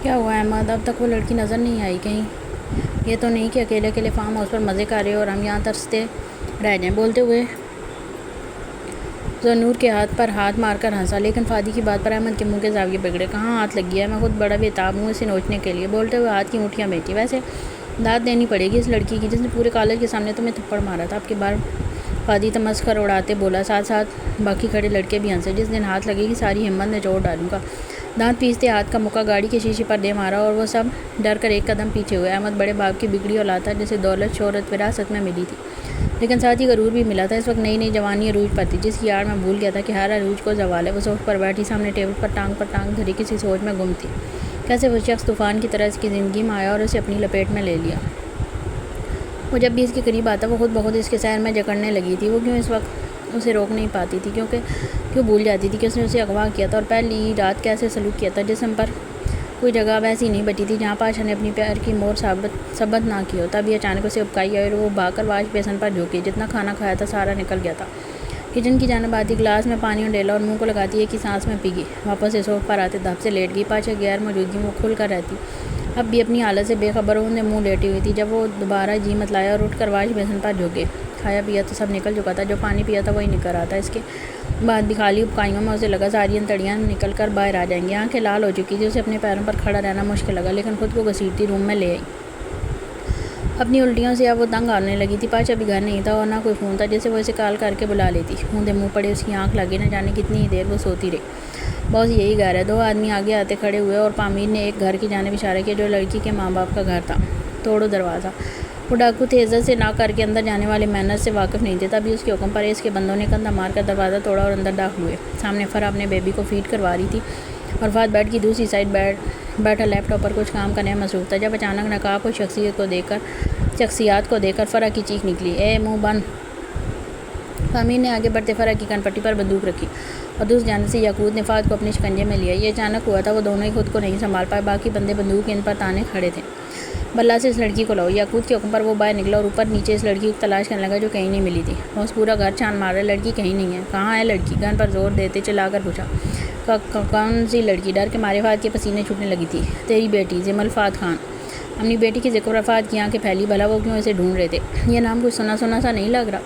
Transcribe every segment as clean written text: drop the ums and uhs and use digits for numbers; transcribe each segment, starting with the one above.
کیا ہوا احمد؟ اب تک وہ لڑکی نظر نہیں آئی کہیں؟ یہ تو نہیں کہ اکیلے اکیلے فارم ہاؤس پر مزے کر رہے اور ہم یہاں ترستے رہ جائیں۔ بولتے ہوئے ذنور کے ہاتھ پر ہاتھ مار کر ہنسا، لیکن فادی کی بات پر احمد کے منہ کے زاویے بگڑے۔ کہاں ہاتھ لگ گیا ہے؟ میں خود بڑا بےتاب ہوں اسے نوچنے کے لیے۔ بولتے ہوئے ہاتھ کی مٹھیاں بیٹھی۔ ویسے داد دینی پڑے گی اس لڑکی کی جس نے پورے کالج کے سامنے تمہیں تھپڑ مارا تھا۔ اب کی بار فادی تمسخر اڑاتے بولا، ساتھ ساتھ باقی کھڑے لڑکے بھی ہنسے۔ جس دن ہاتھ لگے گی ساری ہمت نچوڑ ڈالوں گا۔ دانت پیستے ہاتھ کا مکہ گاڑی کے شیشے پر دے مارا اور وہ سب ڈر کر ایک قدم پیچھے ہوئے۔ احمد بڑے باپ کی بگڑی اولاد تھا جسے دولت شہرت وراثت میں ملی تھی، لیکن ساتھ ہی غرور بھی ملا تھا۔ اس وقت نئی نئی جوانی عروج پر تھی، جس کی آڑ میں بھول گیا تھا کہ ہر عروج کو زوال ہے۔ وہ صوفے پر بیٹھی سامنے ٹیبل پر ٹانگ دھری کسی سوچ میں گم تھی۔ کیسے وہ شخص طوفان کی طرح اس کی زندگی میں آیا اور اسے اپنی لپیٹ میں لے لیا۔ وہ جب بھی اس کے قریب آتا وہ خود بخود اس کے سحر میں جکڑنے لگی تھی۔ وہ کیوں اس وقت اسے روک نہیں پاتی تھی؟ کیوں بھول جاتی تھی کہ اس نے اسے اغوا کیا تھا اور پہلی رات کیسے سلوک کیا تھا؟ جسم پر کوئی جگہ اب ایسی نہیں بچی تھی جہاں پاشا نے اپنی پیار کی مور ثبت نہ کی ہو۔ تبھی اچانک اسے ابکائی آئی اور وہ بھاگ کر واش بیسن پر جھکی۔ جتنا کھانا کھایا تھا سارا نکل گیا تھا۔ کچن کی جانب آتی، گلاس میں پانی ڈالا اور منہ کو لگاتی ایک ہی سانس میں پی گئی۔ واپس سے صوفے پر آتے دھپ سے لیٹ گئی۔ پاشا کی غیر موجودگی میں کھل کر رہتی اب بھی اپنی حالت سے بے خبر وہ منہ لیٹی ہوئی تھی۔ جب وہ دوبارہ جی متلایا اور اٹھ کر واش بیسن پر جھک گئے، کھایا پیا تو سب نکل چکا تھا، جو پانی پیا تھا وہی نکل رہا تھا۔ اس کے بعد بھی خالی ابکائیوں میں اسے لگا ساری انتڑیاں نکل کر باہر آ جائیں گی۔ آنکھیں لال ہو چکی تھی، اسے اپنے پیروں پر کھڑا رہنا مشکل لگا، لیکن خود کو گھسیٹتی روم میں لے آئی۔ اپنی الٹیوں سے اب وہ تنگ آنے لگی تھی۔ پاشا بھی گھر نہیں تھا اور نہ کوئی فون تھا جسے وہ اسے کال کر کے بلا لیتی۔ اوندھے منہ پڑے اس کی آنکھ لگی، نہ جانے کتنی ہی دیر وہ سوتی رہی۔ بس یہی گھر ہے۔ دو آدمی آگے آتے کھڑے ہوئے اور پامیر نے ایک گھر کی جانب اشارہ کیا جو لڑکی کے ماں باپ کا گھر تھا۔ توڑو دروازہ۔ وہ ڈاکو تھے، عزت سے ناک کر کے اندر جانے والے مینرز سے واقف نہیں تھے۔ تبھی اس کے حکم پر اس کے بندوں نے کندھا مار کر دروازہ توڑا اور اندر داخل ہوئے۔ سامنے فرح اپنے بیبی کو فیڈ کروا رہی تھی اور فہد بیڈ کی دوسری سائڈ بیٹھا لیپ ٹاپ پر کچھ کام کرنے میں مصروف تھا، جب اچانک نقاب و شخصیات کو دیکھ کر فرح کی چیخ نکلی، اے منہ بند! پامیر نے آگے بڑھتے فرح کی کن پٹی پر بندوق رکھی اور دوسری جانب سے یاقوت نے فہد کو اپنے شکنجے میں لیا۔ یہ اچانک ہوا تھا، وہ دونوں ہی خود کو نہیں سنبھال پائے۔ باقی بندے بندوق ان پر تانے کھڑے تھے، بلا سے اس لڑکی کو لاؤ۔ یاقوت کے حکم پر وہ باہر نکلا اور اوپر نیچے اس لڑکی کو تلاش کرنے لگا جو کہیں نہیں ملی تھی۔ بس پورا گھر چھان مار رہا، لڑکی کہیں نہیں ہے۔ کہاں ہے لڑکی؟ گن پر زور دیتے چلا کر پوچھا۔ کون سی لڑکی؟ ڈر کے مارے فہد کے پسینے چھوٹنے لگی تھی۔ تیری بیٹی زمل فہد خان۔ اپنی بیٹی کے ذکر پر فہد کی آنکھیں پھیلی۔ بھلا وہ کیوں اسے ڈھونڈ رہے تھے؟ یہ نام کچھ سنا سنا سا نہیں لگ رہا؟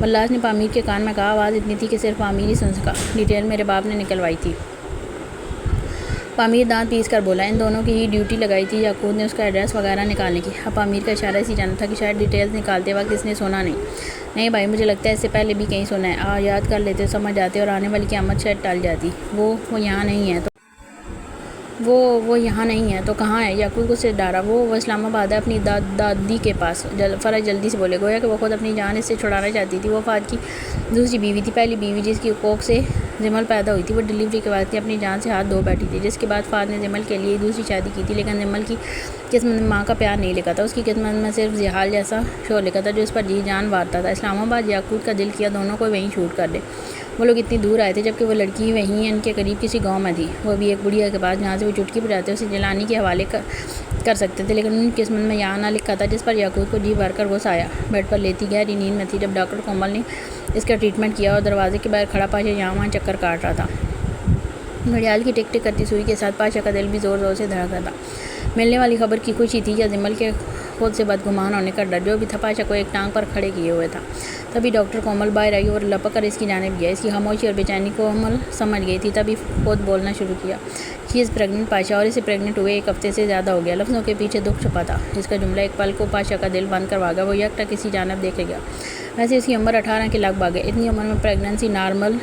ولاس نے پامیر کے کان میں کہا۔ آواز اتنی تھی کہ صرف پامیر ہی سن سکا۔ ڈیٹیل میرے باپ نے نکلوائی تھی۔ پامیر دانت پیس کر بولا۔ ان دونوں کی ہی ڈیوٹی لگائی تھی یاقوت نے اس کا ایڈریس وغیرہ نکالنے کی۔ اب پامیر کا اشارہ اسی جانب تھا کہ شاید ڈیٹیلز نکالتے وقت اس نے سنا نہیں بھائی، مجھے لگتا ہے اس سے پہلے بھی کہیں سنا ہے۔ یاد کر لیتے، سمجھ جاتے اور آنے والی قیامت شاید ٹل جاتی۔ وہ یہاں نہیں ہے تو وہ یہاں نہیں ہے تو کہاں ہے؟ یاقوت اس سے ڈرا۔ وہ اسلام آباد ہے، اپنی دادی کے پاس۔ فرح جلدی سے بولے، گویا کہ وہ خود اپنی جان اس سے چھڑانا چاہتی تھی۔ وہ فہد کی دوسری بیوی تھی، پہلی بیوی جس کی کوکھ سے زمل پیدا ہوئی تھی۔ وہ ڈلیوری کے وقت اپنی جان سے ہاتھ دھو بیٹھی تھی، جس کے بعد فہد نے زمل کے لیے دوسری شادی کی تھی، لیکن زمل کی قسمت میں ماں کا پیار نہیں لکھا تھا۔ اس کی قسمت میں صرف زحال جیسا شور لکھا تھا جو اس پر جی جان وارتا تھا۔ اسلام آباد۔ یاقوت کا دل کیا دونوں کو وہیں شوٹ کر دے۔ وہ لوگ اتنی دور آئے تھے جبکہ وہ لڑکی وہیں ان کے قریب کسی گاؤں میں تھی، وہ بھی ایک بڑھیا کے پاس جہاں سے وہ چٹکی بجاتے اسے جلانی کے حوالے کر سکتے تھے، لیکن ان کی قسمت میں یہاں نہ لکھا تھا، جس پر یاقوت کو جی بھر کر غصہ آیا۔ بیڈ پر لیتی گہری نیند میں تھی جب ڈاکٹر کومل نے اس کا ٹریٹمنٹ کیا اور دروازے کے باہر کھڑا پاشا یہاں وہاں چکر کاٹ رہا تھا۔ گھڑیال کی ٹک ٹک کرتی سوئی کے ساتھ پاشا کا دل بھی زور زور سے دھڑک رہا تھا۔ ملنے والی خبر کی خوشی تھی یا زمل کے خود سے بدگمان ہونے کا ڈر؟ جو بھی تھا، پاشا کو ایک ٹانگ پر کھڑے کیے ہوئے تھا۔ تبھی ڈاکٹر کومل باہر آئی اور لپک کر اس کی جانب گیا۔ اس کی خاموشی اور بے چینی کو کومل سمجھ گئی تھی، تبھی خود بولنا شروع کیا۔ شی از پریگننٹ پاشا، اور اسے پریگننٹ ہوئے 1 ہفتے سے زیادہ ہو گیا۔ لفظوں کے پیچھے دکھ چھپا تھا۔ اس کا جملہ ایک پل کو پاشا کا دل بند کروا گیا۔ وہ یکٹا کسی جانب دیکھے گیا۔ ویسے اس کی عمر 18 کے لگ بھگ ہے۔ اتنی عمر میں پریگننسی نارمل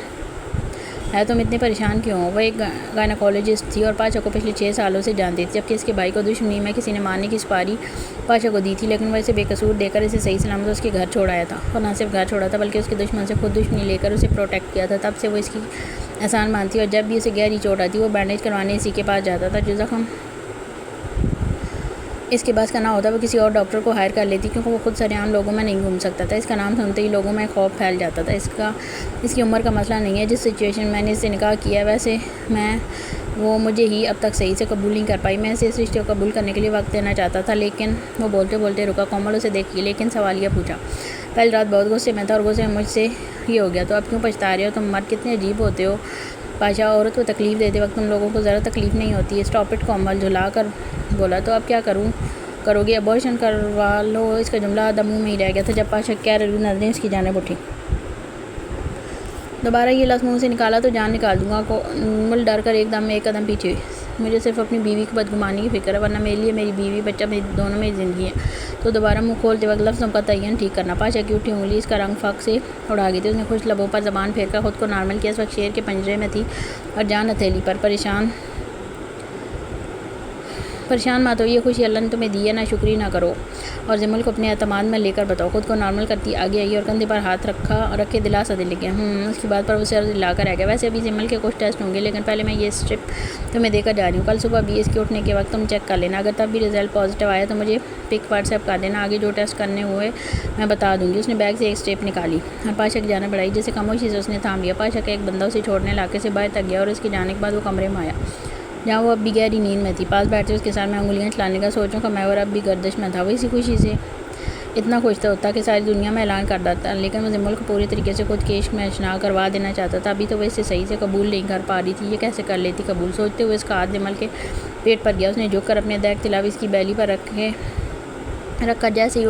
ہے؟ تم اتنے پریشان کیوں ہو؟ وہ ایک گائنیکولوجسٹ تھی اور پاشا کو پچھلے 6 سالوں سے جانتی تھی، جبکہ اس کے بھائی کو دشمنی میں کسی نے مارنے کی سپاری پاشا کو دی تھی، لیکن وہ اسے بے قصور دے کر اسے صحیح سلامت اس کے گھر چھوڑ آیا تھا، اور نہ صرف گھر چھوڑا تھا بلکہ اس کے دشمن سے خود دشمنی لے کر اسے پروٹیکٹ کیا تھا۔ تب سے وہ اس کی احسان مانتی اور جب بھی اسے گہری چوٹ آتی وہ بینڈیج کروانے اسی کے پاس جاتا تھا۔ جو زخم اس کے بس کا نہ ہوتا وہ کسی اور ڈاکٹر کو ہائر کر لیتی، کیونکہ وہ خود سرعام لوگوں میں نہیں گھوم سکتا تھا۔ اس کا نام سنتے ہی لوگوں میں خوف پھیل جاتا تھا۔ اس کی عمر کا مسئلہ نہیں ہے۔ جس سچویشن میں نے اس سے نکاح کیا ہے ویسے وہ مجھے ہی اب تک صحیح سے قبول نہیں کر پائی۔ میں اسے اس رشتے کو قبول کرنے کے لیے وقت دینا چاہتا تھا، لیکن وہ بولتے بولتے رکا۔ کومل اسے دیکھی لیکن سوالیہ پوچھا۔ پہلی رات بہت غصے میں تھا اور غصے میں مجھ سے یہ ہو گیا، تو اب کیوں پچھتا رہے ہو؟ تم مرد کتنے عجیب ہوتے ہو۔ پاشا عورت کو تکلیف دیتے وقت تم لوگوں کو ذرا تکلیف نہیں ہوتی ہے؟ اسٹاپ اٹ کومل جھلا کر بولا۔ تو اب کیا کرو گے؟ ابورشن کروا لو۔ اس کا جملہ آدھا منہ میں ہی رہ گیا تھا جب پاشا کہہ رہی نظریں اس کی جانب اٹھی۔ دوبارہ یہ لفظ منہ سے نکالا تو جان نکال دوں گا۔ کومل ڈر کر ایک قدم پیچھے ہوئی۔ مجھے صرف اپنی بیوی کی بدگمانی کی فکر ہے، ورنہ میرے لیے میری بیوی بچہ دونوں میری زندگی ہیں۔ تو دوبارہ منہ کھولتے وقت لفظوں کا تعین ٹھیک کرنا۔ پاشا کی اٹھی انگلی اس کا رنگ فاق سے اڑا گئی تھی۔ اس نے خوش لبوں پر زبان پھیر کر خود کو نارمل کیا۔ اس وقت شیر کے پنجرے میں تھی اور جان ہتھیلی پر۔ پریشان مت ہو، یہ خوشی اللہ نے تمہیں دی ہے، نہ شکری نہ کرو۔ اور جمل کو اپنے اعتماد میں لے کر بتاؤ۔ خود کو نارمل کرتی آگے آئی اور کندھے پر ہاتھ رکھے دلاسا دے لگیا۔ اس کی بات پر وہ سر ہلا کر رہ گیا۔ ویسے ابھی جمل کے کچھ ٹیسٹ ہوں گے، لیکن پہلے میں یہ اسٹرپ تمہیں دے کر جا رہی ہوں۔ کل صبح 20 کے اٹھنے کے وقت تم چیک کر لینا۔ اگر تب بھی رزلٹ پازیٹیو آیا تو مجھے پک واٹس ایپ کر دینا۔ آگے جو ٹیسٹ کرنے ہوئے میں بتا دوں گی۔ اس نے بیگ سے ایک اسٹرپ نکالی اور پاشا کی جانب بڑھائی، جسے خاموشی سے اس نے تھام لیا۔ پاشا کا ایک بندہ اسے چھوڑنے علاقے سے باہر تک گیا اور اس کے جانے کے بعد وہ کمرے میں آیا جہاں وہ اب بھی گہری نیند میں تھی۔ پاس بیٹھتے اس کے ساتھ میں انگلیاں چلانے کا سوچوں کا محور اب بھی گردش میں تھا۔ وہ اسی خوشی سے اتنا خوش ہوتا کہ ساری دنیا میں اعلان کر دیتا، لیکن وہ جمل کو پوری طریقے سے خود کے عشق میں اشنا کروا دینا چاہتا تھا۔ ابھی تو وہ اسے صحیح سے قبول نہیں کر پا رہی تھی۔ یہ کیسے کر لیتی قبول؟ سوچتے ہوئے اس کا ہاتھ جمل کے پیٹ پر گیا۔ اس نے جھک کر اپنے دیگ تلاوی اس کی بیلی پر رکھ کر جیسے ہی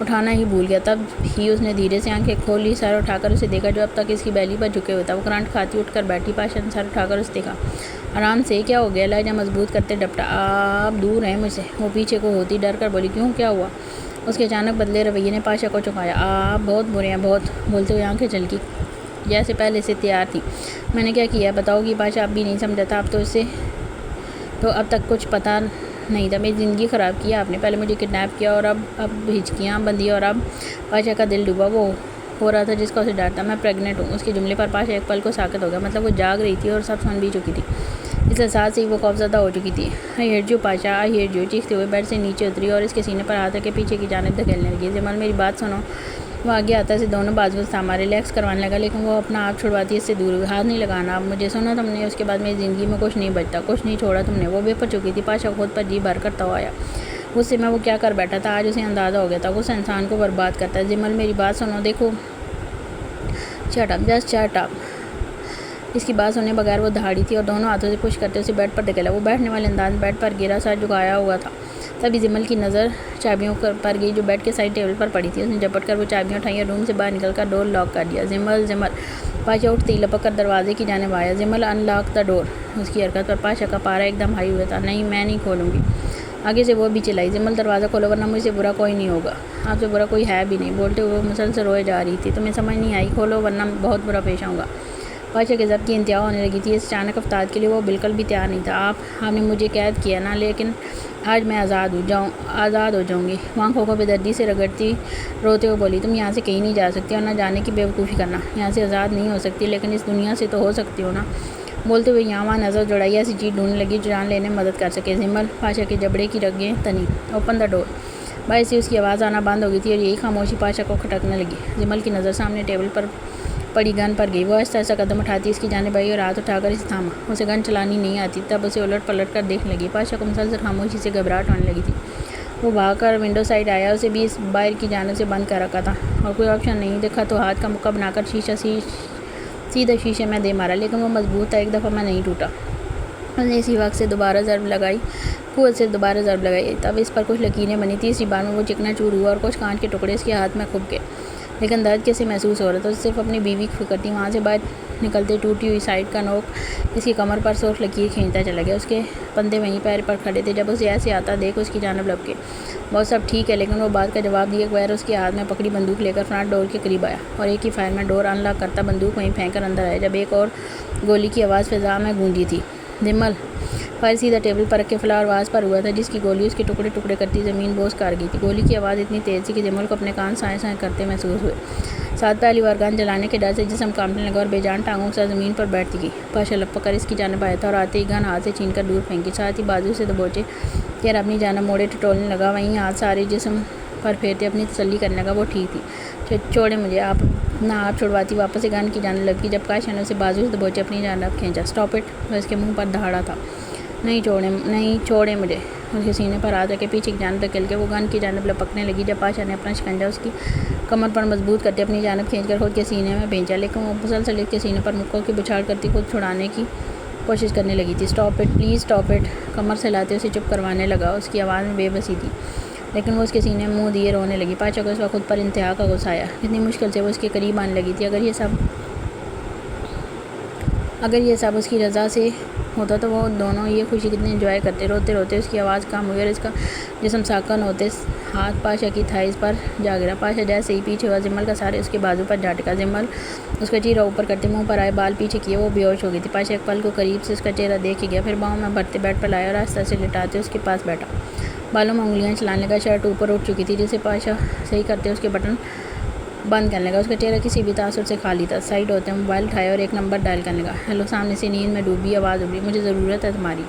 اٹھانا ہی بھول گیا، تب ہی اس نے دھیرے سے آنکھیں کھولی، سر اٹھا کر اسے دیکھا جو اب تک اس کی بیلی پر جھکے ہوئے تھا۔ وہ کرانٹ کھاتی اٹھ کر بیٹھی۔ پاشا نے سر اٹھا کر اسے دیکھا۔ آرام سے، کیا ہو گیا؟ لہجہ مضبوط کرتے ڈپٹا۔ آپ دور ہیں مجھ سے۔ وہ پیچھے کو ہوتی ڈر کر بولی۔ کیوں، کیا ہوا؟ اس کے اچانک بدلے رویے نے پاشا کو چونکایا۔ آپ بہت برے ہیں، بہت، بولتے ہوئے آنکھیں جھلکی جیسے پہلے سے تیار تھیں۔ میں نے کیا کیا بتاؤ گی؟ پاشا اب بھی نہیں سمجھا تھا۔ اب تک کچھ پتہ نہیں تھا۔ میری زندگی خراب کی ہے آپ نے۔ پہلے مجھے کڈنیپ کیا اور اب ہچکیاں بندھی اور اب پاشا کا دل ڈوبا وہ ہو رہا تھا جس کا اسے ڈر تھا۔ میں پریگننٹ ہوں۔ اس کے جملے پر پاشا ایک پل کو ساکت ہو گیا۔ مطلب وہ جاگ رہی تھی اور سب سن بھی چکی تھی۔ اس احساس سے ہی وہ خوفزدہ ہو چکی تھی۔ I hate you Pasha, I hate you, چیختے ہوئے بیڈ سے نیچے اتری اور اس کے سینے پر ہاتھ رکھ کے پیچھے کی جانب دھکیلنے لگی۔ جمل میری بات سنو۔ وہ آگے آتا اسے دونوں بازو سے تھاما، ریلیکس کروانے لگا، لیکن وہ اپنا آپ چھڑواتی اس سے دور ہوئی۔ ہاتھ نہیں لگانا اب مجھے، سنا تم نے؟ اس کے بعد میری زندگی میں کچھ نہیں بچتا، کچھ نہیں چھوڑا تم نے۔ وہ بے پر چکی تھی۔ پاشا خود پر جی بھر کر توایا۔ غصے میں وہ کیا کر بیٹھا تھا آج اسے اندازہ ہو گیا تھا۔ غصہ انسان کو برباد کرتا ہے۔ جمل میری بات سنو، دیکھو، shut up, just shut up. اس کی بات سنے بغیر وہ دہاڑی تھی اور دونوں ہاتھوں سے پش کرتے اسے بیڈ پر دھکیلا۔ وہ بیٹھنے والے انداز بیڈ پر گرا، سر جھکایا ہوا تھا۔ تبھی جمل کی نظر چابیوں پر گئی جو بیڈ کے سائڈ ٹیبل پر پڑی تھی۔ اس نے جھپٹ کر وہ چابیاں اٹھائیں اور روم سے باہر نکل کر ڈور لاک کر دیا۔ جمل پاشا اٹھتے ہی لپک کر دروازے کی جانب آیا۔ جمل ان لاک دا ڈور۔ اس کی حرکت پر پاشا کا پارا ایک دم ہائی ہوا تھا۔ نہیں، میں نہیں کھولوں گی۔ آگے سے وہ بھی چلائی۔ جمل دروازہ کھولو ورنہ مجھ سے برا کوئی نہیں ہوگا۔ آپ سے برا کوئی ہے بھی نہیں، بولتے ہوئے وہ مسلسل روئے جا رہی تھی۔ تمہیں سمجھ نہیں آئی؟ کھولو ورنہ بہت برا پیش آؤں گا۔ پاشا کے ضبط کی انتہا ہونے لگی تھی۔ اس اچانک افتاد کے لیے وہ بالکل بھی تیار نہیں تھا۔ آپ نے مجھے قید کیا نا، لیکن آج میں آزاد ہو جاؤں گی۔ وہ آنکھوں کو بے دردی سے رگڑتی روتے ہوئے بولی۔ تم یہاں سے کہیں نہیں جا سکتی اور نہ جانے کی بیوقوفی کرنا۔ یہاں سے آزاد نہیں ہو سکتی، لیکن اس دنیا سے تو ہو سکتی ہو نا۔ بولتے ہوئے یہاں وہاں نظر دوڑائی، ایسی چیز ڈھونڈنے لگی جو جان لینے میں مدد کر سکے۔ جمل پاشا کے جبڑے کی رگیں تنی۔ اوپن دا ڈور۔ باہر سے اس کی آواز آنا بند ہو گئی تھی اور یہی خاموشی پاشا کو کھٹکنے لگی۔ جمل کی نظر سامنے ٹیبل پر پڑی گن پر گئی۔ وہ آہستہ آہستہ قدم اٹھاتی اس کی جانب آئی اور ہاتھ اٹھا کر اسے تھاما۔ اسے گن چلانی نہیں آتی، تب اسے الٹ پلٹ کر دیکھنے لگی۔ پاشا کو مسلسل خاموشی سے گھبراہٹ ہونے لگی تھی۔ وہ بھاگ کر ونڈو سائڈ آیا، اسے بھی اس باہر کی جانب سے بند کر رکھا تھا اور کوئی آپشن نہیں دکھا تو ہاتھ کا مکہ بنا کر سیدھا شیشے میں دے مارا، لیکن وہ مضبوط تھا، ایک دفعہ میں نہیں ٹوٹا۔ اس نے اسی وقت سے دوبارہ ضرب لگائی، قوت سے دوبارہ ضرب لگائی، تب اس پر کچھ لکیریں بنی۔ تیسری بار میں وہ چکنا چور ہوا اور کچھ کانچ کے ٹکڑے اس کے ہاتھ میں کھپ گئے، لیکن درد کیسے محسوس ہو رہا تھا؟ اسے صرف اپنی بیوی کی فکر تھی۔ وہاں سے باہر نکلتے ٹوٹی ہوئی سائڈ کا نوک اس کی کمر پر سرخ لکیر کھینچتا چلا گیا۔ اس کے پندے وہیں پیر پر کھڑے تھے۔ جب اسے ایسے آتا دیکھ اس کی جانب لپکے۔ بہت سب ٹھیک ہے، لیکن وہ بات کا جواب دیے بغیر اس کے ہاتھ میں پکڑی بندوق لے کر فرنٹ ڈور کے قریب آیا اور ایک ہی فائر میں ڈور ان لاک کرتا بندوق وہیں پھینک کر اندر آیا۔ جب ایک اور گولی کی آواز فضا میں گونجی تھی۔ جمل فائر سیدھا ٹیبل پر رکھے فلاور واز پر ہوا تھا، جس کی گولی اس کے ٹکڑے ٹکڑے کرتی زمین بوس کر گئی تھی۔ گولی کی آواز اتنی تیز تھی کہ جمل کو اپنے کان سائیں سائیں کرتے محسوس ہوئے۔ ساتھ پہلی بار گن جلانے کے ڈر سے جسم کانپنے لگا اور بے جان ٹانگوں کے ساتھ زمین پر بیٹھتی گئی۔ پاشا لپک کر اس کی جانب آیا تھا اور آتے ہی گن ہاتھ سے چھین کر دور پھینکی، ساتھ ہی بازو سے دبوچے چہرہ اپنی جانب موڑے ٹٹولنے لگا، وہیں ہاتھ سارے جسم پر پھیرتے اپنی تسلی کرنے لگا۔ وہ ٹھیک تھی، چھوڑے مجھے۔ آپ چھڑواتی واپس گن کی جانب لپکی جب پاشا نے اسے بازو سے دبوچے اپنی جانب کھینچا۔ Stop it. وہ اس کے منہ پر دہاڑا تھا۔ نہیں چھوڑے مجھے۔ اس کے سینے پر ہاتھ رکھ کے پیچھے کی جانب دھکیل کے وہ گن کی جانب لپکنے لگی۔ جب پاشا نے اپنا شکنجہ اس کی کمر پر مضبوط کرتے اپنی جانب کھینچ کر خود کے سینے میں بھیجا، لیکن وہ مسلسل اس کے سینے پر مکوں کی بچھاڑ کرتی خود چھڑانے کی کوشش کرنے لگی تھی۔ Stop it, please stop it, کمر سے ہلاتے اسے چپ کروانے لگا۔ اس کی آواز میں بے بسی تھی، لیکن وہ اس کے سینے میں منہ دیے رونے لگی۔ پاشا کو اس وقت خود پر انتہا کا غصہ آیا۔ کتنی مشکل سے وہ اس کے قریب آنے لگی تھی۔ اگر یہ سب اس کی رضا سے ہوتا تو وہ دونوں یہ خوشی کتنی انجوائے کرتے۔ روتے روتے اس کی آواز کم ہوئی اور اس کا جسم ساکن ہوتے ہاتھ پاشا کی تھائز پر جا گرا۔ پاشا جیسے ہی پیچھے ہوا، زمل کا سارے اس کے بازو پر جا ٹکا۔ زمل اس کا چہرہ اوپر کرتے منہ پر آئے بال پیچھے کیے وہ بے ہوش ہو گئی تھی۔ پاشا ایک پل کو قریب سے اس کا چہرہ دیکھ گیا، پھر باؤں میں بھرتے بیٹ پر لایا اور آہستہ سے لٹاتے اس کے پاس بیٹھا۔ بالوں میں انگلیاں چلانے لگا۔ شرٹ اوپر اٹھ چکی تھی جسے پاشا صحیح کرتے اس کے بٹن بند کرنے لگا۔ اس کا چہرہ کسی بھی تاثر سے خالی تھا۔ سائڈ ہوتے موبائل اٹھایا اور ایک نمبر ڈائل کرنے لگا۔ ہیلو، سامنے سے نیند میں ڈوبی آواز ابھری، مجھے ضرورت ہے تمہاری،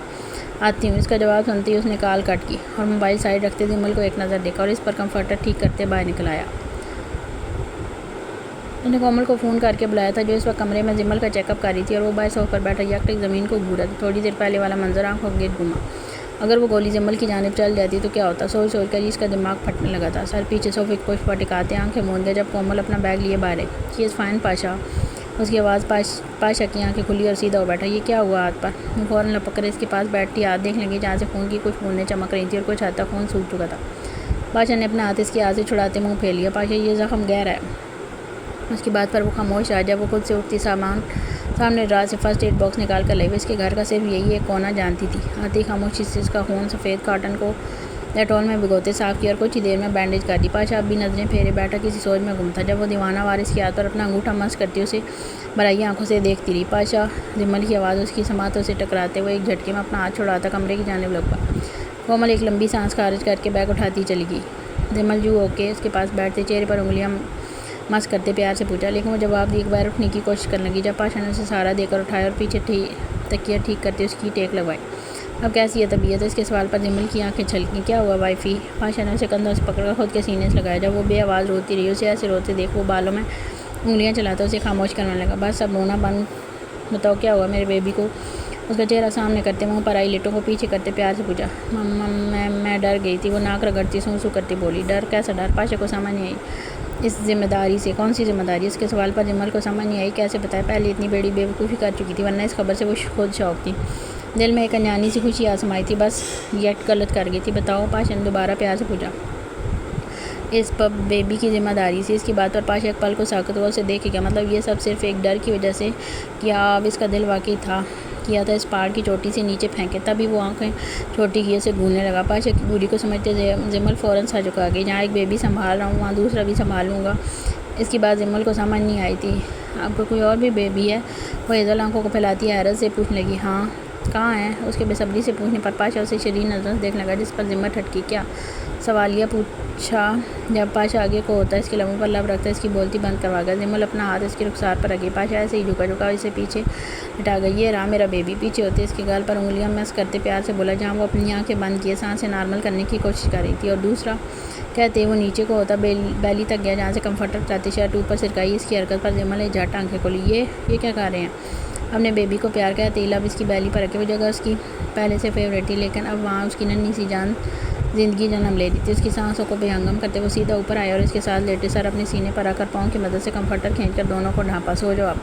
آتی ہوں۔ اس کا جواب سنتے ہی اس نے کال کٹ کی اور موبائل سائڈ رکھتے زمل کو ایک نظر دیکھا اور اس پر کمفرٹر ٹھیک کرتے باہر نکل آیا۔ اس نے کومل کو فون کر کے بلایا تھا جو اس وقت کمرے میں زمل کا چیک اپ کر رہی تھی اور وہ باہر سوفے پر بیٹھا یکٹک زمین کو گھورا تھا۔ تھوڑی دیر پہلے والا منظر آنکھوں کے گرد گھوما۔ اگر وہ گولی زمل کی جانب چل جاتی تو کیا ہوتا، سوچ سوچ کر ہی اس کا دماغ پھٹنے لگا تھا۔ سر پیچھے سوفے کی پشت پر ٹکاتے آنکھیں موند گیا جب کومل اپنا بیگ لیے باہر آئی۔ شی از فائن پاشا، اس کی آواز پاشا کی آنکھیں کھلی اور سیدھا ہو بیٹھا۔ یہ کیا ہوا ہاتھ پر؟ وہ فوراً لپک کر اس کے پاس بیٹھتی ہاتھ دیکھنے لگی جہاں سے خون کی کچھ بوندیں چمک رہی تھیں اور کچھ حد تک خون سوکھ چکا تھا۔ پاشا نے اپنا ہاتھ اس کے ہاتھ سے چھڑاتے منہ پھیر لیا۔ پاشا، یہ زخم گہرا ہے۔ اس کی بات پر وہ خاموش رہا۔ جب وہ خود سے اٹھتی سامنے ڈرا سے فرسٹ ایڈ باکس نکال کر لائی۔ وہ اس کے گھر کا صرف یہی ایک کونا جانتی تھی۔ آتے ہی خاموشی سے اس کا خون سفید کاٹن کو ڈیٹول میں بھگوتے صاف کیا اور کچھ ہی دیر میں بینڈیج کر دی۔ پاشا اب بھی نظریں پھیرے بیٹھا کسی سوچ میں گم تھا۔ جب وہ دیوانہ وار اس کے ہاتھ پر اپنا انگوٹھا مس کرتی اسے بھرائی آنکھوں سے دیکھتی رہی۔ پاشا، زمل کی آواز اس کی سماعتوں سے ٹکراتے وہ ایک جھٹکے میں اپنا ہاتھ چھڑاتا کمرے کی جانب لگ پڑا۔ کومل ایک لمبی سانس خارج کر کے بیگ اٹھاتی چلی گئی۔ زمل جو ہو کے اس کے پاس بیٹھتے چہرے پر انگلیاں مس کرتے پیار سے پوچھا، لیکن وہ جواب دی ایک بار اٹھنے کی کوشش کرنے لگی۔ جب پاشا نے اسے سہارا دے کر اٹھایا اور پیچھے تکیہ ٹھیک کرتے اس کی ٹیک لگوائی۔ اب کیسی ہے طبیعت؟ اس کے سوال پر زمل کی آنکھیں چھلکیں۔ کیا ہوا وائفی؟ پاشا نے اسے کندھوں سے پکڑ کر خود کے سینے سے لگایا۔ جب وہ بے آواز روتی رہی، اسے ایسے روتے دیکھ وہ بالوں میں انگلیاں چلاتا اسے خاموش کرنے لگا۔ بس اب رونا بند، بتاؤ کیا ہوا میرے بیبی کو؟ اس کا چہرہ سامنے کرتے منہ پر آئی لٹوں کو پیچھے کرتے پیار سے پوچھا۔ میں ڈر گئی تھی، وہ ناک رگڑتی سوں سوں کرتی بولی۔ ڈر؟ کیسا ڈر؟ پاشا کو سمجھ نہیں آئی اس ذمہ داری سے۔ کون سی ذمہ داری؟ اس کے سوال پر زمل کو سمجھ نہیں آئی کیسے بتائے، پہلے اتنی بڑی بے وقوفی کر چکی تھی، ورنہ اس خبر سے وہ خود شوق تھی۔ دل میں ایک انجانی سی خوشی آسمائی تھی، بس یٹ غلط کر گئی تھی۔ بتاؤ، پاشا نے دوبارہ پیار سے پوچھا۔ اس بیبی کی ذمہ داری سے۔ اس کی بات پر پاشا ایک پل کو ساکت ہوا، اسے دیکھ گیا۔ مطلب یہ سب صرف ایک ڈر کی وجہ سے کیا؟ اب اس کا دل واقعی کیا تھا اس پہاڑ کی چوٹی سے نیچے پھینکے۔ تبھی وہ آنکھیں چھوٹی کیے اسے گھورنے لگا۔ پاشا کی بولی کو سمجھتے زمل فوراً سر جھکا گئی۔ جہاں ایک بیبی سنبھال رہا ہوں وہاں دوسرا بھی سنبھال لوں گا۔ اس کی بات زمل کو سمجھ نہیں آئی تھی۔ اب کوئی اور بھی بیبی ہے؟ وہ ہیزل آنکھوں کو پھیلاتی حیرت سے پوچھنے لگی۔ ہاں، کہاں ہے؟ اس کے بے صبری سے پوچھنے پر پاشا اسے شریر نظروں سے دیکھنے لگا جس پر زمل ٹھٹکی۔ کیا؟ سوالیہ پوچھا۔ جب پاشا آگے کو ہوتا اس کے لبوں پر لب رکھتا اس کی بولتی بند کروا گیا۔ زمل اپنا ہاتھ اس کے رخسار پر رکھی۔ پاشا ایسے ہی جھکا اسے پیچھے ہٹا گئی۔ یہ رہا میرا بیبی۔ پیچھے ہوتے اس کے گال پر انگلیاں مس کرتے پیار سے بولا جہاں وہ اپنی آنکھیں بند کیے سانسیں نارمل کرنے کی کوشش کر رہی تھی۔ اور دوسرا؟ کہتے وہ نیچے کو ہوتا بیلی تک گیا جہاں سے کمفرٹر چلاتے شرٹ اوپر سرکائی۔ اس کی حرکت پر زمل نے جھٹ آنکھیں کھولی۔ یہ کیا کر رہے ہیں؟ اپنے بیبی کو پیار کا تیل اب اس کی بیلی پر رکھے۔ وہ جگہ اس کی پہلے سے فیوریٹ تھی، لیکن اب وہاں اس کی ننھی سی جان زندگی جنم لے رہی تھی۔ اس کی سانسوں کو بے ہنگم کرتے وہ سیدھا اوپر آیا اور اس کے ساتھ لیٹے سر اپنے سینے پر رکھ کر پاؤں کی مدد سے کمفرٹر کھینچ کر دونوں کو ڈھانپا۔ سو جاؤ اب،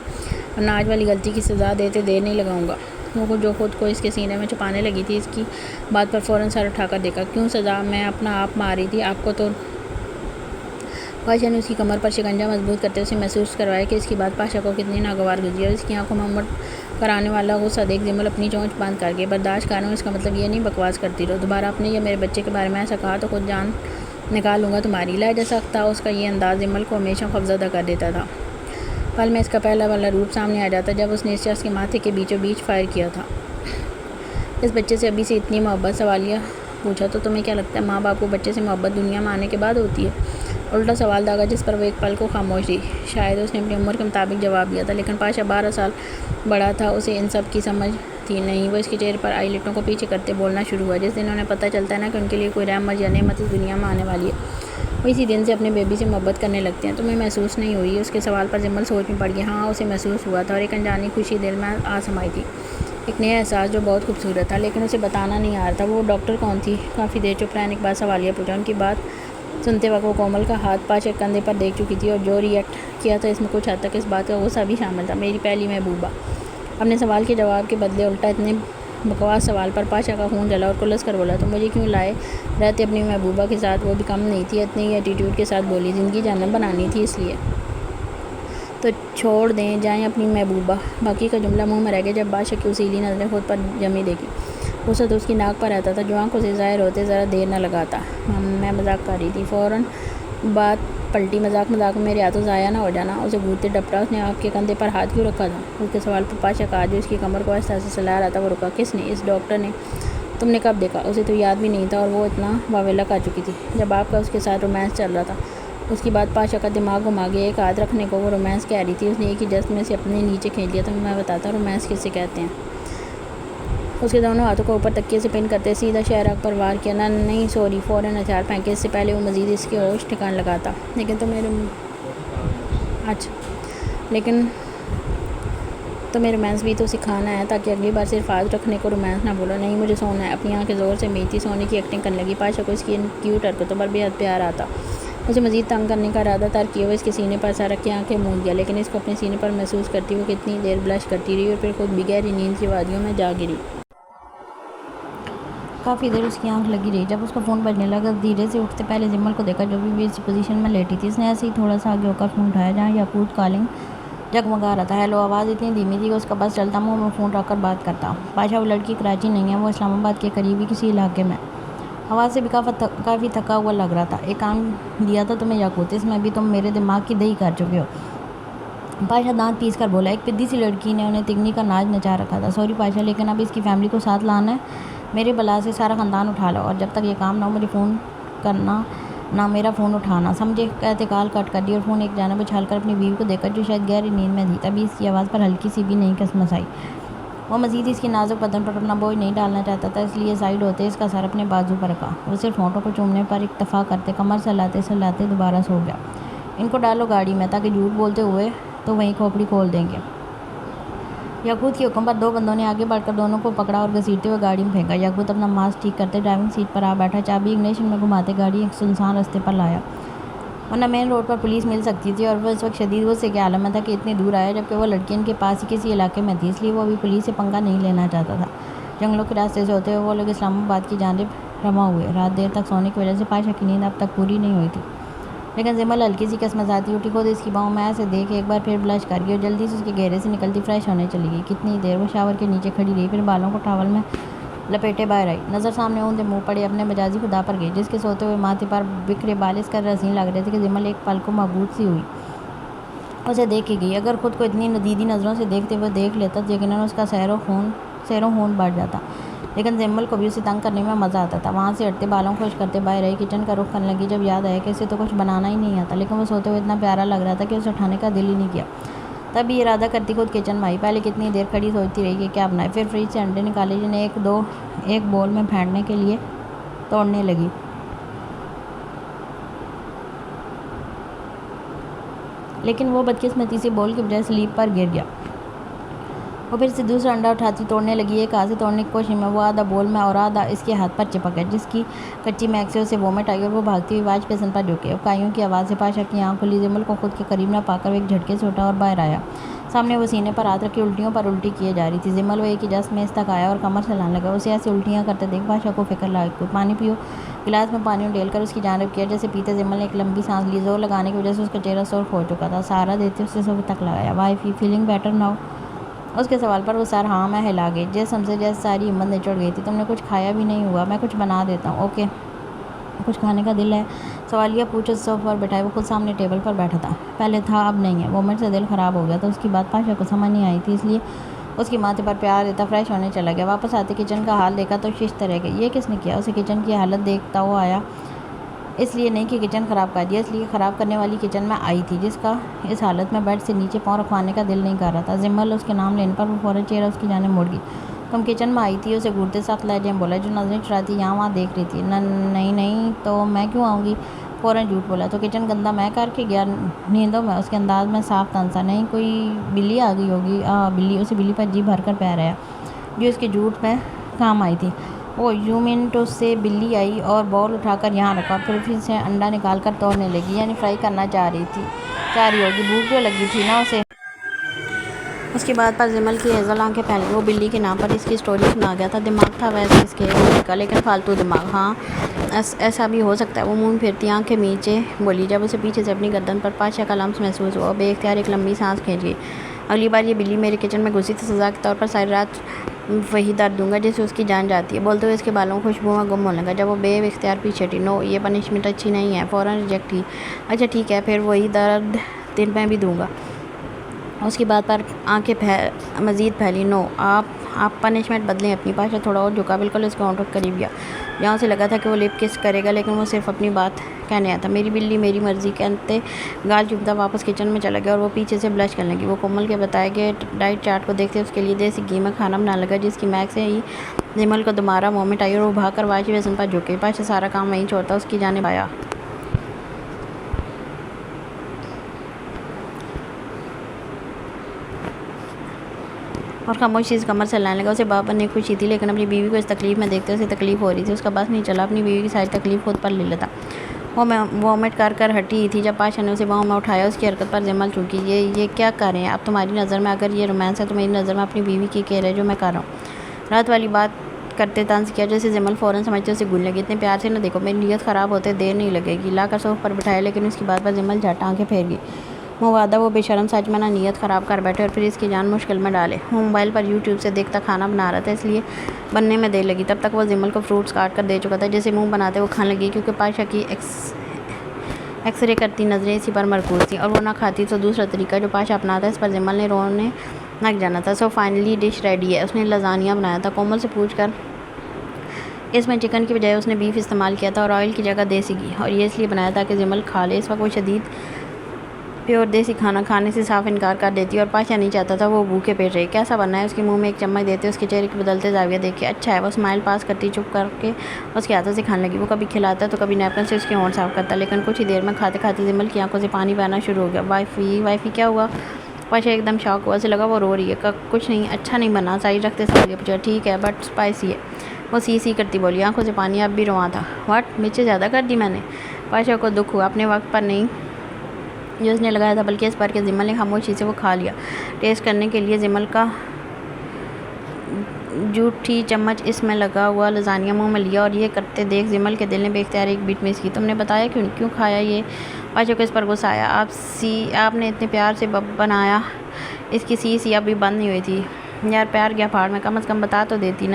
ورنہ آج والی غلطی کی سزا دیتے دیر نہیں لگاؤں گا۔ وہ جو خود کو اس کے سینے میں چھپانے لگی تھی اس کی بات پر فوراً سر اٹھا کر دیکھا۔ کیوں سزا؟ میں اپنا آپ مار رہی تھی آپ کو تو۔ پاشا نے اس کی کمر پر شکنجہ مضبوط کرتے اسے محسوس کروایا کہ اس کی بات پاشا کو کتنی ناگوار گزری اور اس کی آنکھوں میں امڑ کرانے والا غصہ دیکھ زمل اپنی چونچ بند کر گئی۔ برداشت کر رہا ہوں، اس کا مطلب یہ نہیں بکواس کرتی رہو۔ دوبارہ اپنے یا میرے بچے کے بارے میں ایسا کہا تو خود جان نکال لوں گا تمہاری۔ لہجہ سخت تھا اس کا۔ یہ انداز زمل کو ہمیشہ خوفزدہ کر دیتا تھا۔ پل میں اس کا پہلا والا روپ سامنے آ جاتا جب اس نے اس شخص کے ماتھے کے بیچوں بیچ فائر کیا تھا۔ اس بچے سے ابھی سے اتنی محبت؟ سوالیہ پوچھا۔ تو تمہیں کیا لگتا ہے ماں باپ کو بچے سے محبت دنیا میں آنے کے بعد ہوتی ہے؟ الٹا سوال داغا جس پر وہ ایک پل کو خاموش رہی۔ شاید اس نے اپنی عمر کے مطابق جواب دیا تھا، لیکن پاشا 12 سال بڑا تھا، اسے ان سب کی سمجھ تھی نہیں۔ وہ اس کے چہرے پر آئی لٹوں کو پیچھے کرتے بولنا شروع ہوا۔ جس دن انہیں پتہ چلتا ہے نا کہ ان کے لیے کوئی رحمت یا نعمت اس دنیا میں آنے والی ہے، وہ اسی دن سے اپنے بیبی سے محبت کرنے لگتے ہیں۔ تمہیں محسوس نہیں ہوئی؟ اس کے سوال پر زمل سوچ میں پڑ گئی۔ ہاں، اسے محسوس ہوا تھا اور ایک انجانی خوشی دل میں آ سمائی تھی۔ ایک نیا احساس جو بہت خوبصورت تھا، لیکن اسے بتانا نہیں آ رہا تھا وہ ڈاکٹر کون تھی۔ کافی دیر چپ رہنے کے بعد سوالیہ پوچھا۔ ان کی بات سنتے وقت وہ کومل کا ہاتھ پاچا کے کندھے پر دیکھ چکی تھی، اور جو ریئیکٹ کیا تھا اس میں کچھ حد تک اس بات کا غصہ بھی شامل تھا۔ میری پہلی محبوبہ۔ اپنے سوال کے جواب کے بدلے الٹا اتنے بکواس سوال پر پاشا کا خون جلا اور کلس کر بولا، تم مجھے کیوں لائے رہتے اپنی محبوبہ کے ساتھ؟ وہ بھی کم نہیں تھی، اتنے ہی ایٹیٹیوڈ کے ساتھ بولی، زندگی جہنم بنانی تھی اس لیے تو چھوڑ دیں جائیں اپنی محبوبہ۔ باقی کا جملہ منہ میں رہ گیا جب بادشاہ کی اصیلی نظریں خود پر جمی دیکھی۔ غصہ تو اس کی ناک پر رہتا تھا جو آنکھوں سے ظاہر ہوتے ذرا دیر نہ لگاتا۔ میں مذاق کر رہی تھی، فوراً بات پلٹی، مذاق مذاق میں میرے ہاتھوں ضائع نہ ہو جانا۔ اسے گھورتے ڈپٹا، اس نے آپ کے کندھے پر ہاتھ کیوں رکھا تھا؟ اس کے سوال پر پاشا کا ہاتھ جو اس کی کمر کو آہستہ سے سلا رہا تھا وہ رکا۔ کس نے؟ اس ڈاکٹر نے۔ تم نے کب دیکھا؟ اسے تو یاد بھی نہیں تھا، اور وہ اتنا واویلا کر چکی تھی جب آپ کا اس کے ساتھ رومانس چل رہا تھا۔ اس کی بات پاشا کا دماغ گھما گیا۔ ایک ہاتھ رکھنے کو وہ رومانس کہہ رہی تھی، اس نے ایک ہی جست میں سے اپنے نیچے کھینچ لیا۔ تو میں بتاتا ہوں رومانس کسے کہتے ہیں۔ اس کے دونوں ہاتھوں کو اوپر تکیے سے پن کرتے سیدھا شہراگ پر وار کیا۔ نہیں سوری، فوراً ہتھیار پھینکے، اس سے پہلے وہ مزید اس کے ہوش ٹھکان لگاتا۔ لیکن تمہیں رومانس بھی تو سکھانا ہے تاکہ اگلی بار صرف ہاتھ رکھنے کو رومانس نہ بولو۔ نہیں مجھے سونا ہے۔ اپنی آنکھیں زور سے میچتی سونے کی ایکٹنگ کرنے لگی۔ پاشا کو اس کی ان کیوٹ حرکتوں پر بے حد پیار آتا۔ اسے مزید تنگ کرنے کا ارادہ ترک کیے وہ اس کے سینے پر سر رکھ کے آنکھیں موند گیا، لیکن اس کو اپنے سینے پر محسوس کرتی وہ کتنی دیر بلش کرتی رہی اور پھر خود بھی گہری نیند کی وادیوں میں جا گری۔ کافی دیر اس کی آنکھ لگی رہی۔ جب اس کا فون بجنے لگا دھیرے سے اٹھتے پہلے زمل کو دیکھا جو بھی اسی پوزیشن میں لیٹی تھی۔ اس نے ایسے ہی تھوڑا سا آگے ہو کر فون اٹھایا جہاں یاقوت کالنگ جگمگا رہا تھا۔ ہیلو، آواز اتنی دھیمی تھی کہ اس کا بس چلتا منہ میں فون رکھ کر بات کرتا۔ پاشا، وہ لڑکی کراچی نہیں ہے، وہ اسلام آباد کے قریب ہی کسی علاقے میں۔ آواز سے بھی کافی تھکا ہوا لگ رہا تھا۔ ایک کام دیا تھا تمہیں یاقوت، اس میں بھی تم میرے دماغ کی دہی کر چکے ہو۔ پاشا دانت پیس کر بولا۔ ایک پدی سی لڑکی نے انہیں تگنی کا ناچ نچا رکھا تھا۔ سوری پاشا، لیکن اب اس کی فیملی کو ساتھ لانا ہے۔ میرے بلا سے سارا خاندان اٹھا لو، اور جب تک یہ کام نہ ہو مجھے فون کرنا نہ میرا فون اٹھانا، سمجھے؟ کہتے کال کٹ کر دی اور فون ایک جانب اچھال کر اپنی بیوی کو دیکھ کر جو شاید گہری نیند میں تھی۔ تبھی اس کی آواز پر ہلکی سی بھی نہیں کسمس آئی۔ وہ مزید اس کی نازک بدن پر اپنا بوجھ نہیں ڈالنا چاہتا تھا، اس لیے سائیڈ ہوتے اس کا سر اپنے بازو پر رکھا۔ وہ صرف ہونٹوں کو چومنے پر اکتفا کرتے کمر سہلاتے سہلاتے دوبارہ سو گیا۔ ان کو ڈالو گاڑی میں تاکہ جھوٹ بولتے ہوئے تو وہیں کھوپڑی کھول دیں گے۔ یاقوت کے حکم پر دو بندوں نے آگے بڑھ کر دونوں کو پکڑا اور گھسیٹتے ہوئے گاڑی میں پھینکا۔ یاقوت اپنا ماسک ٹھیک کرتے ڈرائیونگ سیٹ پر آ بیٹھا، چابی اگنیشن میں گھماتے گاڑی ایک سنسان راستے پر لایا، ورنہ مین روڈ پر پولیس مل سکتی تھی، اور وہ اس وقت شدید غصے کے عالم میں تھا کہ اتنی دور آیا جبکہ وہ لڑکی ان کے پاس ہی کسی علاقے میں تھی، اس لیے وہ ابھی پولیس سے پنگا نہیں لینا چاہتا تھا۔ جنگلوں کے راستے سے ہوتے ہوئے وہ لوگ اسلام آباد کی جانب رواں ہوئے۔ رات دیر تک سونے کی وجہ سے پاشا کی نیند اب تک پوری نہیں ہوئی تھی، لیکن زمل ہلکی سی کسمساتی اٹھی، خود اس کی باہوں میں ایسے دیکھ ایک بار پھر بلش کر گئی اور جلدی سے اس کے گہرے سے نکلتی فریش ہونے چلی گئی۔ کتنی دیر وہ شاور کے نیچے کھڑی رہی، پھر بالوں کو ٹاول میں لپیٹے باہر آئی، نظر سامنے اوندے منہ پڑے اپنے مجازی خدا پر گئی جس کے سوتے ہوئے ماتھے پر بکھرے بال اس قدر حسین لگ رہے تھے کہ زمل ایک پل کو مبہوت سی ہوئی اسے دیکھ کے گئی۔ اگر خود کو اتنی ندیدی نظروں سے دیکھتے ہوئے دیکھ لیتا تو یقیناً اس کا سیر و خون بڑھ جاتا، لیکن زمل کو بھی اسے تنگ کرنے میں مزہ آتا تھا۔ وہاں سے ہٹتے بالوں خوش کرتے باہر آئی، کچن کا رخ کرنے لگی جب یاد آیا کہ اسے تو کچھ بنانا ہی نہیں آتا، لیکن وہ سوتے ہوئے اتنا پیارا لگ رہا تھا کہ اسے اٹھانے کا دل ہی نہیں کیا۔ تب بھی ارادہ کرتی خود کچن میں آئی۔ پہلے کتنی دیر کھڑی سوچتی رہی کہ کیا بنائے، پھر فریج سے انڈے نکالے جنہیں ایک بول میں پھینکنے کے لیے توڑنے لگی۔ لیکن وہ بدقسمتی سے بول کی بجائے سلیب پر گر گیا۔ وہ پھر سے دوسرا انڈا اٹھاتی توڑنے لگی۔ ایک ہاتھ سے توڑنے کی کوشش میں وہ آدھا بول میں اور آدھا اس کے ہاتھ پر چپک گیا، جس کی کچی مہک سے اسے وومٹ آئی اور وہ بھاگتی ہوئی واش بیسن پر جھکی۔ اکائیوں کی آواز سے پاشا کی آنکھ کھلی۔ زمل کو خود کے قریب نہ پا کر وہ ایک جھٹکے سے اٹھا اور باہر آیا۔ سامنے وہ سینے پر ہاتھ رکھے الٹیوں پر الٹی کیے جا رہی تھی۔ زمل وہ ایک ہی جست میں اس تک آیا اور کمر سہلانے لگا۔ اسے ایسے الٹیاں کرتے دیکھ پاشا کو فکر لاحق ہوئی۔ پانی پیو، گلاس میں پانی ڈیل کر اس کی جانب کیا۔ جیسے پیتے زمل نے ایک لمبی سانس لی۔ زور لگانے کی وجہ سے اس کا چہرہ سرخ ہو چکا تھا۔ سہارا دیتے اسے سر تک لگایا۔ Why feeling better now? اس کے سوال پر وہ سر ہاں میں ہلا گئی، جسم سے جیسے ساری ہمت نچڑ گئی تھی۔ تم نے کچھ کھایا بھی نہیں ہوا، میں کچھ بنا دیتا ہوں۔ اوکے، کچھ کھانے کا دل ہے؟ سوالیہ پوچھو۔ صوفے پر بٹھائے وہ خود سامنے ٹیبل پر بیٹھا تھا۔ پہلے تھا اب نہیں ہے۔ وومٹ سے دل خراب ہو گیا تھا۔ اس کی بات پاشا کو سمجھ نہیں آئی تھی، اس لیے اس کی ماتھے پر پیار دیتا فریش ہونے چلا گیا۔ واپس آتے کچن کا حال دیکھا تو ششت رہ گئی۔ یہ کس نے کیا؟ اسے کچن کی حالت دیکھتا وہ آیا، اس لیے نہیں کہ کچن خراب کر دیا، اس لیے خراب کرنے والی کچن میں آئی تھی جس کا اس حالت میں بیڈ سے نیچے پاؤں رکھوانے کا دل نہیں کر رہا تھا۔ زمل اس کے نام لینے پر وہ فوراً چہرہ اس کی جانب مڑ گئی۔ تم کچن میں آئی تھی؟ اسے گھورتے سخت لہجے میں بولا جو نظریں چراتی یہاں وہاں دیکھ رہی تھی۔ نہیں تو میں کیوں آؤں گی؟ فوراً جھوٹ بولا۔ تو کچن گندا میں کر کے گیا نیندوں میں؟ اس کے انداز میں صاف تنسا۔ نہیں، کوئی بلی آ گئی ہوگی۔ بلی؟ اسے بلی پر جی بھر کر پیار آیا۔ جو اس کے جھوٹ میں کام آئی تھی۔ وہ یوں منٹوں سے بلی آئی اور بال اٹھا کر یہاں رکھا، پھر سے انڈا نکال کر توڑنے لگی، یعنی فرائی کرنا چاہ رہی ہوگی، بھوک جو لگی تھی نا اسے۔ اس کی بات پر جمل کی ہیزل آنکھیں پھیل گئی۔ وہ بلی کے نام پر اس کی سٹوری سنا گیا تھا، دماغ تھا ویسے اس کے بلی کا، لیکن فالتو دماغ۔ ہاں ایسا بھی ہو سکتا ہے۔ وہ منہ پھیرتی آنکھیں میچے بولی، جب اسے پیچھے سے اپنی گردن پر پاشا کا لمس محسوس ہوا، بے اختیار ایک لمبی سانس کھینچ گئی۔ اگلی بار یہ بلی میرے کچن میں گھسی تو سزا کے طور پر ساری رات وہی درد دوں گا جس سے اس کی جان جاتی ہے۔ بولتے ہوئے اس کے بالوں کو خوشبو میں گم ہونے لگا۔ جب وہ بے اختیار پیچھے ہٹی، نو یہ پنشمنٹ اچھی نہیں ہے، فوراً ریجیکٹ کی۔ اچھا ٹھیک ہے، پھر وہی درد دن میں بھی دوں گا۔ اس کی بات پر آنکھیں مزید پھیلی۔ نو آپ پنشمنٹ بدلیں اپنی۔ پاشا تھوڑا اور جھکا، بالکل اس کے ہونٹوں کے قریب گیا، جہاں اسے لگا تھا کہ وہ لپ کس کرے گا، لیکن وہ صرف اپنی بات کہنے آیا تھا۔ میری بلی میری مرضی، کہتے گال چومتا واپس کچن میں چلا گیا اور وہ پیچھے سے بلش کرنے لگی۔ وہ کومل کے بتائے گئے ڈائٹ چارٹ کو دیکھتے اس کے لیے دیسی گھی میں کھانا بنانے لگا، جس کی مہک سے ہی جمل کو دوبارہ وامٹ آئی اور وہ بھاگ کر واش بیسن پر جھک گئی۔ پاشا سارا کام وہیں چھوڑتا اس کی جانب آیا اور خاموشی سے کمر سے لانے لگا۔ اسے باپ بننے کی خوشی تھی، لیکن اپنی بیوی کو اس تکلیف میں دیکھتے اسے تکلیف ہو رہی تھی۔ اس کا بس نہیں چلا اپنی بیوی کی ساری تکلیف خود پر لے لیتا۔ وہ وامٹ کر کر ہٹی تھی جب پاشا نے اسے باہوں میں اٹھایا۔ اس کی حرکت پر جمل چونکی۔ یہ کیا کر رہے ہیں اب تمہاری نظر میں؟ اگر یہ رومانس ہے تو میری نظر میں اپنی بیوی کی کہہ رہے جو میں کر رہا ہوں۔ رات والی بات کرتے طنز کیا جیسے جمل فوراً سمجھتے اسے گھلنے لگی۔ اتنے پیار سے نہ دیکھو، میری نیت خراب ہوتے دیر نہیں لگے گی۔ لا کر صوفے پر بٹھایا، لیکن اس کی بات پر جمل جھٹ آنکھیں پھیر گئی۔ مبادہ وہ بے شرم سچ میں نہ نیت خراب کر بیٹھے اور پھر اس کی جان مشکل میں ڈالے۔ وہ موبائل پر یوٹیوب سے دیکھتا کھانا بنا رہا تھا، اس لیے بننے میں دیر لگی۔ تب تک وہ جمل کو فروٹس کاٹ کر دے چکا تھا، جیسے منہ بناتے وہ کھانے لگی، کیونکہ پاشا کی ایکس رے کرتی نظریں اسی پر مرکوز تھیں، اور وہ نہ کھاتی تو دوسرا طریقہ جو پاشا اپناتا اس پر جمل نے رونے لگ جانا تھا۔ سو فائنلی ڈش ریڈی ہے۔ اس نے لازانیہ بنایا تھا، کومل سے پوچھ کر۔ اس میں چکن کی بجائے اس نے بیف استعمال کیا تھا اور آئل کی جگہ دیسی گھی، اور یہ اس لیے بنایا تھا کہ جمل کھا لے۔ اس وقت وہ شدید پیور دیسی کھانا کھانے سے صاف انکار کر دیتی اور پاشا نہیں چاہتا تھا وہ بھوکے پیٹ رہے۔ کیسا بنا ہے؟ اس کے منہ میں ایک چمچ دیتے اس کے چہرے کے بدلتے زاویہ دیکھ کے اچھا ہے۔ وہ اسمائل پاس کرتی چپ کر کے اس کے ہاتھوں سے کھانے لگی۔ وہ کبھی کھلاتا تو کبھی نیپکن سے اس کے ہونٹ صاف کرتا، لیکن کچھ ہی دیر میں کھاتے کھاتے جمل کی آنکھوں سے پانی بہنا شروع ہو گیا۔ وائفی کیا ہوا؟ پاشا ایک دم شاک ہوا، اسے لگا وہ رو رہی ہے۔ کچھ نہیں، اچھا نہیں بنا، سائڈ رکھتے سمجھ پوچھا۔ ٹھیک ہے بٹ اسپائسی ہے، وہ سی کرتی بولی، آنکھوں سے پانی اب بھی رواں تھا۔ واٹ، مرچیں زیادہ کر دی میں نے؟ پاشا کو دکھ ہوا، اپنے وقت پر نہیں جو اس نے لگایا تھا، بلکہ اس پر کہ جمل نے خاموشی سے وہ کھا لیا۔ ٹیسٹ کرنے کے لیے جمل کا جھوٹی چمچ اس میں لگا ہوا لازانیہ منہ میں لیا اور یہ کرتے دیکھ جمل کے دل نے بے اختیار ایک بیٹ مس کی۔ تم نے بتایا کیوں کھایا یہ؟ پاشا کو اس پر غصہ آیا۔ آپ نے اتنے پیار سے بنایا، اس کی سی اب بھی بند نہیں ہوئی تھی۔ یار پیار گیا پہاڑ میں، کم از کم بتا تو دیتی۔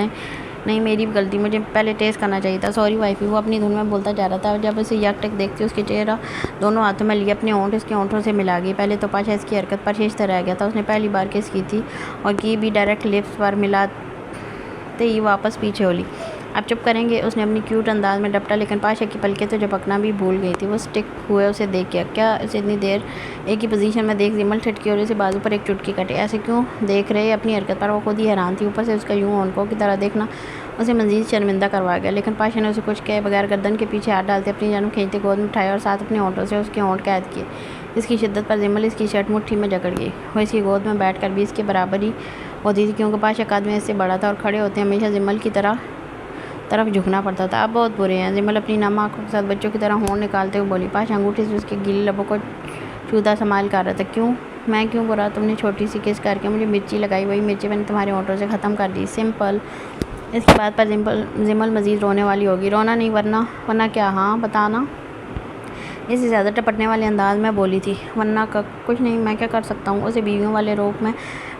نہیں میری بھی غلطی، مجھے پہلے ٹیسٹ کرنا چاہیے تھا۔ سوری وائفی، وہ اپنی دھن میں بولتا جا رہا تھا۔ جب اسے یک ٹک دیکھتی اس کے چہرہ دونوں ہاتھوں میں لیے اپنے ہونٹ اس کے ہونٹوں سے ملا گئی۔ پہلے تو پاشا اس کی حرکت پر شیشتا رہ گیا تھا، اس نے پہلی بار کس کی تھی اور کی بھی ڈائریکٹ لپس پر ملاتے ہی واپس پیچھے ہو لی۔ اب چپ کریں گے؟ اس نے اپنی کیوٹ انداز میں ڈپٹا، لیکن پاشا کی پلکیں تو جھپکنا بھی بھول گئی تھی۔ وہ سٹک ہوئے اسے دیکھ گیا۔ کیا اسے اتنی دیر ایک ہی پوزیشن میں دیکھ جمل ٹھٹکی اور اسے بازو پر ایک چٹکی کٹے۔ ایسے کیوں دیکھ رہے؟ اپنی حرکت پر وہ خود ہی حیران تھی، اوپر سے اس کا یوں ہونٹوں کی طرح دیکھنا اسے مزید شرمندہ کروا گیا۔ لیکن پاشا نے اسے کچھ کہے بغیر گردن کے پیچھے ہاتھ ڈالتے اپنی جانب کھینچتے گود میں اٹھایا اور ساتھ اپنے ہونٹوں سے اس کے ہونٹ قید کیے۔ اس کی شدت پر جمل اس کی شرٹ مٹھی میں جکڑ گئی۔ وہ اس کی گود میں بیٹھ کر بھی اس کے برابر ہی ہوتی تھی، کیونکہ پاشا قد میں اس سے بڑا تھا اور کھڑے ہوتے ہمیشہ جمل کی طرف جھکنا پڑتا تھا۔ اب بہت برے ہیں، جمل اپنی نم آنکھوں کے ساتھ بچوں کی طرح ہونٹ نکالتے ہوئے بولی۔ پاشا انگوٹھی سے اس کے گیلے لبوں کو چھوتا سنبھال کر رہا تھا۔ کیوں؟ میں کیوں برا؟ تم نے چھوٹی سی کس کر کے مجھے مرچی لگائی، وہی مرچی میں نے تمہارے ہونٹوں سے ختم کر دی، سمپل۔ اس کی بات پر جمل مزید رونے والی ہوگی۔ رونا نہیں ورنہ کیا؟ ہاں بتانا، اس سے زیادہ ٹپٹنے والے انداز میں بولی تھی۔ ورنہ کچھ نہیں، میں کیا کر سکتا ہوں؟ اسے بیویوں والے روپ میں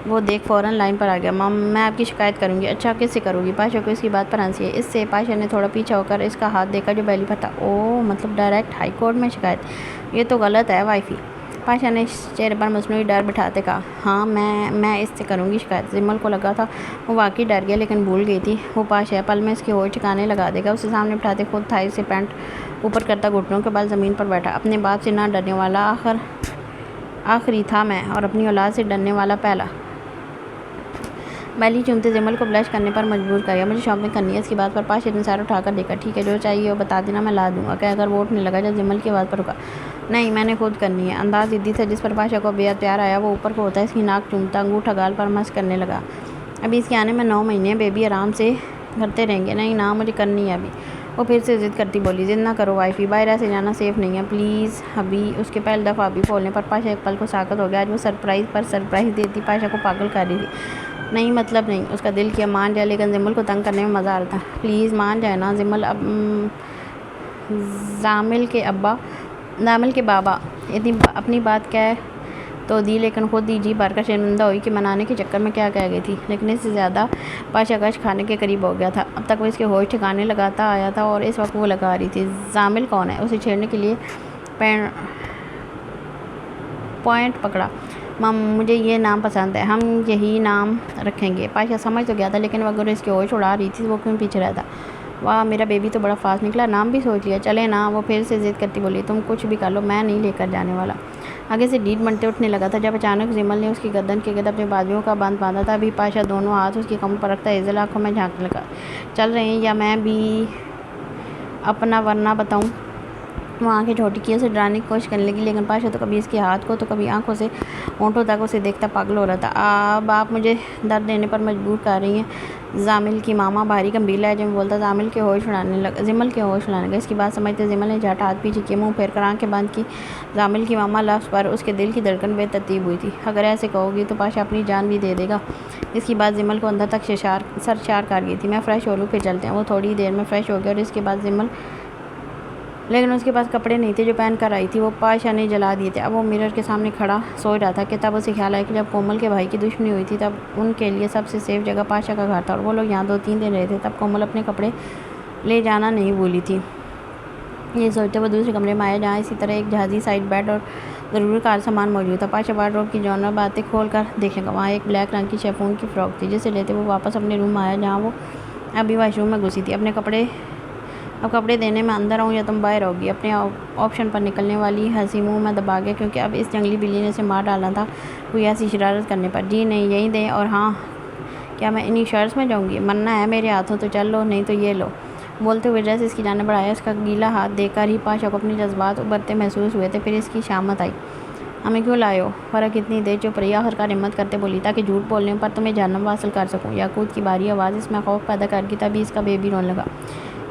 وہ دیکھ فوراً لائن پر آ گیا۔ میں آپ کی شکایت کروں گی۔ اچھا کس سے کروں گی؟ پاشا کو اس کی بات پر ہنسی ہے۔ اس سے؟ پاشا نے تھوڑا پیچھے ہو کر اس کا ہاتھ دیکھا جو بیلی پر تھا۔ اوہ، مطلب ڈائریکٹ ہائی کورٹ میں شکایت؟ یہ تو غلط ہے وائفی، پاشا نے چہرے پر مصنوعی ڈر بٹھاتے کہا۔ ہاں میں اس سے کروں گی شکایت۔ جمل کو لگا تھا وہ واقعی ڈر گیا، لیکن بھول گئی تھی وہ پاشا ہے، پل میں اس کے ہوش ٹھکانے لگا دے گا۔ اسے سامنے بٹھاتے خود تھائی سے پینٹ اوپر کرتا گھٹنوں کے بل زمین پر بیٹھا۔ اپنے باپ سے نہ ڈرنے والا آخری تھا میں، اور اپنی اولاد سے ڈرنے والا پہلا۔ بیلی چومتے جمل کو بلش کرنے پر مجبور کر گیا۔ مجھے شاپنگ کرنی ہے۔ اس کی بات پر پاشا نے سر اٹھا کر دیکھا۔ ٹھیک ہے، جو چاہیے وہ بتا دینا، میں لا دوں گا، کہہ کر وہ اٹھنے لگا جب جمل کی آواز پر رکا۔ نہیں، میں نے خود کرنی ہے۔ انداز ضدی تھا جس پر پاشا کو بے حد پیار آیا۔ وہ اوپر کو ہوتا اس کی ناک چومتا، انگوٹھا گال پر مس کرنے لگا۔ ابھی اس کے آنے میں 9 مہینے ہیں، بیبی آرام سے کرتے رہیں گے. نہیں نا مجھے کرنی ہے ابھی. وہ پھر سے ضد کرتی بولی ضد نہ کرو وائفی، باہر ایسے جانا سیف نہیں ہے پلیز. ابھی اس کے پہلی دفعہ ابھی بولنے پر پاشا ایک پل کو ساکت ہو گیا. آج وہ سرپرائز پر سرپرائز دیتی پاشا کو پاگل کر رہی تھی. نہیں مطلب نہیں. اس کا دل کیا مان جائے، لیکن زمل کو تنگ کرنے میں مزہ آ رہا تھا. پلیز مان جائے نا زمل. اب زامل کے بابا اتنی اپنی بات کہہ تو دی، لیکن خود ہی جی بھر کر شرمندہ ہوئی کہ منانے کے چکر میں کیا کہہ گئی تھی. لیکن اس سے زیادہ پاشا گش کھانے کے قریب ہو گیا تھا. اب تک وہ اس کے ہوش ٹھکانے لگاتا آیا تھا اور اس وقت وہ لگا رہی تھی. زامل کون ہے؟ اسے چھیڑنے کے لیے پوائنٹ پکڑا. مجھے یہ نام پسند ہے، ہم یہی نام رکھیں گے. پاشا سمجھ تو گیا تھا، لیکن اگر اس کے ہوش اڑا رہی تھی وہ کیوں پیچھے رہتا. واہ میرا بیبی تو بڑا فاسٹ نکلا، نام بھی سوچ لیا. چلے نا. وہ پھر سے ضد کرتی بولی تم کچھ بھی کر لو، میں نہیں لے کر جانے والا. آگے سے ڈیٹ منٹے اٹھنے لگا تھا جب اچانک زمل نے اس کی گردن کے گرد اپنے بازوؤں کا بند باندھا تھا. ابھی پاشا دونوں ہاتھ اس کی کمر پر رکھتا ایزل آنکھوں میں جھانکنے لگا. چل رہے ہیں یا میں بھی اپنا ورنہ بتاؤں. وہ آنکھیں چھوٹی کی اسے ڈرانے کی کوشش کرنے لگی، لیکن پاشا تو کبھی اس کے ہاتھ کو تو کبھی آنکھوں سے ہونٹوں تک اسے دیکھتا پاگل ہو رہا تھا. اب آپ مجھے درد دینے پر مجبور کر رہی ہیں زامل کی ماما بھاری گمبھیر لہجے میں بولتا. زمل کے ہوش اڑانے لگا. اس کی بات سمجھتے زمل نے جھٹ ہاتھ پیچھے کیے، منہ پھیر کر آنکھیں بند کی. زامل کی ماما لفظ پر اس کے دل کی دھڑکن بے ترتیب ہوئی تھی. اگر ایسے کہو گی تو پاشا اپنی جان بھی دے دے گا. اس کی بات زمل کو اندر تک سرشار کر گئی تھی. میں فریش ہو لوں پھر چلتے ہیں. وہ تھوڑی دیر میں فریش ہو گیا اور اس کے بعد زمل، لیکن اس کے پاس کپڑے نہیں تھے جو پہن کر آئی تھی، وہ پاشا نے جلا دیے تھے. اب وہ مرر کے سامنے کھڑا سوچ رہا تھا کہ تب اسے خیال آیا کہ جب کومل کے بھائی کی دشمنی ہوئی تھی تب ان کے لیے سب سے سیف جگہ پاشا کا گھر تھا اور وہ لوگ یہاں 2-3 دن رہے تھے. تب کومل اپنے کپڑے لے جانا نہیں بھولی تھی. یہ سوچتے وہ دوسرے کمرے میں آئے جہاں اسی طرح ایک جہازی سائڈ بیڈ اور ضروری کار سامان موجود تھا. پاشا وارڈروب کی جانور باتیں کھول کر دیکھنے کا. وہاں ایک بلیک رنگ کی شیفون کی فراک تھی جسے لیتے وہ واپس اپنے روم میں آیا جہاں وہ ابھی واش روم میں گھسی تھی. اب کپڑے دینے میں اندر آؤں یا تم باہر ہوگی. اپنے آپشن پر نکلنے والی ہنسی منہ میں دبا گیا کیونکہ اب اس جنگلی بلی نے اسے مار ڈالنا تھا کوئی ایسی شرارت کرنے پر. جی نہیں یہیں دیں. اور ہاں کیا میں انہی شرٹس میں جاؤں گی؟ مرنا ہے میرے ہاتھوں تو چل لو، نہیں تو یہ لو. بولتے ہوئے ڈریس اس کی جانب بڑھایا. اس کا گیلا ہاتھ دیکھ کر ہی پاشا کو اپنے جذبات ابھرتے محسوس ہوئے تھے. پھر اس کی شامت آئی. ہمیں کیوں لائے ہو؟ فرق اتنی دیر چپ رہی. آخرکار ہمت کرتے بولی تاکہ جھوٹ بولنے پر تمہیں جہنم واصل کر سکوں. یاقوت کی بھاری آواز اس میں خوف پیدا کر گئی. تبھی اس کا بیبی رونے لگا.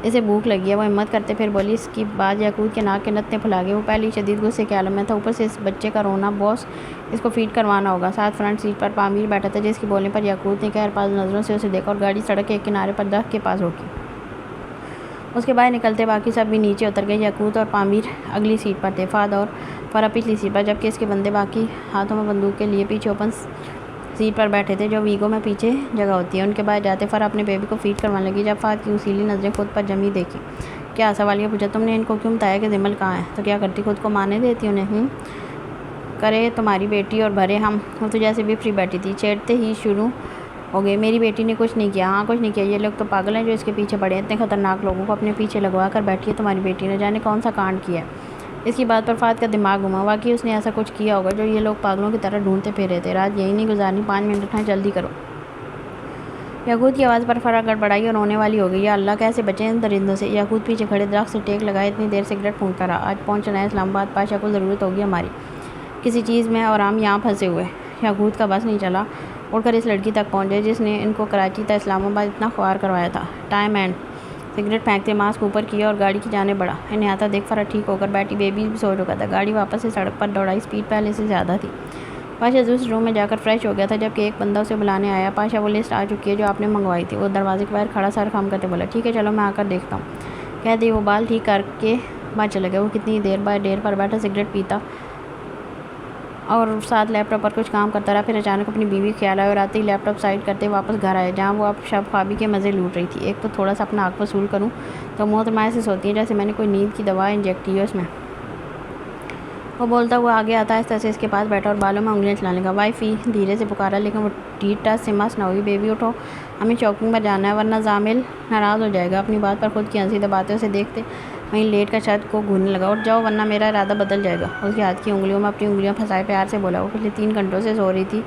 اسے بھوک لگی ہے. وہ ہمت کرتے پھر بولی. اس کی بات یاقوت کے ناک کے نتنے پھلا گئے. وہ پہلے ہی شدید غصے کے عالم میں تھا، اوپر سے اس بچے کا رونا. باس اس کو فیڈ کروانا ہوگا. ساتھ فرنٹ سیٹ پر پامیر بیٹھا تھا جس کے بولنے پر یاقوت نے قہر پاز نظروں سے اسے دیکھا اور گاڑی سڑک کے کنارے پر درخت کے پاس روکی. اس کے باہر نکلتے باقی سب بھی نیچے اتر گئے. یاقوت اور پامیر اگلی سیٹ پر تھے، فہد اور فرح پچھلی سیٹ پر، جبکہ اس کے بندے باقی ہاتھوں میں بندوق کے لیے پیچھے اوپن سیٹ پر بیٹھے تھے جو ویگو میں پیچھے جگہ ہوتی ہے. ان کے باہر جاتے فرح اپنے بیبی کو فیڈ کروانے لگی جب فہد کی اصیلی نظریں خود پر جمی دیکھی. کیا سوالیہ پوچھا. تم نے ان کو کیوں بتایا کہ زمل کہاں ہے؟ تو کیا کرتی، خود کو مانے دیتی انہیں؟ کرے تمہاری بیٹی اور بھرے ہم. وہ تو جیسے بھی فری بیٹھی تھی. چھیڑتے ہی شروع ہو گئے. میری بیٹی نے کچھ نہیں کیا. ہاں کچھ نہیں کیا. یہ لوگ تو پاگل ہیں جو اس کے پیچھے پڑے ہیں. اتنے خطرناک لوگوں کو اپنے پیچھے لگوا کر بیٹھی ہے تمہاری بیٹی نے. جانے کون سا کانڈ کیا ہے. اس کی بات پر فہد کا دماغ گھما. واقعی اس نے ایسا کچھ کیا ہوگا جو یہ لوگ پاگلوں کی طرح ڈھونڈتے پھر رہے تھے. رات یہی نہیں گزارنی. 5 منٹ اٹھائیں، جلدی کرو. یاقوت کی آواز پر فرح گڑبڑائی اور رونے والی ہو گئی. یا اللہ کیسے بچیں ان درندوں سے. یاقوت پیچھے کھڑے درخت سے ٹیک لگائے اتنی دیر سگریٹ پھونکتا رہا. آج پہنچنا ہے اسلام آباد. پاشا کو ضرورت ہوگی ہماری کسی چیز میں اور ہم یہاں پھنسے ہوئے. یاقوت کا بس نہیں چلا. اڑ کر اس لڑکی تک پہنچے جس نے ان کو کراچی تا اسلام آباد اتنا خوار کروایا تھا. Time and. سگریٹ پھینکتے ماسک اوپر کیا اور گاڑی کی جانب بڑھا. انہیں آتا دیکھ فرح ٹھیک ہو کر بیٹھی. بیبی بھی سو چکا تھا. گاڑی واپس سے سڑک پر دوڑائی. اسپیڈ پہلے سے زیادہ تھی. پاشا دوسرے روم میں جا کر فریش ہو گیا تھا جبکہ ایک بندہ اسے بلانے آیا. پاشا وہ لسٹ آ چکی ہے جو آپ نے منگوائی تھی. وہ دروازے کے باہر کھڑا سر خم کرتے بولا. ٹھیک ہے چلو میں آ کر دیکھتا ہوں. کہہ دی وہ بال ٹھیک کر کے باہر چلا گیا. وہ کتنی دیر بعد ڈیر پر بیٹھا سگریٹ پیتا اور ساتھ لیپ ٹاپ پر کچھ کام کرتا رہا. پھر اچانک اپنی بیوی خیال آیا اور آتے ہی لیپ ٹاپ سائڈ کرتے واپس گھر آئے جہاں وہ اب شب خوابی کے مزے لوٹ رہی تھی. ایک تو تھوڑا سا اپنا حق وصول کروں تو محترمہ ایسے سوتی ہیں جیسے میں نے کوئی نیند کی دوا انجیکٹ کی ہے اس میں. وہ بولتا ہوا آگے آتا آہستہ سے اس کے پاس بیٹھا اور بالوں میں انگلیاں چلانے لگا. وائفی دھیرے سے پکارا لیکن وہ ٹیٹ ٹاس سے مس نہ ہوئی. بیبی اٹھو ہمیں شاپنگ پر جانا ہے ورنہ زامل ناراض ہو جائے گا. اپنی بات پر خود کی ہنسی دباتے اسے دیکھتے وہیں لیٹ کر چھت کو گھورنے لگا. اٹھ جاؤ ورنہ میرا ارادہ بدل جائے گا. اس کے ہاتھ کی انگلیوں میں اپنی انگلیاں پھنسائے پیار سے بولا. وہ پچھلے 3 گھنٹوں سے سو رہی تھی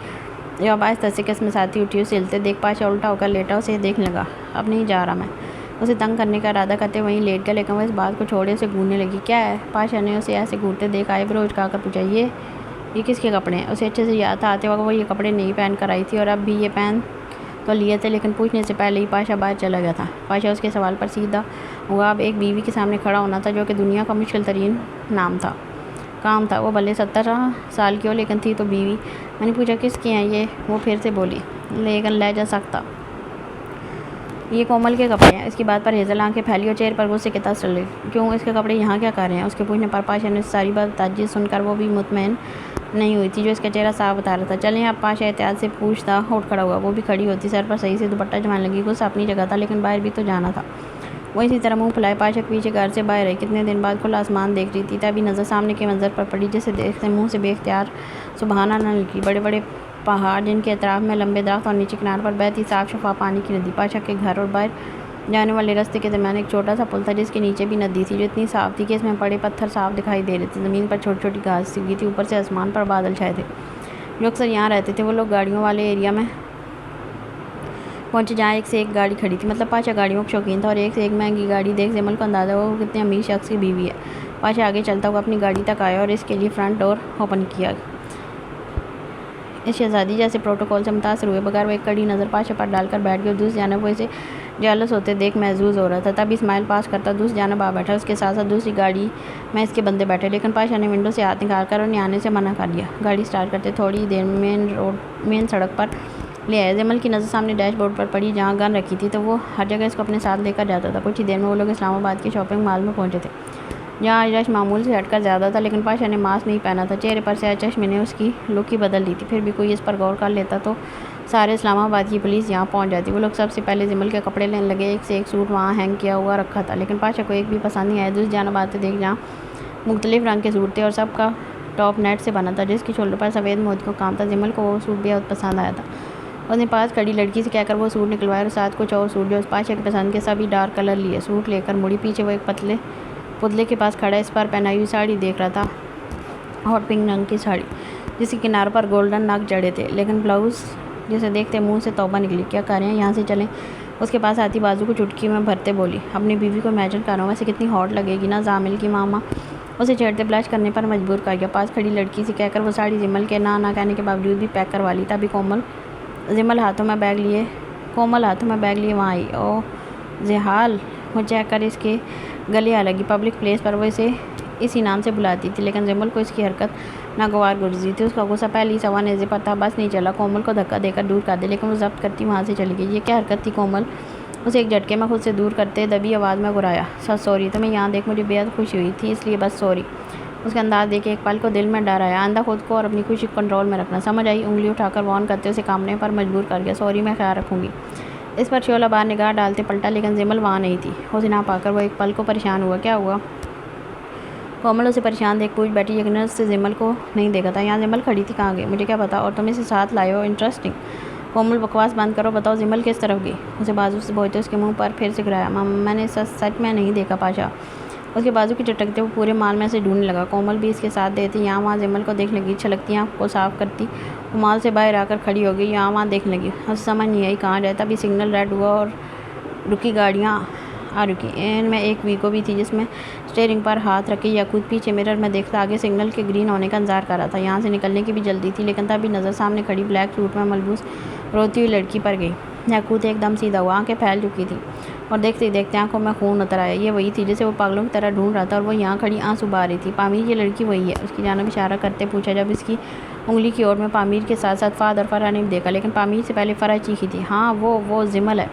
جو اب آہستہ سے قسمساتی اٹھی. اسے ہلتے دیکھ پاشا الٹا ہو کر لیٹا. اسے دیکھنے لگا. اب نہیں جا رہا میں. اسے تنگ کرنے کا ارادہ کرتے وہیں لیٹ گیا لیکن وہ اس بات کو چھوڑے اسے گھورنے لگی. کیا ہے؟ پاشا نے اسے ایسے گھورتے دیکھ آئی برو اچکا کر پوچھا. یہ کس کے کپڑے ہیں؟ اسے اچھے سے یاد تھا آتے وقت وہ یہ کپڑے نہیں پہن کر آئی تھی اور اب بھی یہ پہن تو لیے تھے، لیکن پوچھنے سے پہلے ہی پاشا باہر چلا گیا تھا۔ پاشا اس کے سوال پر سیدھا ہوا۔ اب ایک بیوی کے سامنے کھڑا ہونا تھا جو کہ دنیا کا مشکل ترین کام تھا، وہ بھلے 17 سال کی ہو لیکن تھی تو بیوی۔ میں نے پوچھا کس کی ہیں یہ؟ وہ پھر سے بولی لیکن لہجہ سخت تھا۔ یہ کومل کے کپڑے ہیں۔ اس کی بات پر ہیزل آنکھیں پھیلی اور چہرے پر غصے کے تاثر لگے۔ کیوں؟ اس کے کپڑے یہاں کیا کر رہے ہیں؟ اس کے پوچھنے پر پاشا نے ساری بات تعجب سن کر وہ بھی مطمئن نہیں ہوئی تھی جو اس کا چہرہ صاف بتا رہا تھا۔ چلیں اب، پاشا احتیاط سے پوچھتا اٹھ کھڑا ہوا۔ وہ بھی کھڑی ہوتی، سر پر صحیح سے دوپٹہ جمانے لگی۔ غصہ اپنی جگہ تھا لیکن باہر بھی تو جانا تھا۔ وہ اسی طرح منہ پھلائے پاشا کے پیچھے گھر سے باہر آئی۔ کتنے دن بعد کھلا آسمان دیکھ رہی تھی، تبھی نظر سامنے کے منظر پر پڑی جسے دیکھتے منہ سے بے اختیار سبحانہ نہ نکلی۔ بڑے بڑے پہاڑ، جن کے اطراف میں لمبے درخت اور نیچے کنارے پر بہتی صاف شفاف پانی کی ندی۔ پاشا کے گھر اور باہر جانے والے راستے کے درمیان ایک چھوٹا سا پل تھا جس کے نیچے بھی ندی تھی جو اتنی صاف تھی کہ اس میں پڑے پتھر صاف دکھائی دے رہے تھے۔ زمین پر چھوٹی چھوٹی گھاس سی اگی تھی، اوپر سے آسمان پر بادل چھائے تھے۔ جو اکثر یہاں رہتے تھے وہ لوگ گاڑیوں والے ایریا میں پہنچے جہاں ایک سے ایک گاڑی کھڑی تھی۔ مطلب پاشا گاڑیوں کا شوقین تھا اور ایک سے ایک مہنگی گاڑی دیکھ جمل کو اندازہ ہوا وہ کتنے امیر شخص کی بیوی ہے۔ پاشا آگے چلتا ہوا اپنی گاڑی تک آیا اور اس کے لیے فرنٹ ڈور اوپن کیا۔ اس شہزادی جیسے پروٹوکول سے متاثر ہوئے بغیر وہ ایک کڑی نظر پاشا پر ڈال کر بیٹھ گیا اور دوسری جانب وہ اسے جالس ہوتے دیکھ محظوظ ہو رہا تھا۔ تب اسماعیل پاس کرتا دوسری جانب آ بیٹھا۔ اس کے ساتھ ساتھ دوسری گاڑی میں اس کے بندے بیٹھے، لیکن پاشا نے ونڈو سے ہاتھ نکال کر انہیں آنے سے منع کر دیا۔ گاڑی سٹارٹ کرتے تھوڑی دیر مین سڑک پر لے آئے۔ جمل کی نظر سامنے ڈیش بورڈ پر پڑی جہاں گن رکھی تھی تو وہ ہر جگہ اس کو اپنے ساتھ لے کر جاتا تھا۔ کچھ ہی دیر میں وہ لوگ اسلام آباد کے شاپنگ مال میں پہنچے تھے جہاں آج رش معمول سے ہٹ کر زیادہ تھا، لیکن پاشا نے ماسک نہیں پہنا تھا۔ چہرے پر سیاہ چشمے نے اس کی لک ہی بدل دی تھی۔ پھر بھی کوئی اس پر غور کر لیتا تو سارے اسلام آباد کی پولیس یہاں پہنچ جاتی۔ وہ لوگ سب سے پہلے جمل کے کپڑے لینے لگے۔ ایک سے ایک سوٹ وہاں ہینگ کیا ہوا رکھا تھا، لیکن پاشا کو ایک بھی پسند نہیں آیا۔ دوسری جانب آتے دیکھ جہاں مختلف رنگ کے سوٹ تھے اور سب کا ٹاپ نیٹ سے بنا تھا جس کی شولڈر پر سفید موتی کا کام تھا، جمل کو وہ سوٹ بہت پسند آیا تھا۔ اس نے پاس کھڑی لڑکی سے کہہ کر وہ سوٹ نکلوائے اور ساتھ کچھ اور سوٹ جو اس پاشا کے پسند کے سبھی ڈارک کلر لیے۔ سوٹ لے کر مڑی، پیچھے وہ ایک پتلے کے پاس کھڑا اس پر پہنائی ہوئی ساڑی دیکھ رہا تھا، ہاٹ پنک رنگ کی ساڑی جس کے کناروں پر گولڈن نگ جڑے تھے، لیکن بلاؤز جسے دیکھتے منہ سے توبہ نکلی۔ کیا کر رہے ہیں؟ یہاں سے چلیں۔ اس کے پاس آتی بازو کو چٹکی میں بھرتے بولی۔ اپنی بیوی کو امیجن کر رہا ہوں، ویسے کتنی ہاٹ لگے گی نا۔ زامل کی ماما اسے چھیڑتے بلش کرنے پر مجبور کر گیا۔ پاس کھڑی لڑکی سے کہہ کر وہ ساڑی جمل کے نہ کہنے کے باوجود بھی پیک کروا لی۔ تبھی کومل ہاتھوں میں بیگ لیے وہاں آئی۔ او زحال! وہ چیک کر اس کے گلے آ لگی۔ پبلک پلیس پر وہ اسے اسی نام سے بلاتی تھی، لیکن جمل کو اس کی حرکت ناگوار گزری تھی۔ اس کا غصہ پہلے ہی سوا نیزے پر تھا، بس نہیں چلا کومل کو دھکا دے کر دور کر دے، لیکن وہ ضبط کرتی وہاں سے چلی گئی۔ یہ کیا حرکت تھی؟ کومل اسے ایک جھٹکے میں خود سے دور کرتے دبی آواز میں گرایا۔ سوری، تمہیں یہاں دیکھ مجھے بے حد خوشی ہوئی تھی، اس لیے بس سوری۔ اس کا انداز دیکھ کے ایک پل کو دل میں ڈر آیا۔ آئندہ خود کو اور اپنی خوشی کو کنٹرول میں رکھنا، سمجھ آئی؟ انگلی اٹھا کر وارن کرتے اسے کامنے پر مجبور کر گیا۔ سوری، میں خیال رکھوں گی۔ اس پر شعلہ بار نگاہ ڈالتے پلٹا، لیکن جمل وہاں نہیں تھی۔ اسے نہ پا کر وہ ایک پل کو پریشان ہوا۔ کیا ہوا؟ کومل اسے پریشان دیکھ پوچھ بیٹھی، یقیناً اس سے جمل کو نہیں دیکھا تھا۔ یہاں جمل کھڑی تھی، کہاں گئی؟ مجھے کیا پتا، اور تم اسے ساتھ لائے ہو؟ انٹرسٹنگ۔ کومل بکواس بند کرو، بتاؤ جمل کس طرف گئی؟ اسے بازو سے بوجھتے اس کے منہ پر پھر سے گرایا۔ میں نے سچ میں نہیں دیکھا پاشا۔ اس کے بازو کی چٹکتے وہ پورے مال میں سے ڈھونڈنے لگا۔ کومل بھی اس کے ساتھ دیتی یہاں وہاں جمل کو دیکھنے لگی، چھلکتی آنکھ کو صاف کرتی وہ مال سے باہر آ کر کھڑی ہو گئی، یہاں وہاں دیکھنے لگی۔ اسے سمجھ نہیں آئی کہاں جائے۔ تبھی سگنل ریڈ ہوا اور رکی گاڑیاں آ رکی۔ ان میں ایک ویگو بھی تھی جس میں اسٹیئرنگ پر ہاتھ رکھے یاقوت پیچھے مرر میں دیکھتا آگے سگنل کے گرین ہونے کا انتظار کر رہا تھا۔ یہاں سے نکلنے کی بھی جلدی تھی، لیکن تبھی نظر سامنے کھڑی بلیک سوٹ میں ملبوس روتی ہوئی لڑکی پر گئی۔ یاقوت ایک دم سیدھا ہوا، آنکھیں پھیل چکی تھی اور دیکھتے ہی دیکھتے آنکھوں میں خون اتر آیا۔ یہ وہی تھی جسے وہ پاگلوں کی طرح ڈھونڈ رہا تھا اور وہ یہاں کھڑی آنسو بہا رہی تھی۔ پامیر، یہ لڑکی وہی ہے؟ اس کی جانب اشارہ کرتے پوچھا۔ جب اس کی انگلی کی اور میں پامیر کے ساتھ ساتھ فہد اور فرح نے بھی دیکھا، لیکن پامیر سے پہلے فرح چیخی تھی، ہاں وہ جمل ہے۔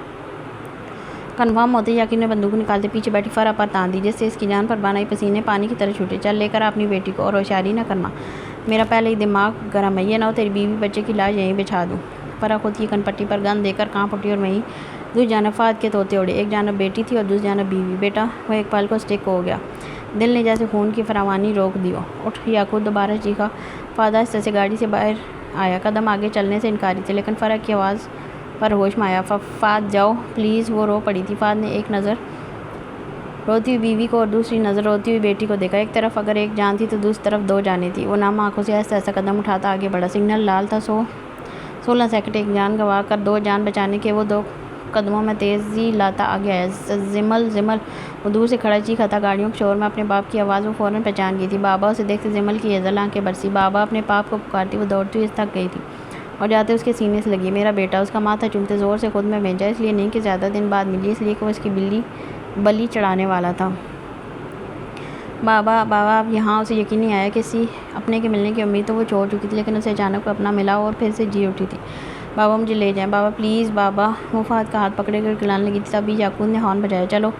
کنفرم ہوتے یقین نے بندوق نکالتے پیچھے بیٹھی فرح پر تان دی، جس سے اس کی جان پر بنائی پسینے پانی کی طرح چھوٹے۔ چل لے کر اپنی بیٹی کو، اور ہوشیاری نہ کرنا، میرا پہلے ہی دماغ گرم ہے، یہ نہ ہو تیری بیوی بچے کی لاش یہیں بچھا دوں۔ فرح خود کی کن پٹی پر گن دے کر کانپ اٹھی اور وہیں دوسری جانب فہد کے طوطے اڑے۔ ایک جانب بیٹی تھی اور دوسری جانب بیوی۔ بیٹا، وہ ایک پل کو سٹک ہو گیا، دل نے جیسے خون کی فراوانی روک دی ہو۔ اٹھ! یاقوت دوبارہ چیخا۔ فہد آہستہ سے گاڑی سے باہر آیا، قدم آگے چلنے سے انکاری تھے، لیکن فرح کی آواز پر ہوش میں آیا۔ فہد جاؤ پلیز۔ وہ رو پڑی تھی۔ فہد نے ایک نظر روتی ہوئی بیوی کو اور دوسری نظر روتی ہوئی بیٹی کو دیکھا۔ ایک طرف اگر ایک جان تھی تو دوسری طرف دو جانیں تھیں۔ وہ نم آنکھوں سے آہستہ قدم اٹھاتا آگے بڑھا۔ سگنل لال تھا۔ 16 سیکنڈ ایک جان گنوا کر دو جان بچانے کے وہ 2 قدموں میں تیزی لاتا آگے آیا۔ جمل! وہ دور سے کھڑا چیخا تھا۔ گاڑیوں کے شور میں اپنے باپ کی آواز وہ فوراً پہچان گئی تھی۔ بابا! اسے دیکھتے جمل کی ہیزل آنکھیں برسی۔ بابا! اپنے باپ کو پکارتی وہ دوڑتی ہوئی تھک گئی تھی۔ اور جاتے اس کے سینے سے لگی میرا بیٹا، اس کا ماتھا چومتے زور سے خود میں بھیجا، اس لیے نہیں کہ زیادہ دن بعد ملی، اس لیے کہ وہ اس کی بلی چڑھانے والا تھا۔ بابا بابا اب یہاں اسے یقین نہیں آیا، کسی اپنے کے ملنے کی امید تو وہ چھوڑ چکی تھی، لیکن اسے اچانک اپنا ملا اور پھر سے جی اٹھی تھی۔ بابا مجھے لے جائیں، بابا پلیز بابا۔ وہ فہد کا ہاتھ پکڑے کر کھلانے لگی تھی، تبھی یعقوب نے ہارن بجایا، چلو۔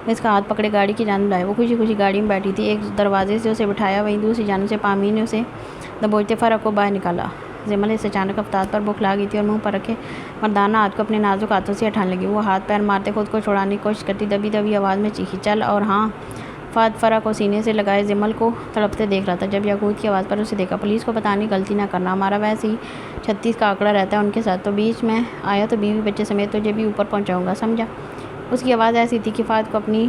اس کا ہاتھ پکڑے گاڑی کی جانب لائے، وہ خوشی خوشی گاڑی میں بیٹھی تھی، ایک دروازے سے اسے بٹھایا، وہیں دوسری جانب سے پامیر نے اسے دبوچتے فرح کو باہر نکالا۔ جمل اس اچانک افتاد پر بھوک لا گئی تھی اور منہ پر رکھے مردانہ ہاتھ کو اپنے نازک ہاتھوں سے ہٹانے لگی، وہ ہاتھ پیر مارتے خود کو چھڑانے کی کوشش کرتی، دبی دبی آواز میں چیخی، چل۔ اور ہاں، فہد فرح کو سینے سے لگائے جمل کو تڑپتے دیکھ رہا تھا، جب یعقوب کی آواز پر اسے دیکھا، پولیس کو پتہ نہیں غلطی نہ کرنا، ہمارا ویسے ہی 36 کا آنکڑا رہتا ہے ان کے ساتھ، تو بیچ میں آیا تو بیوی بچے سمیت تجھے بھی اوپر پہنچاؤں گا، سمجھا؟ اس کی آواز ایسی تھی کہ فہد کو اپنی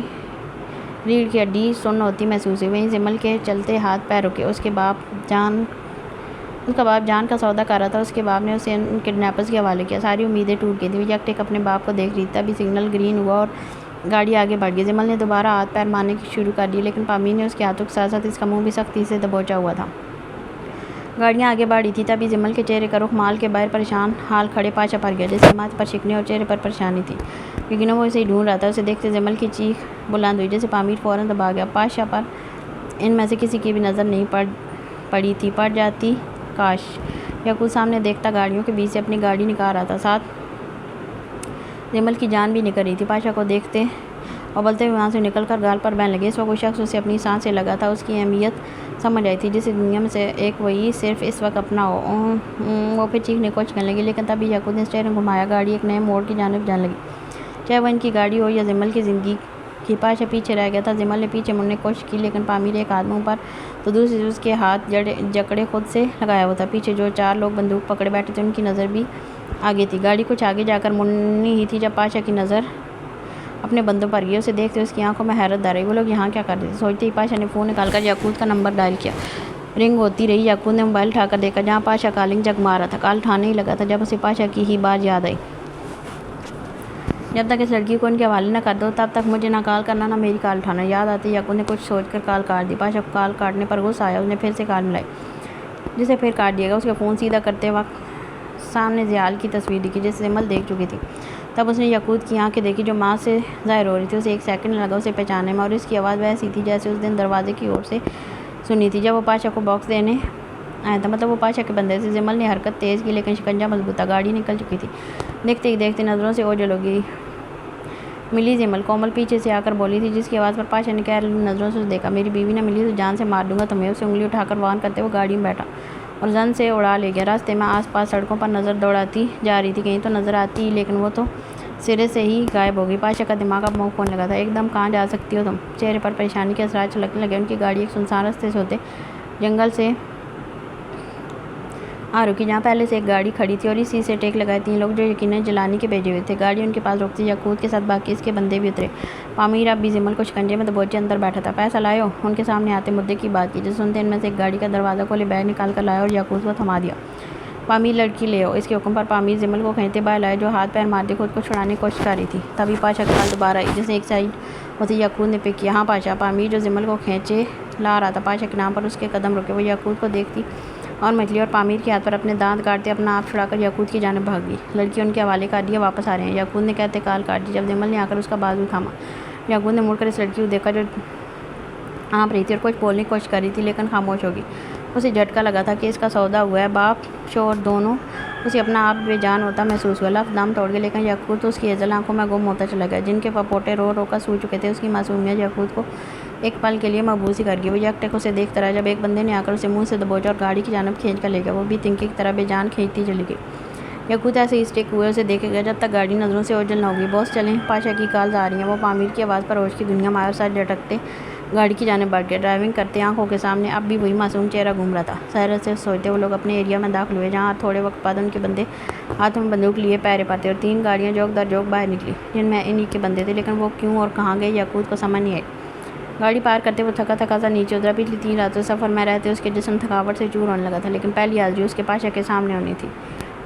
ریڑھ کی ہڈی سن ہوتی محسوس ہوئی، وہیں جمل کے چلتے ہاتھ پیر رکے، اس کا باپ جان کا سودا کر رہا تھا، اس کے باپ نے اسے ان کڈنیپرز کے حوالے کیا، ساری امیدیں ٹوٹ گئی تھیں، وہ یک ٹک اپنے باپ کو دیکھ رہی تھی، تبھی سگنل گرین ہوا اور گاڑی آگے بڑھ گئی، جمل نے دوبارہ ہاتھ پیر مارنے شروع کر دیے، لیکن پامیر نے اس کے ہاتھوں کے ساتھ ساتھ اس کا منہ بھی سختی سے دبوچا ہوا تھا۔ گاڑیاں آگے بڑھ رہی تھی، تبھی جمل کے چہرے کا رخ مال کے باہر پریشان حال کھڑے پاشا پر گیا، جیسے ماتھے پر شکنیں اور چہرے پر پریشانی تھی، یقیناً وہ اسے ڈھونڈ رہا تھا، اسے دیکھتے جمل کی چیخ بلند ہوئی، جیسے پامیر فوراً دبا گیا، پاشا پر ان میں سے کسی کی بھی نظر نہیں پڑی تھی، پڑ جاتی کاش۔ یعقوب سامنے دیکھتا گاڑیوں کے بیچ سے اپنی گاڑی نکال رہا تھا، ساتھ جمل کی جان بھی نکل رہی تھی، پاشا کو دیکھتے اور بولتے ہوئے وہاں سے نکل کر گال پر بہن لگے، اس وقت وہ شخص اسے اپنی سانس سے لگا تھا، اس کی اہمیت سمجھ آئی تھی، جس دنیا میں سے ایک وہی صرف اس وقت اپنا ہو، وہ پھر چیخنے کوشش کرنے لگی، لیکن تبھی یعقوب نے اسٹیئرنگ گھمایا، گاڑی ایک نئے موڑ کی جانب جانے لگی، چاہے وہ ان کی گاڑی ہو یا جمل کی زندگی کی۔ پاشا پیچھے رہ گیا تھا، جمل نے پیچھے مڑنے کی کوشش کی، لیکن پامیر ایک ہاتھ منہ پر تو دوسری اس کے ہاتھ جکڑے خود سے لگایا ہوا تھا، پیچھے جو 4 لوگ بندوق پکڑے بیٹھے تھے ان کی نظر بھی آگے تھی، گاڑی کچھ آگے جا کر مڑنی ہی تھی جب پاشا کی نظر اپنے بندوں پر گئی، اسے دیکھتے اس کی آنکھوں میں حیرت دار رہی، وہ لوگ یہاں کیا کر رہے تھے؟ سوچتے ہی پاشا نے فون نکال کر یعقوب کا نمبر ڈائل کیا، رنگ ہوتی رہی، یعقوب نے موبائل اٹھا کر دیکھا، جہاں پاشا کالنگ جگمگا رہا تھا، کال اٹھانے ہی لگا تھا جب اسے پاشا کی ہی بات یاد آئی، جب تک اس لڑکی کو ان کے حوالے نہ کر دو تب تک مجھے نہ کال کرنا نہ میری کال اٹھانا۔ یاد آتے یعقوب نے کچھ سوچ کر کال کاٹ دی، پاشا کو کال کاٹنے پر غصہ آیا، اس نے پھر سے کال ملائی، جسے پھر کاٹ دیا گیا، اس کے فون سیدھا کرتے وقت سامنے زیال کی تصویر دکھی جسے جمل دیکھ چکی تھی، تب اس نے یعقوب کی آنکھیں دیکھی جو ماں سے ظاہر ہو رہی تھی، اسے ایک سیکنڈ لگا اسے پہچاننے میں، اور اس کی آواز ویسی تھی جیسے اس دن دروازے کی اور سے سنی تھی جب وہ پاشا کو باکس دینے آیا تھا، مطلب وہ پاشا کے بندے سے۔ جمل نے حرکت تیز کی لیکن شکنجہ مضبوط تھا، گاڑی نکل چکی تھی، دیکھتے ہی دیکھتے نظروں سے اوجھل ہو گئی ملی جمل، کومل پیچھے سے آ کر بولی تھی، جس کی آواز پر پاشا نے غیر نظروں سے دیکھا، میری بیوی نہ ملی تو جان سے مار دوں گا تمہیں، اسے انگلی اٹھا کر وارن کرتے وہ گاڑی میں بیٹھا اور زن سے اڑا لے گیا، راستے میں آس پاس سڑکوں پر نظر دوڑاتی جا رہی تھی، کہیں تو نظر آتی لیکن وہ تو سرے سے ہی غائب ہو گئی، پاشا کا دماغ اب موق ہونے لگا تھا، ایک دم کہاں جا سکتی ہو تم؟ چہرے پر پریشانی کے اثرات چھلکنے لگے، ان کی گاڑی ایک سنسان راستے سے ہوتے جنگل سے آ رکی، جہاں پہلے سے ایک گاڑی کھڑی تھی اور اسی سے ٹیک لگائے 3 لوگ جو یقیناً جیلانی کے بھیجے ہوئے تھے، گاڑی ان کے پاس رکتی، یعقوب کے ساتھ باقی اس کے بندے بھی اترے، پامیر اب بھی جمل کو شکنجے میں دبوچے اندر بیٹھا تھا، پیسہ لائے ہو؟ ان کے سامنے آتے مدعے کی بات کی، جسے سنتے ان میں سے ایک گاڑی کا دروازہ کھولے بیگ نکال کر لایا اور یعقوب کو تھما دیا، پامیر لڑکی لے آؤ، اس کے حکم پر پامیر جمل کو کھینچتے باہر لائے جو ہاتھ پیر مارتے خود کو چھڑانے کی کوشش کر رہی تھی، تبھی پاشا کی کال دوبارہ آئی جسے ایک سائڈ ہوتے یعقوب نے پک کیا، ہاں پاشا۔ پامیر جو جمل کو کھینچے لا رہا تھا، پاشا کے نام پر اس کے قدم رکے، وہ یعقوب کو دیکھتی اور مچلی اور پامیر کے ہاتھ پر اپنے دانت کاٹتے اپنا آپ چھڑا کر یعقوب کی جانب بھاگ گئی، لڑکی ان کے حوالے کر دیا، واپس آ رہے ہیں، یعقوب نے کہتے کال کاٹ دی، جب جمل نے آ کر اس کا بازو تھاما، یعقوب نے مڑ کر اس لڑکی کو دیکھا جو ہانپ رہی تھی اور کچھ بولنے کی کوشش کر رہی تھی لیکن خاموش ہو گئی، اسے جھٹکا لگا تھا کہ اس کا سودا ہوا ہے، باپ شوہر دونوں، اسے اپنا آپ بے جان ہوتا محسوس ہوا، لفظ دم توڑ گئے، لیکن یعقوب تو اس کی ہیزل آنکھوں میں گم ہوتا چلا گیا، جن کے پپوٹے رو رو کر سو چکے تھے، اس کی معصومیت یعقوب کو ایک پل کے لیے مبہوت ہی کر گئی، وہ یک ٹک اسے دیکھتا رہا جب ایک بندے نے آ کر اسے منہ سے دبوچا اور گاڑی کی جانب کھینچ کر لے گیا، وہ بھی تنکے کی طرح بے جان کھینچتی چلی گئی، یعقوب ایسے ہی اسٹک ہوئے اسے دیکھے گا جب تک گاڑی نظروں سے اوجھل نہ ہوگی، باس چلیں، پاشا کی کالز آ رہی ہیں، وہ پامیر کی آواز پر ہوش کی دنیا میں آیا اور سر جھٹکتے گاڑی کی جانب بڑھ گیا، ڈرائیونگ کرتے آنکھوں کے سامنے اب بھی وہی معصوم چہرہ گھوم رہا تھا، حیرت سے سوچتے وہ لوگ اپنے ایریا میں داخل ہوئے، جہاں تھوڑے وقت بعد ان کے بندے ہاتھوں میں بندوق لیے پیرے پر تھے اور 3 گاڑیاں جوک در جوک باہر نکلی جن میں انہی کے بندے تھے، لیکن وہ کیوں اور کہاں گئے یعقوب کو سمجھ نہیں آئی، گاڑی پار کرتے وہ تھکا تھکا سا نیچے اترا، پچھلی 3 راتوں سفر میں رہتے اس کے جسم تھکاوٹ سے چور ہونے لگا تھا، لیکن پہلی حاضری اس کے پاشا کے سامنے ہونی تھی،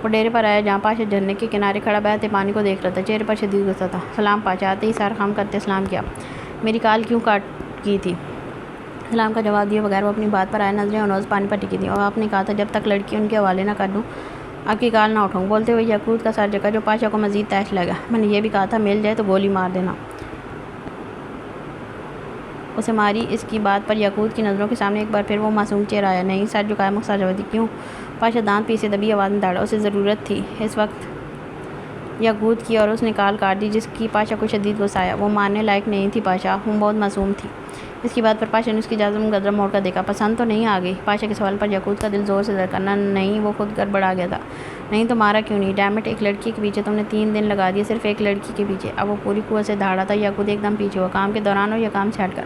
وہ ڈیرے پر آیا جہاں پاشا جھرنے کے کنارے کھڑا بہتے پانی کو دیکھ رہا تھا، چہرے پر شدید غصہ تھا، سلام پاشا، آتے ہی سر خم کرتے سلام کیا، میری کال کیوں کاٹ کی تھی؟ سلام کا جواب دیے بغیر وہ اپنی بات پر آئے، نظریں انوز پانی پر ٹکی تھیں، اور آپ نے کہا تھا جب تک لڑکی ان کے حوالے نہ کر دوں آپ کی کال نہ اٹھاؤں، بولتے ہوئے یاقوت کا سر جھکا جو پاشا کو مزید تیش لگا۔ میں نے یہ بھی کہا تھا مل جائے تو گولی مار دینا۔ اسے ماری۔ اس کی بات پر یاقوت کی نظروں کے سامنے ایک بار پھر وہ معصوم چہرہ آیا۔ نہیں، سر جھکایا مختصر جواب۔ کیوں؟ پاشا دانت پیسے دبی آواز میں داڑا۔ اسے ضرورت تھی اس وقت یاقوت کی اور اس نے کال کاٹ دی، جس کی پاشا کو شدید غصہ آیا۔ وہ مارنے لائق نہیں تھی پاشا، وہ بہت معصوم تھی۔ اس کی بات پر پاشا نے اس کی جازم گدرا موڑ کر دیکھا۔ پسند تو نہیں آ گئی؟ پاشا کے سوال پر یاقوت کا دل زور سے دھڑکنا نہیں، وہ خود گڑبڑا گیا تھا۔ نہیں تو مارا کیوں نہیں؟ ڈیمٹ، ایک لڑکی کے پیچھے تم نے 3 دن لگا دیے، صرف ایک لڑکی کے پیچھے۔ اب وہ پوری قوت سے دھاڑا تھا۔ یاقوت ایک دم پیچھے ہوا، کام کے دوران ہو یا کام سے ہٹ کر۔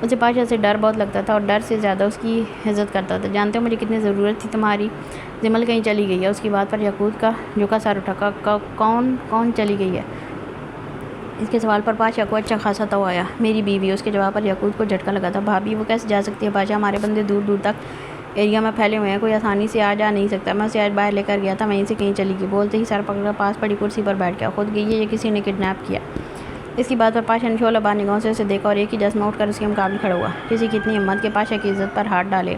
اسے پاشا سے ڈر بہت لگتا تھا اور ڈر سے زیادہ اس کی عزت کرتا تھا۔ جانتے ہو مجھے کتنی ضرورت تھی تمہاری؟ جمل کہیں چلی گئی ہے؟ اس کی بات پر یاقوت کا جھکا سر اٹھا۔ کون چلی گئی ہے؟ اس کے سوال پر پاشا کو اچھا خاصا تو آیا۔ میری بیوی۔ اس کے جواب پر یاقوت کو جھٹکا لگا تھا۔ بھابھی؟ وہ کیسے جا سکتی ہے پاشا؟ ہمارے بندے دور دور تک ایریا میں پھیلے ہوئے ہیں، کوئی آسانی سے جا نہیں سکتا۔ میں اسے آج باہر لے کر گیا تھا، وہیں سے کہیں چلی گئی۔ بولتے ہی سر پکڑ کر پاس پڑی کرسی پر بیٹھ گیا۔ خود گئی ہے یا کسی نے کڈنیپ کیا؟ اس کی بات پر پاشا نے شعلہ بار نگاہوں سے اسے دیکھا اور ایک ہی جذبہ اٹھ کر اس کے مقابلے کھڑا ہوا۔ کسی کی اتنی ہمت کہ پاشا کی عزت پر ہاتھ ڈالے؟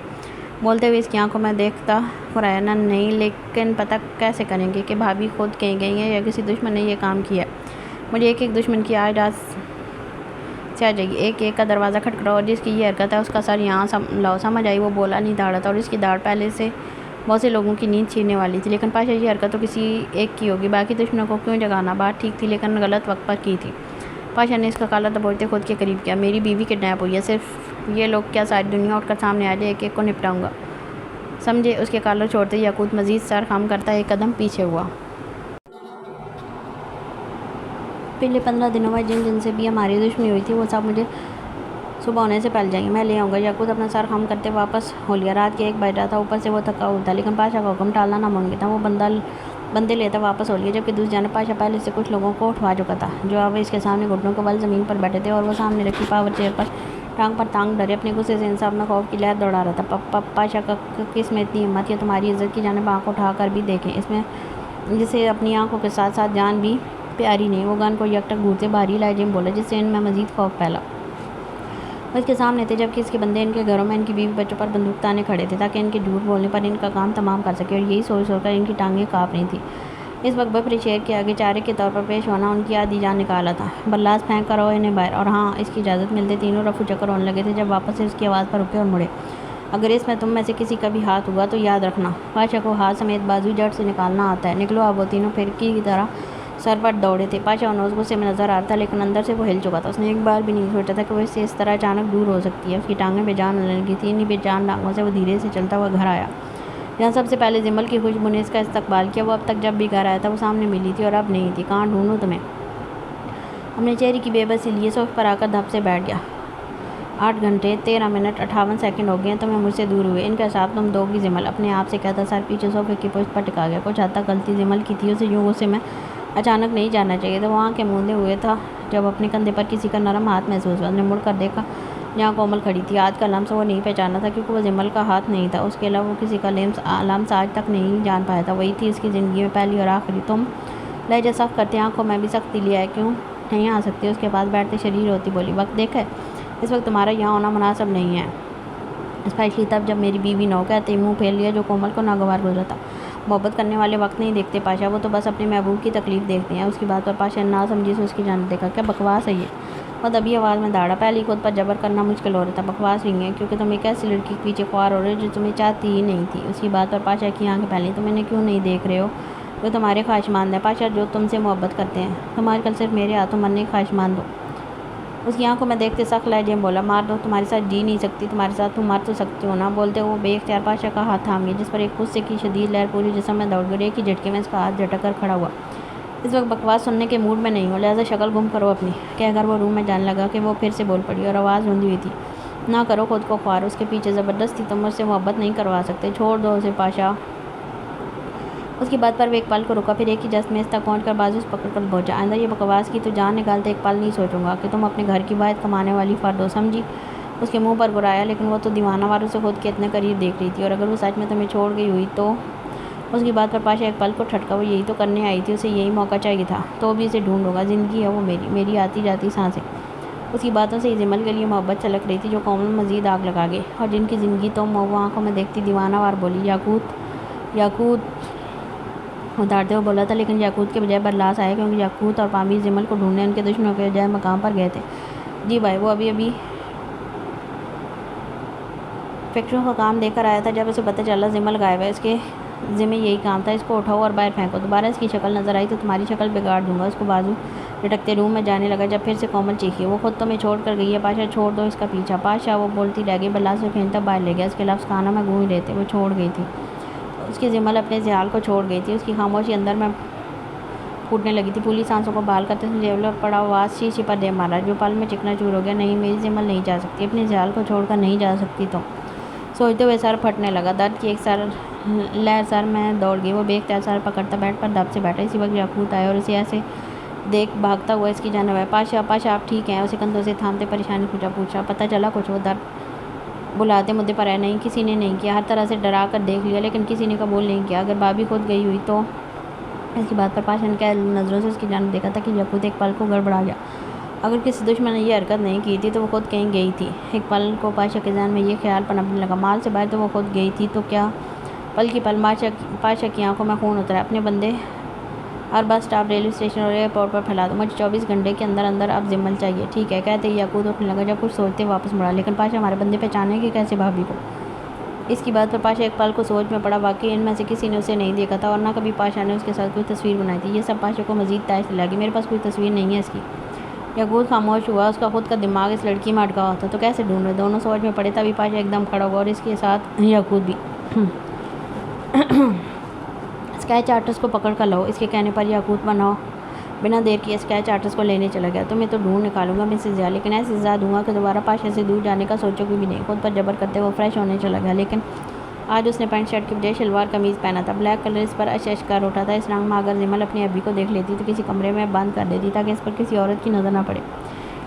بولتے ہوئے اس کی آنکھوں میں دیکھتا فرایا نہیں، لیکن پتہ کیسے کریں گے کہ بھابھی خود کہیں گئی ہیں یا کسی دشمن نے یہ کام کیا ہے؟ مجھے ایک دشمن کی آج سے آ جائے گی۔ ایک کا دروازہ کھٹکھٹا اور جس کی یہ حرکت ہے اس کا سر یہاں لاؤ۔ سمجھ آئی؟ وہ بولا نہیں، دھاڑا تھا اور اس کی داڑھ پہلے سے بہت سے لوگوں کی نیند چھیننے والی تھی۔ لیکن پاشا یہ حرکت تو کسی ایک کی ہوگی، باقی دشمنوں کو کیوں جگانا؟ بات ٹھیک تھی لیکن غلط وقت پر کی تھی۔ پاشا نے اس کا کالا دبوچتے خود کے قریب کیا۔ میری بیوی کڈنیپ ہوئی ہے، صرف یہ لوگ کیا ساری دنیا اٹھ کر سامنے آ جائے؟ ایک کو نپٹاؤں گا، سمجھے؟ اس کے کالر چھوڑتے یاقوت مزید سر خم کرتا ایک قدم پیچھے ہوا۔ پچھلے 15 دنوں میں جن سے بھی ہماری دشمنی ہوئی تھی وہ سب مجھے صبح ہونے سے پہلے جائیں گے، میں لے آؤں گا۔ یاقوت اپنا سر خم کرتے واپس ہو لیا۔ رات کے 1 بج رہا تھا، اوپر سے وہ تھکا ہوا تھا، لیکن پاشا کا حکم ٹالنا ناممکن تھا۔ وہ بندے لیتا واپس ہو لیا، جبکہ دوسری جانب پاشا پہلے سے کچھ لوگوں کو اٹھوا چکا تھا جو اب اس کے سامنے گھٹنوں کے بل زمین پر بیٹھے تھے اور وہ سامنے رکھی پاور چیئر پر ٹانگ پر ٹانگ ڈرے اپنے غصے سے انصاف میں خوف کی لہر دوڑا رہا تھا۔ پاشا کا کس میں اتنی ہمت کہ تمہاری عزت کی جانب آنکھ اٹھا کر بھی دیکھیں، اس میں جسے اپنی آنکھوں کے ساتھ ساتھ جان بھی پیاری نہیں؟ وہ گن کو یکٹک گھورتے بھاری لہجے میں بولا، جس سے ان میں مزید خوف پھیلا۔ وہ اس کے سامنے تھے جبکہ اس کے بندے ان کے گھروں میں ان کی بیوی بچوں پر بندوق تانے کھڑے تھے تاکہ ان کے جھوٹ بولنے پر ان کا کام تمام کر سکے، اور یہی سوچ کر ان کی ٹانگیں کانپ رہی تھیں۔ اس وقت بکرے شیر کے آگے چارے کے طور پر پیش ہونا ان کی آدھی جان نکالا تھا۔ بلاس پھینک کر آؤ انہیں باہر۔ اور ہاں، اس کی اجازت ملتے تینوں رفو چکر ہونے لگے تھے جب واپس سے اس کی آواز پر رکے اور مڑے۔ اگر اس میں تم میں سے کسی کا بھی ہاتھ ہوا تو یاد رکھنا پاشا کو ہاتھ سمیت بازو جڑ سے نکالنا آتا ہے۔ نکلو اب۔ وہ تینوں پھرکی کی طرح سر پر دوڑے تھے۔ پاشا انوس غصے میں نظر آ رہا تھا لیکن اندر سے وہ ہل چکا تھا۔ اس نے ایک بار بھی نہیں سوچا تھا کہ وہ اس سے اس طرح اچانک دور ہو سکتی ہے۔ اس کی ٹانگیں بے جان ہونے لگی تھیں۔ انہی بے جان ٹانگوں سے وہ دھیرے سے چلتا ہوا گھر آیا جہاں سب سے پہلے جمل کی خوشبو نے اس کا استقبال کیا۔ وہ اب تک جب بھی گھر آیا تھا وہ سامنے ملی تھی اور اب نہیں تھی۔ کہاں ڈھونڈوں تمہیں؟ اپنے چہرے کی بے بسی لیے صوفے پر آ کر دھپ سے بیٹھ گیا۔ 8 گھنٹے 13 منٹ 58 سیکنڈ ہو گئے ہیں تمہیں مجھ سے دور ہوئے، ان کا حساب تم دو گی۔ جمل اپنے آپ سے کہتا سر پیچھے صوفے کی پشت پر ٹکا گیا۔ کچھ حد تک غلطی جمل کی تھی، اسے یوں غصے میں اچانک نہیں جانا چاہیے تھا۔ وہ آنکھیں موندے ہوئے تھا جب اپنے کندھے پر کسی کا نرم ہاتھ محسوس ہوا۔ اس نے مڑ کر دیکھا جہاں کومل کھڑی تھی۔ ہاتھ کا لمس وہ نہیں پہچانا تھا کیونکہ وہ جمل کا ہاتھ نہیں تھا۔ اس کے علاوہ وہ کسی کا لمس آج تک نہیں جان پایا تھا۔ وہی تھی اس کی زندگی میں پہلی اور آخری۔ تم لہجہ سخت کرتے آنکھوں میں بھی سختی لیا ہے، کیوں نہیں آ سکتی؟ اس کے پاس بیٹھتے شریر ہوتی بولی، وقت دیکھا ہے؟ اس وقت تمہارا یہاں ہونا مناسب نہیں ہے، اسپیشلی تب جب میری بیوی نہ ہو۔ کہتے ہی منہ پھیر لیا جو کومل کو ناگوار گزرا تھا۔ محبت کرنے والے وقت نہیں دیکھتے پاشا، وہ تو بس اپنے محبوب کی تکلیف دیکھتے ہیں۔ اس کی بات پر پاشا نے ناسمجھی سے اس کی جانب دیکھا۔ کیا بکواس ہے یہ؟ وہ دبی آواز میں داڑا۔ پہلے ہی خود پر جبر کرنا مشکل ہو رہا تھا۔ بکواس نہیں ہے کیونکہ تم ایک ایسی لڑکی کے پیچھے خوار ہو رہے ہو جو تمہیں چاہتی ہی نہیں تھی۔ اس کی بات پر پاشا کی آنکھیں پھیلی۔ تم انہیں کیوں نہیں دیکھ رہے ہو جو تمہارے خواہشمند ہیں پاشا، جو تم سے محبت کرتے ہیں؟ تم آج کل صرف میرے ہاتھوں مرنے کے خواہشمند ہو۔ اس کی آنکھوں میں دیکھتے سخت لہجے میں بولا، مار دو، تمہارے ساتھ جی نہیں سکتی، تمہارے ساتھ تم مر تو سکتی ہو نا۔ بولتے وہ بے اختیار پاشا کا ہاتھ تھام گیا جس پر ایک غصے کی شدید لہر پوری جسم میں دوڑ گئی۔ ایک ہی جھٹکے میں اس کا ہاتھ جھٹک کر کھڑا ہوا۔ اس وقت بکواس سننے کے موڈ میں نہیں ہو، لہذا شکل گم کرو اپنی، کہہ کر وہ روم میں جانے لگا کہ وہ پھر سے بول پڑی اور آواز روندی ہوئی تھی، نہ کرو خود کو خوار اس کے پیچھے زبردستی، تم مجھ سے محبت نہیں کروا سکتے، چھوڑ دو اسے پاشا۔ اس کی بات پر وہ ایک پل کو رکا، پھر ایک ہی جست میں اس تک پہنچ کر بازو سے پکڑ کر پہنچا۔ آئندہ یہ بکواس کی تو جان نکالتے ایک پل نہیں سوچوں گا کہ تم اپنے گھر کی واحد کمانے والی فرد ہو، سمجھی؟ اس کے منہ پر گرایا لیکن وہ تو دیوانہ وار اسے خود کے اتنے قریب دیکھ رہی تھی، اور اگر وہ سچ میں تمہیں چھوڑ گئی ہوئی تو؟ اس کی بات پر پاشا ایک پل کو ٹھٹکا۔ وہ یہی تو کرنے آئی تھی، اسے یہی موقع چاہیے تھا، تو بھی اسے ڈھونڈوں گا، زندگی ہے وہ میری آتی جاتی سانسیں۔ اس کی باتوں سے جمل کے لیے محبت چھلک رہی تھی جو کومل مزید آگ لگا گئی، اور جن کی زندگی تم وہ آنکھوں میں دیکھتی دیوانہ وار بولی، یاقوت۔ اتارتے ہوئے بولا تھا، لیکن یاقوت کے بجائے برلاس آئے کیونکہ یاقوت اور پامیر جمل کو ڈھونڈنے ان کے دشمنوں کے بجائے مقام پر گئے تھے۔ جی بھائی، وہ ابھی فیکٹریوں کا کام دے کر آیا تھا۔ جب اسے پتہ چلا جمل غائب ہے، اس کے ذمہ یہی کام تھا، اس کو اٹھاؤ اور باہر پھینکو، دوبارہ اس کی شکل نظر آئی تو تمہاری شکل بگاڑ دوں گا۔ اس کو بازو لٹکتے روم میں جانے لگا جب پھر سے کومل چیخی، وہ خود تمہیں چھوڑ کر گئی ہے پاشا، چھوڑ دو اس کا پیچھا پاشا۔ وہ بولتی رہ گئی، برلاس کو کھینچتا باہر لے گیا، اس کے لفظ کانوں میں گونج رہے تھے، وہ چھوڑ گئی تھی، اس کی جمل اپنے زیال کو چھوڑ گئی تھی، اس کی خاموشی اندر میں پھوٹنے لگی تھی۔ پھولی سانسوں کو بحال کرتے ہوئے جیول پر پڑا آواز شیشے پر دے مارا جو پل میں چکنا چور ہو گیا۔ نہیں، میری جمل نہیں جا سکتی، اپنے زیال کو چھوڑ کر نہیں جا سکتی تو سوچتے ہوئے سر پھٹنے لگا، درد کی ایک لہر سر میں دوڑ گئی۔ وہ بے اختیار سر پکڑتا بیڈ پر دب سے بیٹھا، اسی وقت یاقوت آیا اور اسے ایسے دیکھ بھاگتا ہوا اس کی جانب آیا۔ پاشا پاشا، آپ ٹھیک ہیں؟ اسے کندھوں سے تھامتے پریشانی پوچھا، پتہ چلا کچھ؟ وہ درد بلاتے مدعے پر آیا، نہیں، کسی نے نہیں کیا، ہر طرح سے ڈرا کر دیکھ لیا لیکن کسی نے قبول نہیں کیا۔ اگر بھابھی خود گئی ہوئی تو اس کی بات پر پاشا نے کیا نظروں سے اس کی جانب دیکھا تھا کہ یاقوت ایک پل کو گڑبڑا گیا۔ اگر کسی دشمن نے یہ حرکت نہیں کی تھی تو وہ خود کہیں گئی تھی۔ ایک پل کو پاشا کے ذہن میں یہ خیال پنپنے لگا، مال سے باہر تو وہ خود گئی تھی تو کیا پل کی پل پاشا کی آنکھوں میں خون اترا۔ اپنے بندے اور بس اسٹاپ، ریلوے اسٹیشن اور ایئرپورٹ پر پھیلا دو، مجھے 24 گھنٹے کے اندر اندر اب جمل چاہیے۔ ٹھیک ہے، کہتے ہی یاقوت اٹھنے لگا، جب کچھ سوچتے واپس مڑا، لیکن پاشا ہمارے بندے پہچانے گے کیسے بھابھی کو؟ اس کی بات پر پاشا ایک پل کو سوچ میں پڑا، واقعی ان میں سے کسی نے اسے نہیں دیکھا تھا اور نہ کبھی پاشا نے اس کے ساتھ کوئی تصویر بنائی تھی۔ یہ سب پاشا کو مزید تائش دلا گی، میرے پاس کوئی تصویر نہیں ہے اس کی۔ یاقوت خاموش ہوا، اس کا خود کا دماغ اس لڑکی میں اٹکا ہوتا تو کیسے ڈھونڈے؟ دونوں سوچ میں پڑے، تبھی پاشا ایک دم کھڑا ہوا اور اس کے ساتھ یاقوت بھی۔ اسکیچ آرٹسٹ کو پکڑ کر لاؤ۔ اس کے کہنے پر یاقوت بنا دیر کیے اسکیچ آرٹسٹ کو لینے چلا گیا۔ تمہیں تو ڈھونڈ نکالوں گا مسز زیا، لیکن ایسی سزا دوں گا کہ دوبارہ پاشا سے دور جانے کا سوچو گے بھی نہیں۔ خود پر جبر کرتے وہ فریش ہونے چلا گیا، لیکن آج اس نے پینٹ شرٹ کی بجائے شلوار قمیض پہنا تھا، بلیک کلر اس پر اچ کر اٹھا تھا۔ اس رنگ میں اگر جمل اپنی ابھی کو دیکھ لیتی تو کسی کمرے میں بند کر دیتی تاکہ اس پر کسی عورت کی نظر نہ پڑے۔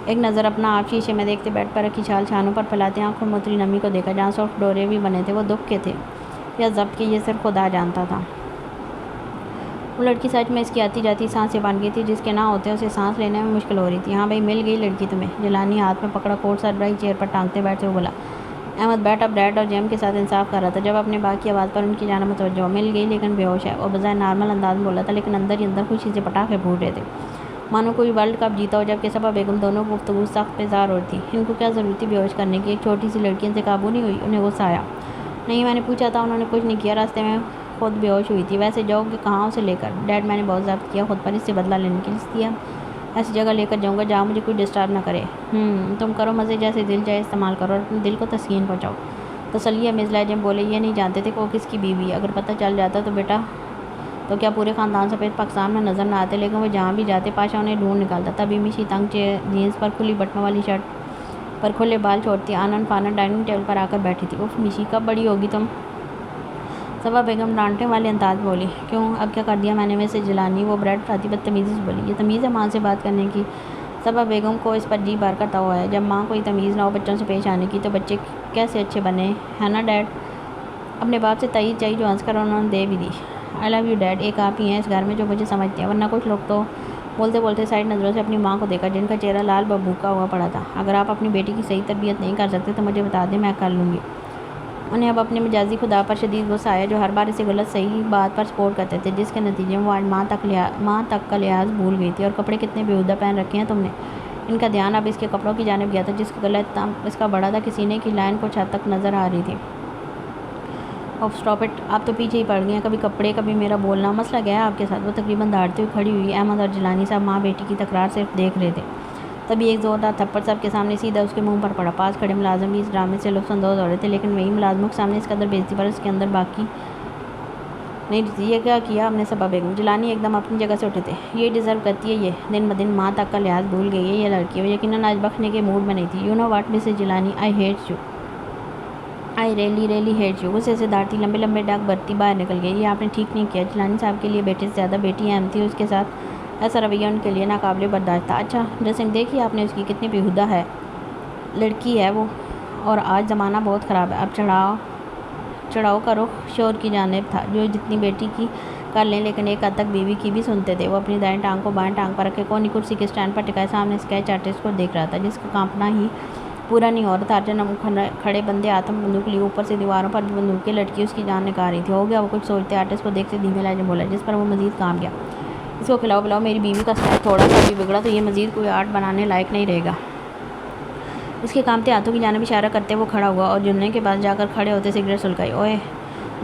ایک نظر اپنا آپ شیشے میں دیکھتے، بیڈ پر رکھی شال چھانوں پر پھیلاتے آنکھوں میں اتری نمی کو دیکھا جہاں سافٹ ڈورے بھی بنے تھے۔ وہ دکھ کے تھے یا ضبط کے، یہ صرف خدا جانتا تھا۔ وہ لڑکی سچ میں اس کی آتی جاتی سانسیں بن گئی تھی، جس کے نہ ہوتے اسے سانس لینے میں مشکل ہو رہی تھی۔ ہاں بھائی، مل گئی لڑکی تمہیں؟ جیلانی ہاتھ میں پکڑا کوٹ سربراہی چیئر پر ٹانگتے بیٹھتے ہوئے بولا۔ احمد بیٹھ اب ڈیڈ اور جیم کے ساتھ انصاف کر رہا تھا جب اپنے باغ کی آواز پر ان کی جانب متوجہ ہوا۔ مل گئی لیکن بے ہوش ہے، وہ بظاہر نارمل انداز میں بولا تھا لیکن اندر ہی اندر خوشی سے پٹاخے پھوٹ رہے تھے، مانو کوئی ورلڈ کپ جیتا ہو۔ جبکہ صبا بیگم دونوں گفتگو سخت بیزار ہو رہی تھی۔ ان کو کیا ضرورت تھی بے ہوش کرنے کی؟ ایک چھوٹی سی لڑکی ان سے قابو نہیں ہوئی؟ انہیں غصہ آیا۔ نہیں، میں نے پوچھا تھا، انہوں نے کچھ نہیں کیا، راستے میں خود بے ہوش ہوئی تھی۔ ویسے جاؤ گے کہاں اسے لے کر؟ ڈیڈ، میں نے بہت ضبط کیا خود پر، اس سے بدلہ لینے کے لیے ایسی جگہ لے کر جاؤں گا جہاں مجھے کوئی ڈسٹرب نہ کرے۔ تم کرو مزے، جیسے دل چاہے استعمال کرو اور اپنے دل کو تسکین پہنچاؤ۔ تسلی امیز لہجے میں بولے، یہ نہیں جانتے تھے کہ وہ کس کی بیوی ہے؟ اگر پتہ چل جاتا تو بیٹا تو کیا پورے خاندان سفید پاکستان میں نظر نہ آتے؟ لیکن وہ جہاں بھی جاتے پاشا انہیں ڈھونڈ نکالتا۔ تبھی مشی تنگ جینس پر کھلی بٹنوں والی شرٹ پر کھلے بال چھوڑتی آنن فانن ڈائننگ ٹیبل پر آ کر بیٹھی تھی۔ اف مشی، کب بڑی ہوگی تم؟ صبا بیگم ڈانٹنے والے انداز بولی۔ کیوں، اب کیا کر دیا میں نے؟ ویسے جیلانی، وہ بریڈ کھاتی بدتمیزی سے بولی۔ یہ تمیز ہے ماں سے بات کرنے کی؟ صبا بیگم کو اس پر جی بار کا توا ہے، جب ماں کوئی تمیز نہ ہو بچوں سے پیش آنے کی تو بچے کیسے اچھے بنے، ہے نا ڈیڈ؟ اپنے باپ سے تائید چاہیے جو ہنس کر انہوں نے دے بھی دی۔ آئی لو یو ڈیڈ، ایک آپ ہی ہیں اس گھر میں جو مجھے سمجھتے ہیں، ورنہ کچھ لوگ تو۔ بولتے بولتے سائڈ نظروں سے اپنی ماں کو دیکھا جن کا چہرہ لال بھبوکا ہوا پڑا تھا۔ اگر آپ اپنی بیٹی کی صحیح تربیت نہیں کر سکتے تو مجھے بتا دیں، میں کر لوں گی۔ انہیں اب اپنے مجازی خدا پر شدید غصہ آیا جو ہر بار اسے غلط صحیح بات پر سپورٹ کرتے تھے، جس کے نتیجے میں وہ آج ماں تک کا لحاظ بھول گئی تھی۔ اور کپڑے کتنے بیہودہ پہن رکھے ہیں تم نے؟ ان کا دھیان اب اس کے کپڑوں کی جانب گیا تھا جس کا گلا اتنا اس کا بڑا تھا کہ سینے کی لائن کچھ حد تک نظر آ رہی تھی۔ اوف اسٹاپ اٹ، آپ تو پیچھے ہی پڑ گئے ہیں، کبھی کپڑے کبھی میرا بولنا، مسئلہ کیا ہے آپ کے ساتھ؟ وہ تقریباً دھاڑتے ہوئے کھڑی ہوئی۔ احمد اور جیلانی صاحب ماں بیٹی کی تکرار صرف دیکھ رہے تھے، تبھی ایک زوردار تھپڑ سب کے سامنے سیدھا اس کے منہ پر پڑا۔ پاس کھڑے ملازم بھی اس ڈرامے سے لطف اندوز ہو رہے تھے، لیکن وہی ملازموں کے سامنے اس قدر بےعزتی پر اس کے اندر باقی نہیں تھی۔ یہ کیا کیا آپ نے صبا بیگم؟ جیلانی ایک دم اپنی جگہ سے اٹھے تھے۔ یہ ڈیزرو کرتی ہے، یہ دن بدن ماں تک کا لحاظ بھول گئی ہے یہ لڑکی۔ وہ یقیناً آج بخشنے کے موڈ میں نہیں تھی۔ You know what Mrs Jilani, I hate you, I really hate you. غصے سے دھاڑتی لمبے لمبے ڈاک برتی باہر نکل گئی۔ یہ آپ نے ٹھیک نہیں کیا، جیلانی صاحب کے لیے بیٹے سے زیادہ بیٹی اہم تھی، اس کے ساتھ ایسا رویہ ان کے لیے ناقابل برداشت تھا۔ اچھا ڈریسنگ دیکھی آپ نے اس کی، کتنی بیہودہ ہے لڑکی ہے وہ، اور آج زمانہ بہت خراب ہے۔ اب چڑھاؤ کا رخ شور کی جانب تھا، جو جتنی بیٹی کی کر لیں لیکن ایک حد تک بیوی کی بھی سنتے تھے۔ وہ اپنی دائیں ٹانگ کو بائیں ٹانگ پر رکھے کونی کرسی کے اسٹینڈ پر ٹکائے سامنے اسکیچ آرٹسٹ کو دیکھ رہا تھا، جس کا کانپنا ہی پورا نہیں ہو رہا تھا۔ ارجن کھڑے بندے آتم بندوق لیے اوپر سے دیواروں پر بھی بندوقیں لٹکی اس کی جان نکال رہی تھی۔ ہو گیا وہ کچھ سوچتے آرٹسٹ کو دیکھتے دھیمے لہجے بولا، جس پر وہ مزید کام کیا، اس کو کھلاؤ پلاؤ، میری بیوی کا اسٹائل تھوڑا سا بھی بگڑا تو یہ مزید کوئی آرٹ بنانے لائق نہیں رہے گا۔ اس کے کامتے ہاتھوں کی جانب اشارہ کرتے وہ کھڑا ہوا اور جننے کے پاس جا کر کھڑے ہوتے سگریٹ سلگائی۔ اوئے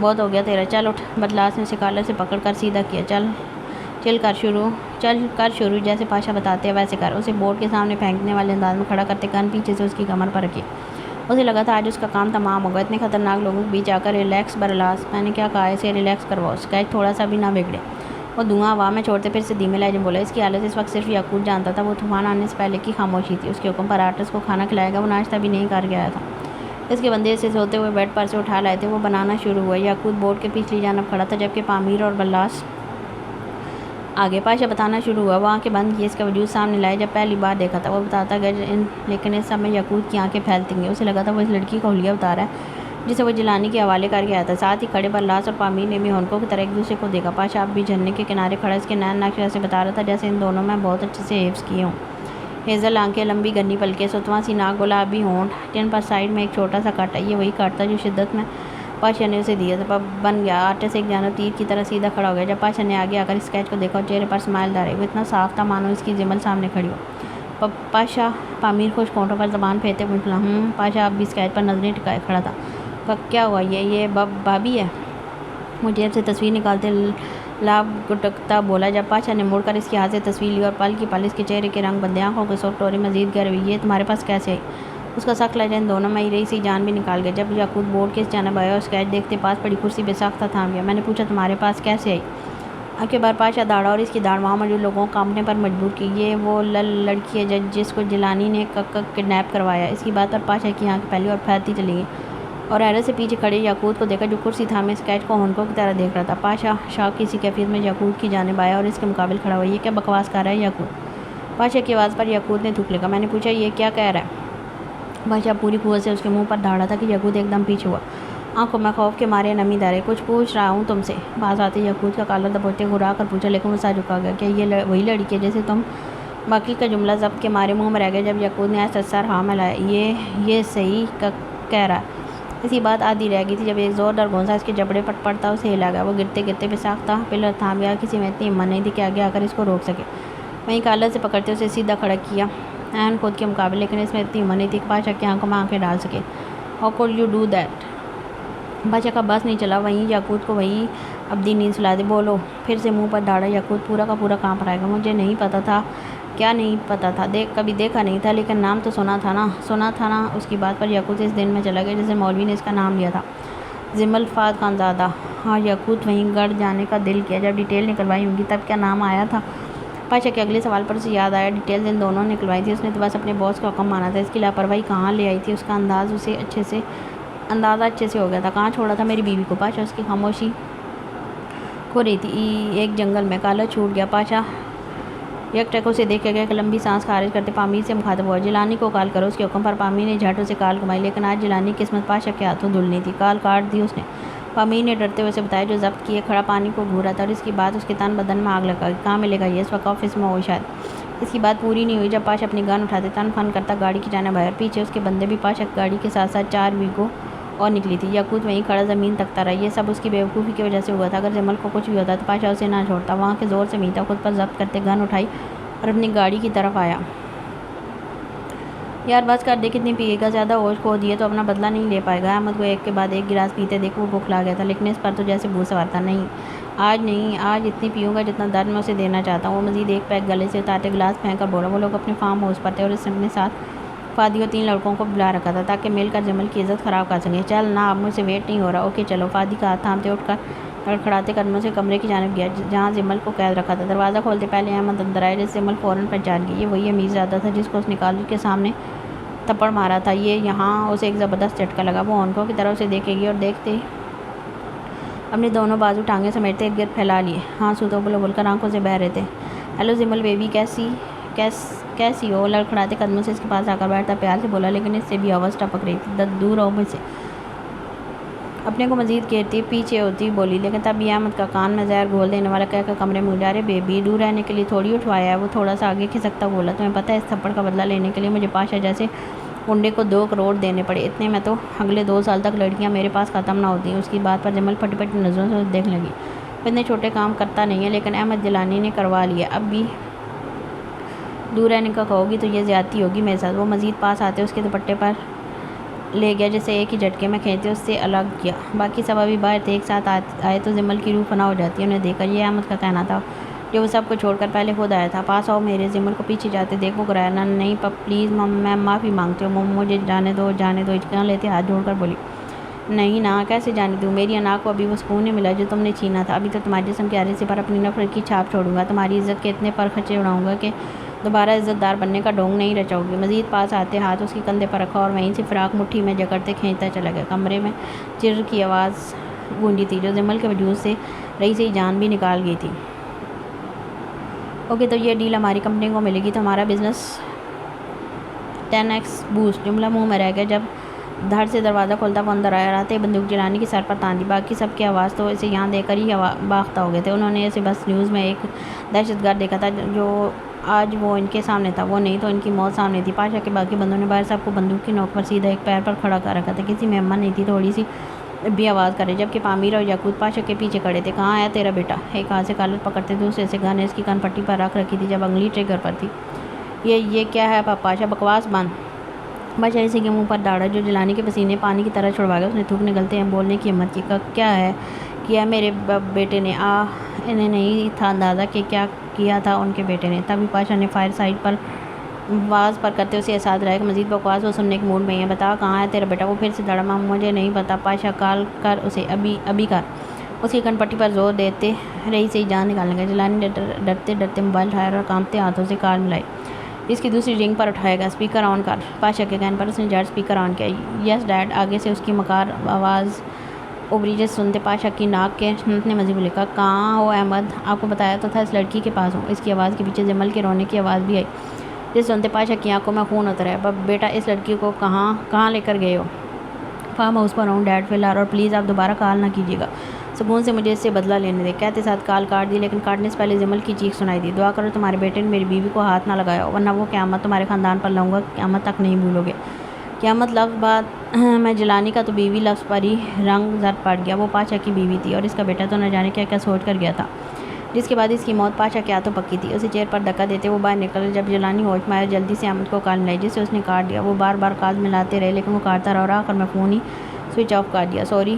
بہت ہو گیا تیرا، چل اٹھ۔ بدلاس نے اسے کالر سے پکڑ کر سیدھا کیا۔ چل کر شروع، جیسے پاشا بتاتے ہیں ویسے کر۔ اسے بورڈ کے سامنے پھینکنے والے انداز میں کھڑا کرتے گن پیچھے سے اس کی کمر پر رکھی۔ اسے لگا تھا آج اس کا کام تمام ہوگا۔ اتنے خطرناک لوگوں کے بیچ آ کر ریلیکس برلاس، میں نے کیا کہا ہے، اسے ریلیکس کرواؤ، اسکیچ تھوڑا سا بھی نہ بگڑے۔ وہ دھواں ہوا میں چھوڑتے پھر سے دھیمے لہجے میں بولا۔ اس کی حالت اس وقت صرف یعقوب جانتا تھا۔ وہ طوفان آنے سے پہلے کی خاموشی تھی۔ اس کے حکم پر آرٹسٹ کو کھانا کھلائے گا، وہ ناشتہ بھی نہیں کر کے آیا تھا۔ اس کے بندے اسے سوتے ہوئے بیڈ پر سے اٹھا لائے تھے، وہ بنانا شروع ہوا۔ یعقوب بورڈ کے پچھلی جانب کھڑا تھا جبکہ پامیر اور بلاس آگے۔ پاشا بتانا شروع ہوا، وہ آنکھیں بند کیے اس کا وجود سامنے لائے جب پہلی بار دیکھا تھا۔ وہ بتاتا گیا لیکن اس سب میں یعقوب کی آنکھیں پھیلتی گئیں۔ اسے لگا تھا وہ اس لڑکی کا حلیہ اتارا ہے جسے وہ جیلانی کے حوالے کر کے آیا تھا۔ ساتھ ہی کھڑے بلاس اور پامیر نے بھی ہونکوں کی طرح ایک دوسرے کو دیکھا۔ پاشا اب بھی جھرنے کے کنارے کھڑا اس کے نین نقشے سے بتا رہا تھا جیسے ان دونوں میں بہت اچھے سے حفظ کیے ہوں۔ ہیزل آنکھیں، لمبی گنی پلکیں، ستواں سی ناک، گلابی ہونٹ، جن پر سائڈ میں ایک چھوٹا سا کٹ ہے۔ یہ وہی کٹ تھا جو شدت میں پاشا نے اسے دیا تھا۔ بن گیا آرٹسٹ ایک جانب تیر کی طرح سیدھا کھڑا ہو گیا۔ جب پاشا نے آگے آ کر اسکیچ کو دیکھا اور چہرے پر سمائل دھاری، وہ اتنا صاف تھا مانو اس کی زمل سامنے کھڑی ہو۔ پاشا پامیر خشک ہونٹوں پر زبان پھیرتے ہوئے نکلا۔ پاشا اب بھی اسکیچ پر نظریں ٹکائے کھڑا تھا۔ کیا ہوا، یہ بھابھی ہے؟ وہ جیب سے تصویر نکالتے لاب گٹکتا بولا۔ جب پاشا نے مڑ کر اس کے ہاتھ سے تصویر لی اور پل کی پل اس کے چہرے کے رنگ بدلے، آنکھوں کے سرخ ٹوری مزید گہرے ہوئی۔ یہ تمہارے پاس کیسے آئی؟ اس کا سخت لہجہ ان دونوں میں ہی رہی سی جان بھی نکال گیا۔ جب یعقوب بورڈ کے اس جانب آیا اور اسکیچ دیکھتے پاس پڑی کرسی پہ ساختہ تھام گیا۔ میں نے پوچھا تمہارے پاس کیسے آئی؟ اب کے بار پاشا دوڑا اور اس کی داڑھ وہاں موجود لوگوں کو کانپنے پر مجبور کی۔ یہ وہ لڑکی ہے جس کو جیلانی نے کڈنیپ کروایا۔ اس کی بات پر پاشا کی آنکھیں پھیلی اور پھیلتی چلی گئی اور حیرت سے پیچھے کھڑے یعقوب کو دیکھا جو کرسی تھامے اسکیچ کو ہونکوں کی طرح دیکھ رہا تھا۔ پاشا شاک کی سی کیفیت میں یعقوب کی جانب آیا اور اس کے مقابل کھڑا ہوا۔ یہ کیا بکواس کر رہا ہے یعقوب؟ پاشا کی آواز پر یعقوب نے تھوک لگا۔ میں نے پوچھا یہ کیا کہہ رہا ہے؟ پاشا پوری قوت سے اس کے منہ پر دھاڑا تھا کہ یعقوب ایک دم پیچھے ہوا، آنکھوں میں خوف کے مارے نمی دھرے۔ کچھ پوچھ رہا ہوں تم سے۔ باز آتے یعقوب کا کالر دبوچتے گھرا کر پوچھا، لیکن وہ سر جھکا گیا۔ کیا یہ وہی لڑکی ہے جیسے تم؟ باقی کا جملہ ضبط کے مارے منہ میں رہ گیا جب یعقوب نے آہستہ سر ہاں ملایا۔ یہ صحیح کہہ رہا ہے۔ اس کی بات آدھی رہ گئی تھی جب ایک زوردار گونسا اس کے جبڑے پر پڑتا اسے ہلا گیا۔ وہ گرتے گرتے بے ساختہ پلر تھام گیا۔ کسی میں اتنی ہمت نہیں تھی کہ آگے آ کر اس کو روک سکے۔ وہیں کالر سے پکڑتے اسے سیدھا کھڑا کیا عین خود کے مقابل، لیکن اس میں اتنی ہمت نہیں تھی کہ پاشا کی آنکھوں میں آنکھیں ڈال سکے۔ How could you do that? Pasha کا بس نہیں چلا۔ وہیں یعقوب کو وہی ابدی نیند سلا دی۔ بولو۔ پھر سے منہ پر دھاڑا۔ یعقوب پورا کا پورا کانپ رہا ہے۔ مجھے نہیں پتا تھا۔ کیا نہیں پتا تھا؟ کبھی دیکھا نہیں تھا، لیکن نام تو سنا تھا نا۔ اس کی بات پر یعقوب سے اس دن میں چلا گیا جیسے مولوی نے اس کا نام لیا تھا، ضمل فاد خانزادہ۔ ہاں، یعقوب وہیں گڑ جانے کا دل کیا۔ جب ڈیٹیل نکلوائی ہوں گی تب کیا نام آیا تھا؟ پاشا کے اگلے سوال پر اسے یاد آیا، ڈیٹیلز ان دونوں نے نکلوائی تھی، اس نے تو بس اپنے باس کا حکم مانا تھا۔ اس کی لاپرواہی کہاں لے آئی تھی؟ اس کا اندازہ اچھے سے ہو گیا تھا۔ کہاں چھوڑا تھا میری بیوی کو؟ پاشا اس کی خاموشی کھو رہی تھی۔ ایک جنگل میں۔ کالر چھوٹ گیا۔ پاشا یک ٹک اسے دیکھ کے ایک لمبی سانس خارج کرتے پامیر سے مخاطب ہوا۔ جیلانی کو کال کرو۔ اس کے حکم پر پامیر نے جھٹ سے کال گھمائی، لیکن آج جیلانی کی قسمت پاشا کے ہاتھوں دھلنی تھی۔ کال کاٹ دی اس نے۔ پامیر نے ڈرتے ہوئے اسے بتایا جو ضبط کیے کھڑا پانی کو گھورا تھا اور اس کی بات اس کے تن بدن میں آگ لگا گئی۔ کہاں ملے گا یہ؟ اس وقت آفس میں ہو شاید۔ اس کی بات پوری نہیں ہوئی جب پاشا اپنی گن اٹھاتے تن فن کرتا گاڑی کی جانب آیا اور پیچھے اس کے بندے بھی۔ پاشا کی گاڑی کے ساتھ ساتھ 4 ویگو اور نکلی تھی۔ یعقوب وہیں کھڑا زمین تکتا رہا۔ یہ سب اس کی بیوقوفی کی وجہ سے ہوا تھا۔ اگر جمل کو کچھ بھی ہوتا تو پاشا اسے نہ چھوڑتا۔ وہاں کے زور سے میتا خود پر ضبط کرتے گن اٹھائی اور اپنی گاڑی کی طرف آیا۔ یار بس کر دے، کتنی پیے گا؟ زیادہ ہوش کھو دیے تو اپنا بدلہ نہیں لے پائے گا۔ احمد کو ایک کے بعد ایک گلاس پیتے دیکھ وہ بھوکلا گیا تھا، لیکن اس پر تو جیسے بھوت سوار تھا۔ نہیں، آج اتنی پیوں گا جتنا درد میں اسے دینا چاہتا ہوں۔ وہ مزید ایک پیک گلے سے اتارتے گلاس پھینک کر بولا۔ وہ لوگ اپنے فارم ہاؤس پر تھے اور اس نے اپنے ساتھ فادی اور 3 لڑکوں کو بلا رکھا تھا تاکہ مل کر جمل کی عزت خراب کر سکیں۔ چل نا، اب مجھ سے ویٹ نہیں ہو رہا۔ اوکے چلو۔ فادی کا ہاتھ تھامتے اٹھ کر لڑکھڑاتے قدموں سے کمرے کی جانب گیا جہاں جمل کو قید رکھا تھا۔ دروازہ کھولتے پہلے احمد اندر آئے جس سے جمل فوراً پہچان گئی۔ یہ وہی امیرزادہ تھا جس کو اس نے کالج کے سامنے تھپڑ مارا تھا۔ یہاں اسے ایک زبردست جھٹکا لگا۔ وہ ہونکوں کی طرف سے دیکھے گی اور دیکھتے اپنے دونوں بازو ٹانگیں سمیٹتے ایک گرد پھیلا لیے۔ ہاں سوتو بول کر آنکھوں سے بہہ رہے تھے۔ ہیلو جمل بیبی، کیسی ہو؟ لڑکھڑاتے قدموں سے اس کے پاس آ کر بیٹھتا پیار سے بولا، لیکن اس سے بھی آواز ٹپک رہی تھی۔ دور رہو مجھ سے۔ اپنے کو مزید گھیرتی پیچھے ہوتی بولی، لیکن تب یہ احمد کا کان میں زہر گھول دینے والا کہہ کر کمرے میں اجارے بیبی دور رہنے کے لیے تھوڑی اٹھوایا ہے۔ وہ تھوڑا سا آگے کھسکتا بولا، تمہیں پتہ ہے اس تھپڑ کا بدلہ لینے کے لیے مجھے پاشا جیسے کنڈے کو 2 کروڑ دینے پڑے، اتنے میں تو اگلے 2 سال تک لڑکیاں میرے پاس ختم نہ ہوتی ہیں۔ اس کی بات پر جمل پھٹی پھٹی نظروں سے دیکھنے لگی۔ اتنے چھوٹے کام کرتا نہیں ہے، لیکن احمد جیلانی نے کروا لیا، اب بھی دور رہنے کا کہو گی تو یہ زیادتی ہوگی میرے ساتھ۔ وہ مزید پاس آتے اس کے دوپٹے پر لے گیا، جیسے ایک ہی جھٹکے میں کھینچتے اس سے الگ کیا۔ باقی سب ابھی باہر تھے، ایک ساتھ آئے تو جمل کی روح فنا ہو جاتی ہے انہیں دیکھ کر۔ یہ احمد کا کہنا تھا جو وہ سب کو چھوڑ کر پہلے خود آیا تھا۔ پاس آؤ میرے، جمل کو پیچھے جاتے دیکھ وہ گرایا، نہیں پلیز میں معافی مانگتی ہوں، مجھے جانے دو جانے دو، ہچکیاں لیتے ہاتھ جوڑ کر بولی۔ نہیں نا، کیسے جانے دوں؟ میری انا کو ابھی وہ سکون نہیں ملا جو تم نے چھینا تھا۔ ابھی تو تمہارے جسم کے ہر حصے پر اپنی نفرت کی چھاپ چھوڑوں گا، تمہاری عزت کے اتنے پر خرچے اڑاؤں گا کہ دوبارہ عزت دار بننے کا ڈھونگ نہیں رچاؤ گی۔ مزید پاس آتے ہاتھ اس کے کندھے پر رکھا اور وہیں سے فراق مٹھی میں جکڑتے کھینچتا چلا گیا۔ کمرے میں چر کی آواز گونجی تھی جو جمل کے وجود سے رہی سے جان بھی نکال گئی تھی۔ اوکے، تو یہ ڈیل ہماری کمپنی کو ملے گی تو ہمارا بزنس 10x بوسٹ۔ جملہ منہ میں رہ گیا جب دھڑ سے دروازہ کھولتا وہ اندر آیا۔ رات بندوق جیلانی کے سر پر تان دی۔ باقی سب کی آواز تو اسے یہاں دیکھ کر ہی باختہ ہو گئے تھے۔ انہوں نے اسے بس نیوز میں ایک دہشت گرد دیکھا تھا، جو آج وہ ان کے سامنے تھا۔ وہ نہیں تو ان کی موت سامنے تھی۔ پاشا کے باقی بندوں نے باہر سب کو بندوق کی نوک پر سیدھا ایک پیر پر کھڑا کر رکھا تھا۔ کسی میں ہمت نہیں تھی تھوڑی سی بھی آواز کرے، جبکہ پامیر اور یاقوت پاشا کے پیچھے کھڑے تھے۔ کہاں آیا تیرا بیٹا؟ ایک ہاتھ سے کالر پکڑتے دوسرے سے گن اس کی کان پٹی پر رکھ رکھی تھی جب انگلی ٹریگر پر تھی۔ یہ کیا ہے پاشا؟ بکواس بند۔ پاشا اسی کے منہ پر داڑا جو جیلانی کے پسینے پانی کی طرح چھڑوا گیا۔ اس نے تھوک نگلتے ہیں بولنے کی ہمت کی۔ کیا ہے کیا میرے بیٹے نے؟ انہیں نہیں تھا اندازہ کہ کیا کیا تھا ان کے بیٹے نے۔ تبھی پاشا نے فائر سائٹ پر واز پر کرتے اسے احساس دلایا کہ مزید بکواس وہ سننے کے موڈ میں ہی ہے۔ بتا کہاں ہے تیرا بیٹا؟ وہ پھر سے داڑا۔ مجھے نہیں پتا پاشا، کال کر اسے، ابھی کر۔ اس کی کن پٹی پر زور دیتے رہی سے ہی جان نکالنے کا۔ جیلانی ڈرتے ڈرتے موبائل اٹھایا اور کانپتے ہاتھوں سے کال ملائی۔ اس کی دوسری رنگ پر اٹھائے گا، اسپیکر آن کر۔ پاشا کے کہنے پر اس نے جٹ اسپیکر آن کیا۔ یس ڈیڈ۔ آگے سے اس کی مکار آواز ابری جس سنتے پاشا کی ناک کے نے مزید لکھا۔ کہاں ہو احمد؟ آپ کو بتایا تو تھا اس لڑکی کے پاس ہوں۔ اس کی آواز کے پیچھے جمل کے رونے کی آواز بھی آئی، جس سنتے پاشا کی آنکھوں میں خون اتر آیا۔ بیٹا اس لڑکی کو کہاں لے کر گئے ہو؟ فارم ہاؤس پر ہوں ڈیڈ فی الحال، اور پلیز آپ دوبارہ کال نہ کیجیے گا، سکون سے مجھے اس سے بدلہ لینے دیں۔ کہتے ساتھ کال کاٹ دی، لیکن کاٹنے سے پہلے جمل کی چیخ سنائی دی۔ دعا کرو تمہارے بیٹے نے میری بیوی کو ہاتھ نہ لگایا ہو، ورنہ وہ قیامت تمہارے خاندان پر لاؤں گا، قیامت تک نہیں بھولو گے۔ قیامت لفظ بات میں جیلانی کا تو بیوی لفظ پر ہی رنگ زرد پڑ گیا۔ وہ پاشا کی بیوی تھی اور اس کا بیٹا تو نہ جانے کیا کیا سوچ کر گیا تھا، جس کے بعد اس کی موت پاشا کے ہاتھوں پکی تھی۔ اسے چیئر پر دھکا دیتے وہ باہر نکل۔ جب جیلانی ہوش میں آیا جلدی سے احمد کو کال ملائی، جسے اس نے کاٹ دیا۔ وہ بار بار کال ملاتے رہے لیکن وہ کاٹتا رہا اور آخر میں فون ہی سوئچ آف کر دیا۔ Sorry,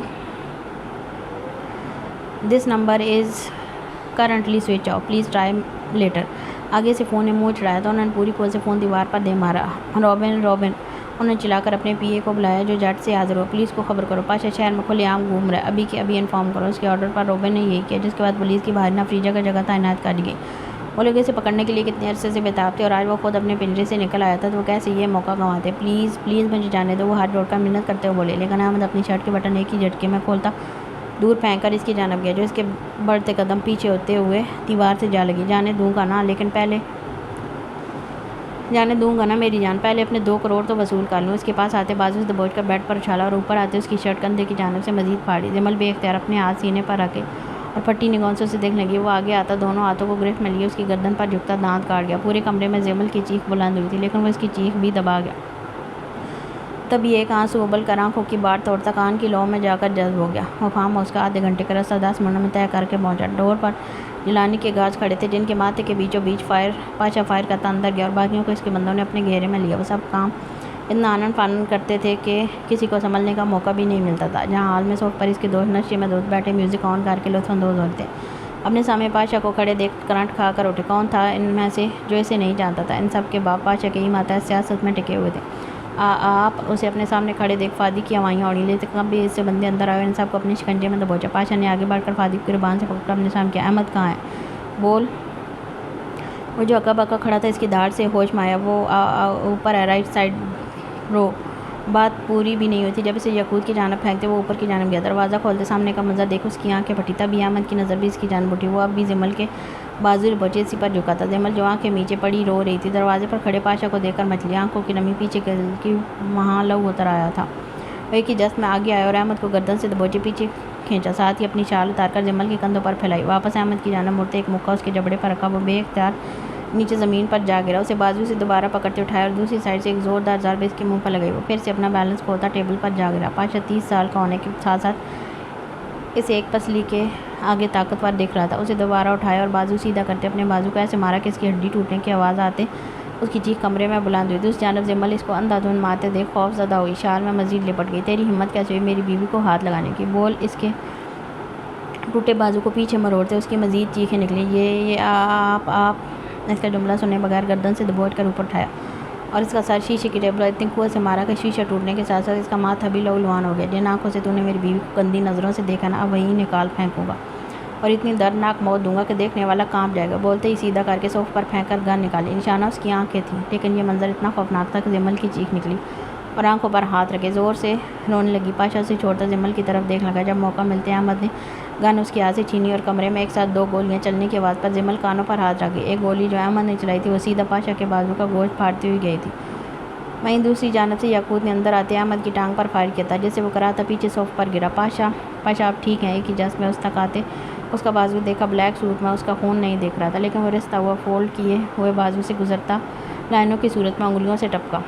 this number is currently switch off, please try later. آگے سے فون نے منہ چڑھایا تو انہوں نے پوری قوت سے فون دیوار پر دے مارا۔ رابن انہوں نے چلا کر اپنے پی اے کو بلایا جو جٹ سے حاضر ہو۔ پولیس کو خبر کرو، پاشا شہر میں کھلے عام گھوم رہا ہے، ابھی کے ابھی انفارم کرو۔ اس کے آرڈر پر رابن نے یہی کیا، جس کے بعد پولیس کی باہر نفری جگہ جگہ تعینات کر دی گئی۔ وہ لوگ اسے پکڑنے کے لیے کتنے عرصے سے بےتاب تھے، اور آج وہ خود اپنے پنجرے سے نکل آیا تھا تو وہ کیسے یہ موقع گنواتے۔ پلیز مجھے جانے دو، وہ ہاتھ جوڑ کر منت کرتے ہوئے بولے، لیکن احمد اپنی شرٹ کے بٹن ایک ہی جھٹکے میں کھولتا دور پھینک کر اس کی جانب گیا، جو اس کے بڑھتے قدم پیچھے ہوتے ہوئے دیوار سے جا لگی۔ جانے دوں گا نا، لیکن پہلے جانے دوں گا نا میری جان، پہلے اپنے 2 کروڑ تو وصول کر لوں۔ اس کے پاس آتے بازو سے دبوچ کر بیڈ پر اچھالا اور اوپر آتے اس کی شرٹ کندھے کی جانب سے مزید پھاڑی۔ جمل بے اختیار اپنے ہاتھ سینے پر رکھے اور پھٹی نگاہوں سے اسے دیکھنے لگی۔ وہ آگے آتا دونوں ہاتھوں کو گرفت میں لیے اس کی گردن پر جھکتا دانت کاٹ گیا۔ پورے کمرے میں جمل کی چیخ بلند ہوئی تھی، لیکن وہ اس کی چیخ بھی دبا گیا۔ تبھی ایک آنسو ابل کر آنکھوں کی باڑ توڑتا کان کی لو میں جا کر جذب ہو گیا۔ وہ فارم ہاؤس کا آدھے گھنٹے کا راستہ 10 منٹوں میں طے کر کے پہنچا۔ ڈور پر جیلانی کے گارڈز کھڑے تھے، جن کے ماتھے کے بیچوں بیچ پاشا فائر کرتا اندر گیا اور باقیوں کو اس کے بندوں نے اپنے گھیرے میں لیا۔ وہ سب کام اتنا آنن فانن کرتے تھے کہ کسی کو سنبھلنے کا موقع بھی نہیں ملتا تھا۔ جہاں ہال میں صوف پر اس کے دوست نشے میں دوست بیٹھے میوزک آن کر کے لطف اندوز ہوتے، اپنے سامنے پاشا کو کھڑے دیکھ کرنٹ کھا کر اٹھے۔ کون تھا ان میں سے جو اسے نہیں جانتا تھا؟ ان سب کے باپ پاشا کے ہی ماتحت سیاست میں ٹکے ہوئے تھے۔ آپ اسے اپنے سامنے کھڑے دیکھ فادی کی ہوائیاں اڑی لیتے، کب بھی اس سے بندے اندر آئے، ان سب کو اپنے شکنجے میں دبوچا۔ پاشا نے آگے بڑھ کر فادی کی زبان سے پکڑ کر اپنے سامنے کیا۔ احمد کہاں ہے؟ بول۔ وہ جو اکا بکا کھڑا تھا اس کی دھاڑ سے ہوش میں آیا۔ وہ اوپر ہے، رائٹ سائڈ رو۔ بات پوری بھی نہیں ہوئی تھی جب اسے یاقوت کی جانب پھینکتے وہ اوپر کی جانب گیا۔ دروازہ کھولتے سامنے کا منظر دیکھ اس کی آنکھیں پھٹی۔ تبھی احمد کی نظر بھی اس کی جانب اٹھی۔ وہ اب بھی جمل کے بازو لبوچے اسی پر جھکا تھا۔ جمل جو آنکھیں نیچے پڑی رو رہی تھی، دروازے پر کھڑے پاشا کو دیکھ کر مچلی، آنکھوں کی نمی پیچھے کی وہاں لو اتر آیا تھا۔ وہ ایک ہی جست میں آگے آیا اور احمد کو گردن سے دبوچے پیچھے کھینچا، ساتھ ہی اپنی شال اتار کر جمل کے کندھوں پر پھیلائی۔ واپس احمد کی جانب مڑتے ایک مکہ اس کے جبڑے پر رکھا، وہ بے اختیار نیچے زمین پر جا گرا. اسے بازو سے دوبارہ پکڑتے اٹھایا اور دوسری سائڈ سے ایک زوردار ضربے اس کے منہ پر لگائی. وہ پھر سے اپنا بیلنس کھوتا ٹیبل پر جا گرا. پاشا 30 سال کا ہونے کے ساتھ ساتھ اسے ایک پسلی کے آگے طاقتور دکھ رہا تھا. اسے دوبارہ اٹھایا اور بازو سیدھا کرتے اپنے بازو کو ایسے مارا کہ اس کی ہڈی ٹوٹنے کی آواز آتے اس کی چیخ کمرے میں بلند ہوئی. دوسری جانب جمل اس کو اندھا دھند مارتے دیکھ خوف زدہ ہوئی. شال میں مزید لپٹ گئی. تیری ہمت کیسے ہوئی میری بیوی کو ہاتھ لگانے کی؟ بول اس کے ٹوٹے بازو کو پیچھے مروڑتے اس کی مزید چیخیں نکلیں. یہ آپ اس کا جملہ سنے بغیر گردن سے دبوچ کر اوپر اٹھایا اور اس کا سر شیشے کی ٹیبل اتنی قوت سے مارا کہ شیشہ ٹوٹنے کے ساتھ ساتھ اس کا ماتھا بھی لہولہان ہو گیا. جن آنکھوں سے تو نے میری بیوی کو گندی نظروں سے دیکھا نا اب وہیں نکال پھینکوں گا اور اتنی دردناک موت دوں گا کہ دیکھنے والا کانپ جائے گا. بولتے ہی سیدھا کر کے صوفے پر پھینک کر گن نکالی. نشانہ اس کی آنکھیں تھیں لیکن یہ منظر اتنا خوفناک تھا کہ جمل کی چیخ نکلی اور آنکھوں پر ہاتھ رکھے زور سے رونے لگی. پاشا اسے چھوڑتا جمل کی طرف دیکھ لگا. جب موقع ملتے احمد نے گن اس کے ہاتھ سے چھینی اور کمرے میں ایک ساتھ 2 گولیاں چلنے کی آواز پر جمل کانوں پر ہاتھ رکھ گئی. ایک گولی جو احمد نے چلائی تھی وہ سیدھا پاشا کے بازو کا گوشت پھاڑتی ہوئی گئی تھی. وہیں دوسری جانب سے یاقوت نے اندر آتے احمد کی ٹانگ پر فائر کیا تھا جس سے وہ کراہتا پیچھے صوفے پر گرا. پاشا آپ ٹھیک ہیں؟ ایک ہی جس میں اس تک آتے اس کا بازو دیکھا. بلیک سوٹ میں اس کا خون نہیں دیکھ رہا تھا لیکن وہ رستا ہوا فولڈ کیے ہوئے بازو سے گزرتا لائنوں کی صورت میں انگلیوں سے ٹپکا.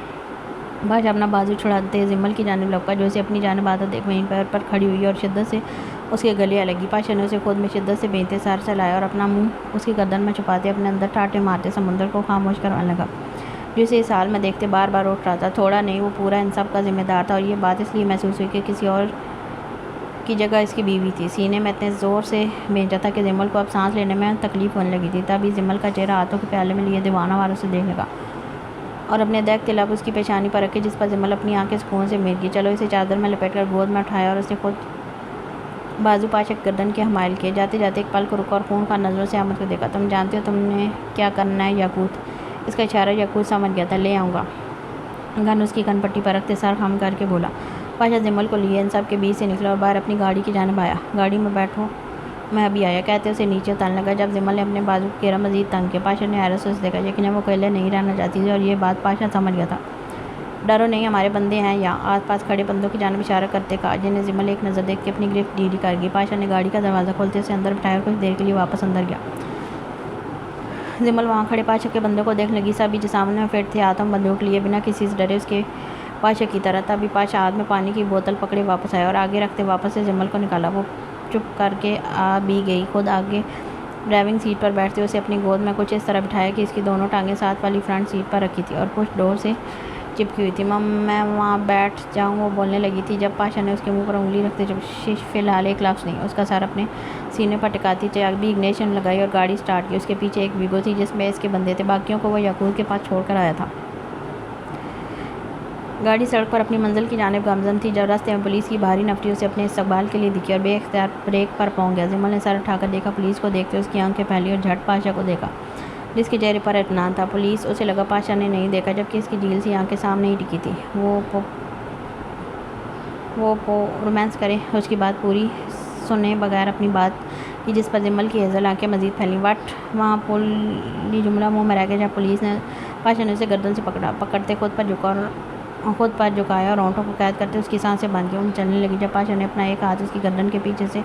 پاشا اپنا بازو چھڑاتے جمل کی جانب لپکا جو اسے اپنی جانب آتا دیکھ وہیں پر کھڑی ہوئی اور شدت سے اس کے گلے لگی. پاشا نے اسے خود میں شدت سے بینتے سار سے لایا اور اپنا منہ اس کی گردن میں چھپاتے اپنے اندر ٹاٹے مارتے سمندر کو خاموش کروانے لگا جو اسے اس حال میں دیکھتے بار بار اٹھ رہا تھا. تھوڑا نہیں وہ پورا ان سب کا ذمہ دار تھا اور یہ بات اس لیے محسوس ہوئی کہ کسی اور کی جگہ اس کی بیوی تھی. سینے میں اتنے زور سے بھینچا تھا کہ جمل کو اب سانس لینے میں تکلیف ہونے لگی تھی. تبھی جمل کا چہرہ ہاتھوں کے پیالے میں لیے دیوانہ واروں سے دیکھ لگا اور اپنے دیکھتے لب اس کی پیشانی پر رکھے جس پر جمل اپنی آنکھیں سکون سے میر گئی. چلو اسے چادر میں لپیٹ کر گود میں اٹھایا اور اسے خود بازو پاشا کی گردن کے حمائل کیے. جاتے جاتے ایک پل کو رکا اور خون خار نظروں سے احمد کو دیکھا. تم جانتے ہو تم نے کیا کرنا ہے یاقوت؟ اس کا اشارہ یاقوت سمجھ گیا تھا. لے آؤں گا. گن اس کی کن پٹی پر رکھتے سر خم کر کے بولا. پاشا جمل کو لیے ان سب کے بیچ سے نکلا اور باہر اپنی گاڑی کی جانب آیا. گاڑی میں بیٹھو میں ابھی آیا کہتے اسے نیچے اتارنے لگا. جب جمل نے اپنے بازو کو گھیرا مزید تنگ کیا. پاشا نے حیرت سے اسے دیکھا یقیناً وہ اکیلے نہیں رہنا چاہتی تھی اور یہ بات پاشا سمجھ گیا تھا. ڈرو نہیں ہمارے بندے ہیں یہاں. آس پاس کھڑے بندوں کی جانب اشارہ کرتے کہا جنہیں جمل ایک نظر دیکھ کے اپنی گرفت ڈھیلی کر گئی. پاشا نے گاڑی کا دروازہ کھولتے اسے اندر بٹھایا اور کچھ دیر کے لیے واپس اندر گیا. جمل وہاں کھڑے پاشا کے بندوں کو دیکھ لگی. سبھی جو سامنے میں فٹ تھے ہاتھوں میں بندوق لیے بنا کسی سے ڈرے اس کے پاشا کی طرح. تبھی پاشا ہاتھ میں پانی کی بوتل پکڑے واپس آیا اور آگے رکھتے واپس سے جمل کو نکالا. وہ چپ کر کے آ بھی گئی. خود آگے ڈرائیونگ سیٹ پر بیٹھتے اسے اپنی گود میں کچھ اس طرح بٹھایا کہ اس کی دونوں ٹانگیں ساتھ والی فرنٹ سیٹ پر رکھی تھی اور کچھ ڈور سے چپکی ہوئی تھی. میں وہاں بیٹھ جاؤں وہ بولنے لگی تھی جب پاشا نے اس کے منہ پر انگلی رکھتے جب فی الحال ایک لفظ نہیں. اس کا سر اپنے سینے پر ٹکاتی چاک بھی اگنیشن لگائی اور گاڑی سٹارٹ کی. اس کے پیچھے ایک ویگو تھی جس میں اس کے بندے تھے. باقیوں کو وہ یاقوت کے پاس چھوڑ کر آیا تھا. گاڑی سڑک پر اپنی منزل کی جانب گامزن تھی جب راستے میں پولیس کی بھاری نفری اسے اپنے استقبال کے لیے دکھی اور بے اختیار بریک پر پہنچ گیا. جمل نے سر اٹھا کر دیکھا. پولیس کو دیکھتے اس کی آنکھیں پھیلی اور جھٹ پاشا کو دیکھا جس کے چہرے پر اطمینان تھا. پولیس اسے لگا پاشا نے نہیں دیکھا جبکہ اس کی جھیل سی آنکھیں سامنے ہی ٹکی تھی. وہ رومانس کرے اس کی بات پوری سنے بغیر اپنی بات کی جس پر جمل کی ہیزل آنکھیں مزید پھیلیں. وٹ وہاں پولی جملہ منہ میں رہ گیا جب پولیس نے پاشا نے اسے گردن سے پکڑتے خود پر جھکایا اور ہونٹوں کو قید کرتے اس کی سانسیں بند کی. چلنے لگی. جب پاشا نے اپنا ایک ہاتھ اس کی گردن کے پیچھے سے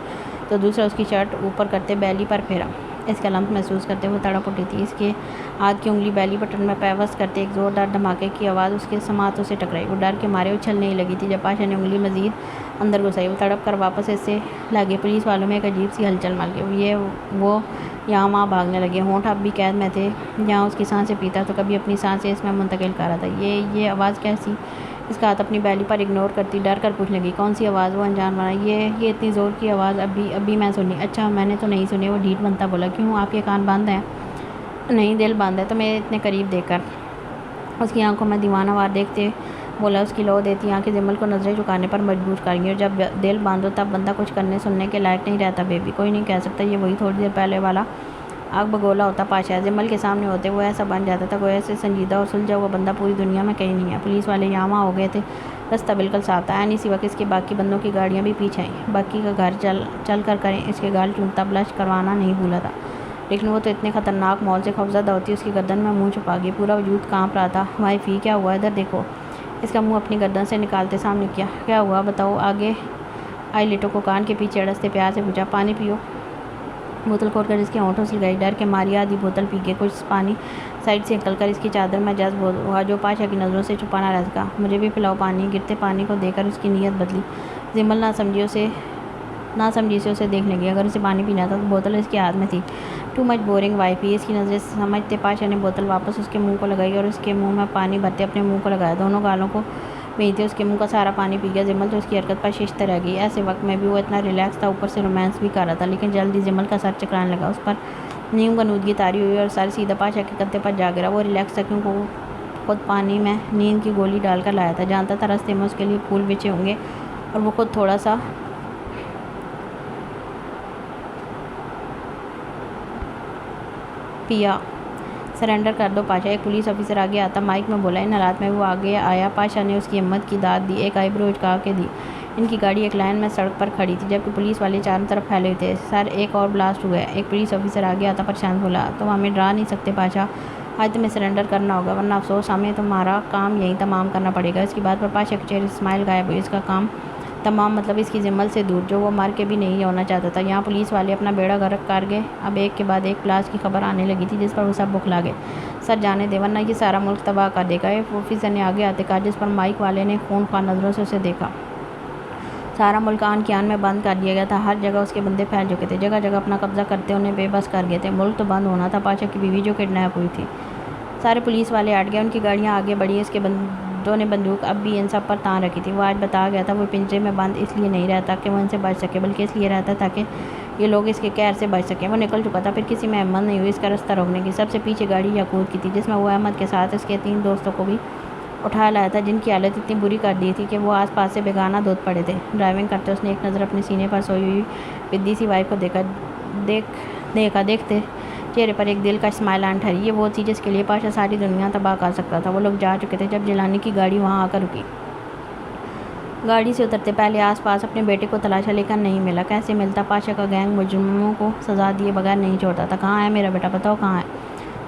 تو دوسرا اس کی شرٹ اوپر کرتے بیلی پر پھیرا. اس کا لمس محسوس کرتے وہ تڑپ اٹھی تھی. اس کے ہاتھ کی انگلی بیلی بٹن میں پیوست کرتے ایک زوردار دھماکے کی آواز اس کے سماعتوں سے ٹکرائی. وہ ڈر کے مارے اچھلنے ہی لگی تھی جب پاشا نے انگلی مزید اندر گھسائی. وہ تڑپ کر واپس اس سے لگے. پولیس والوں میں ایک عجیب سی ہلچل مچ گئی. وہ یہاں وہاں بھاگنے لگے. ہونٹ اب بھی قید میں تھے. جہاں اس کی سانسیں پیتا تو کبھی اپنی سانسیں اس میں منتقل کر رہا تھا. یہ آواز کیسی؟ اس کا ہاتھ اپنی بیلی پر اگنور کرتی ڈر کر پوچھنے لگی. کون سی آواز؟ وہ انجان والا. یہ اتنی زور کی آواز ابھی میں سنی. اچھا میں نے تو نہیں سنی. وہ ڈھیٹ بنتا بولا. کیوں آپ کے کان بند ہیں؟ نہیں دل بند ہے تو میں اتنے قریب دیکھ کر اس کی آنکھوں میں دیوانہ وار دیکھتے بولا. اس کی لو دیتی آنکھیں جمل کو نظریں جھکانے پر مجبور کر گئی. اور جب دل باندھ ہو تب بندہ کچھ کرنے سننے کے لائق نہیں رہتا بیبی. کوئی نہیں کہہ سکتا یہ وہی تھوڑی دیر پہلے والا آگ بگولا ہوتا پاشا. جمل کے سامنے ہوتے وہ ایسا بن جاتا تھا گویا سے سنجیدہ اور سلجھا ہوا بندہ پوری دنیا میں کہیں نہیں ہے. پولیس والے یہاں وہاں ہو گئے تھے. رستہ بالکل صاف تھا. اسی وقت اس کے باقی بندوں کی گاڑیاں بھی پیچھے آئیں. باقی کا گھر چل کر کریں. اس کے گال چونتا بلش کروانا نہیں بھولا تھا لیکن وہ تو اتنے خطرناک مول سے خوفزدہ ہوتی اس کی گردن میں منہ چھپا گئی. پورا وجود کانپ رہا تھا. بھائی فی کیا ہوا؟ ادھر دیکھو. اس کا منہ اپنی گردن سے نکالتے سامنے کیا ہوا بتاؤ؟ آگے آئی لٹوں کو کان کے پیچھے اڑستے پیار سے پوچھا. پانی پیو. بوتل کھول کر اس کے ہونٹوں سے لگائی، ڈر کے ماری آدھی بوتل پی کے کچھ پانی سائڈ سے نکل کر اس کی چادر میں جذب ہوا جو پاشا کی نظروں سے چھپا نہ رہ سکا۔ مجھے بھی پلاؤ پانی۔ گرتے پانی کو دیکھ کر اس کی نیت بدلی۔ جمل نہ سمجھی سے اسے دیکھنے گئی۔ اگر اسے پانی پینا تھا تو بوتل اس کے ہاتھ میں تھی۔ ٹو مچ بورنگ وائف ہی، اس کی نظریں سمجھتے پاشا نے بوتل واپس اس کے منہ کو لگائی اور اس کے منہ میں پانی بھرتے اپنے منہ کو لگایا۔ دونوں گالوں کو بھیجتے اس کے منہ کا سارا پانی پی گیا۔ جمل تو اس کی حرکت پر ششتے رہ گئی۔ ایسے وقت میں بھی وہ اتنا ریلیکس تھا، اوپر سے رومانس بھی کر رہا تھا، لیکن جلد ہی جمل کا سر چکرانے لگا۔ اس پر نیم غنودگی طاری ہوئی اور سر سیدھا پاشا کے کندھے پر جا گرا۔ وہ ریلیکس تھا کیونکہ وہ خود پانی میں نیند کی گولی ڈال کر لایا تھا۔ جانتا تھا راستے میں اس کے لیے پھول بچھے ہوں گے اور وہ خود تھوڑا سا پیا۔ سرنڈر کر دو پاشا، ایک پولیس آفیسر آگے آتا مائک میں بولا۔ ان حالات میں وہ آگے آیا۔ پاشا نے اس کی ہمت کی داد دی، ایک آئی برو اچکا کے دی۔ ان کی گاڑی ایک لائن میں سڑک پر کھڑی تھی جبکہ پولیس والے چاروں طرف پھیلے ہوئے تھے۔ سر ایک اور بلاسٹ ہوا ہے، ایک پولیس آفیسر آگے آتا پریشان بولا۔ تم ہمیں ڈرا نہیں سکتے پاشا، آج تمہیں سرنڈر کرنا ہوگا ورنہ افسوس ہمیں تمہارا کام یہیں تمام کرنا پڑے گا۔ اس کی بات پر پاشا کے چہرے سے اسمائل غائب ہوئی۔ اس کا کام تمام مطلب اس کی جمل سے دور جو وہ مر کے بھی نہیں ہونا چاہتا تھا۔ یہاں پولیس والے اپنا بیڑا غرق کر گئے۔ اب ایک کے بعد ایک بلاسٹ کی خبر آنے لگی تھی جس پر وہ سب بکھلا گئے۔ سر جانے دے ورنہ یہ سارا ملک تباہ کر دے گا، ایک آفیسر نے آگے آتے کہا جس پر مائک والے نے خونخوار نظروں سے اسے دیکھا۔ سارا ملک آن کی آن میں بند کر دیا گیا تھا، ہر جگہ اس کے بندے پھیل چکے تھے، جگہ جگہ اپنا قبضہ کرتے انہیں بے بس کر گئے تھے۔ ملک تو بند ہونا تھا، پاشا کی بیوی جو کڈنیپ ہوئی تھی۔ سارے پولیس والے ہٹ گئے، ان کی گاڑیاں آگے بڑھی، اس کے بندوں نے بندوق اب بھی ان سب پر تان رکھی تھی۔ وہ آج بتا گیا تھا وہ پنجرے میں بند اس لیے نہیں رہتا کہ وہ ان سے بچ سکے بلکہ اس لیے رہتا تاکہ یہ لوگ اس کے قہر سے بچ سکیں۔ وہ نکل چکا تھا، پھر کسی میں ہمت نہیں ہوئی اس کا رستہ روکنے کی۔ سب سے پیچھے گاڑی یعقوب کی تھی جس میں وہ احمد کے ساتھ اس کے 3 دوستوں کو بھی اٹھا لایا تھا جن کی حالت اتنی بری کر دی تھی کہ وہ آس پاس سے بیگانہ دودھ پڑے تھے۔ ڈرائیونگ کرتے اس نے ایک نظر اپنے سینے پر سوئی ہوئی بدی سی وائف کو دیکھتے چہرے پر ایک دلکش اسمائل آن ٹھہری۔ یہ وہ تھی جس کے لیے پاشا ساری دنیا تباہ کر سکتا تھا۔ وہ لوگ جا چکے تھے جب جیلانی کی گاڑی وہاں آ کر رکی۔ گاڑی سے اترتے پہلے آس پاس اپنے بیٹے کو تلاشا لیکن نہیں ملا۔ کیسے ملتا؟ پاشا کا گینگ مجرموں کو سزا دیے بغیر نہیں چھوڑتا تھا۔ کہاں ہے میرا بیٹا؟ بتاؤ کہاں ہے؟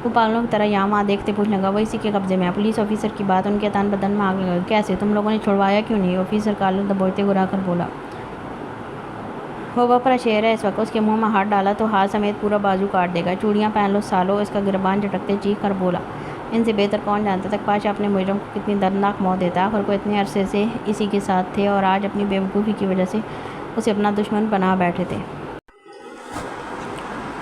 وہ پاگلوں کی طرح یہاں وہاں دیکھتے پوچھنے لگا۔ وہ اسی کے قبضے میں ہے۔ پولیس آفیسر کی بات ان کے تن بدن میں آگ لگا۔ کیسے؟ تم لوگوں نے چھڑوایا کیوں نہیں؟ آفیسر کالر دبوچتے گرا کر بولا۔ وہ وپرا شیر ہے اس وقت، اس کے منہ میں ہاتھ ڈالا تو ہاتھ سمیت پورا بازو کاٹ دے گا۔ چوڑیاں پہن لو سالو، اس کا گربان جھٹکتے چیخ کر بولا۔ ان سے بہتر کون جانتا تھا کہ پاشا اپنے مجرم کو کتنی دردناک موت دیتا ہے؟ آخر کو اتنے عرصے سے اسی کے ساتھ تھے اور آج اپنی بے وقوفی کی وجہ سے اسے اپنا دشمن بنا بیٹھے تھے۔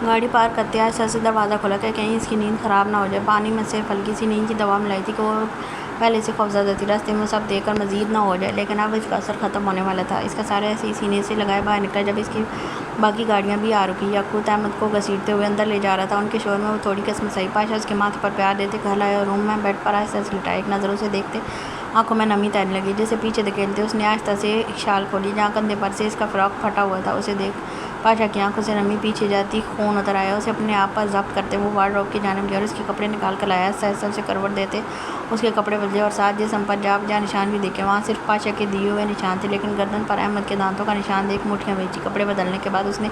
گاڑی پارک کرتے آج سر سے دروازہ کھولا کہ کہیں اس کی نیند خراب نہ ہو جائے۔ پانی میں صرف ہلکی سی نیند کی دوا ملائی تھی کہ وہ پہلے سے خوفزدہ تھی، راستے میں سب دیکھ کر مزید نہ ہو جائے، لیکن اب اس کا اثر ختم ہونے والا تھا۔ اس کا سارا ایسے ہی سینے سے لگائے باہر نکلا جب اس کی باقی گاڑیاں بھی آ رکی۔ یعقوب احمد کو گھسیٹتے ہوئے اندر لے جا رہا تھا، ان کے شور میں وہ تھوڑی کسمسائی۔ پاشا اس کے ماتھے پر پیار دیتے گھر لایا اور روم میں بیڈ پر آہستہ سے لٹایا۔ ایک نظر اسے دیکھتے آنکھوں میں نمی تیرنے لگی، جسے پیچھے دھکیلتے اس نے آہستہ سے شال کھولی جہاں کندھے پر سے اس کا فراک پھٹا ہوا تھا۔ اسے دیکھ پاشا کی آنکھوں سے نمی پیچھے جاتی خون اتر آیا۔ اسے اپنے آپ پر ضبط کرتے وہ وارڈروب کی جانب گیا اور اس کے کپڑے نکال کر لایا۔ آہستہ اسے کروٹ دیتے اس کے کپڑے بدلے اور ساتھ جسم پر جا بجا نشان بھی دیکھے۔ وہاں صرف پاشا کے دیے ہوئے نشان تھے، لیکن گردن پر احمد کے دانتوں کا نشان دیکھ مٹھیاں بھیجی۔ کپڑے بدلنے کے بعد اس نے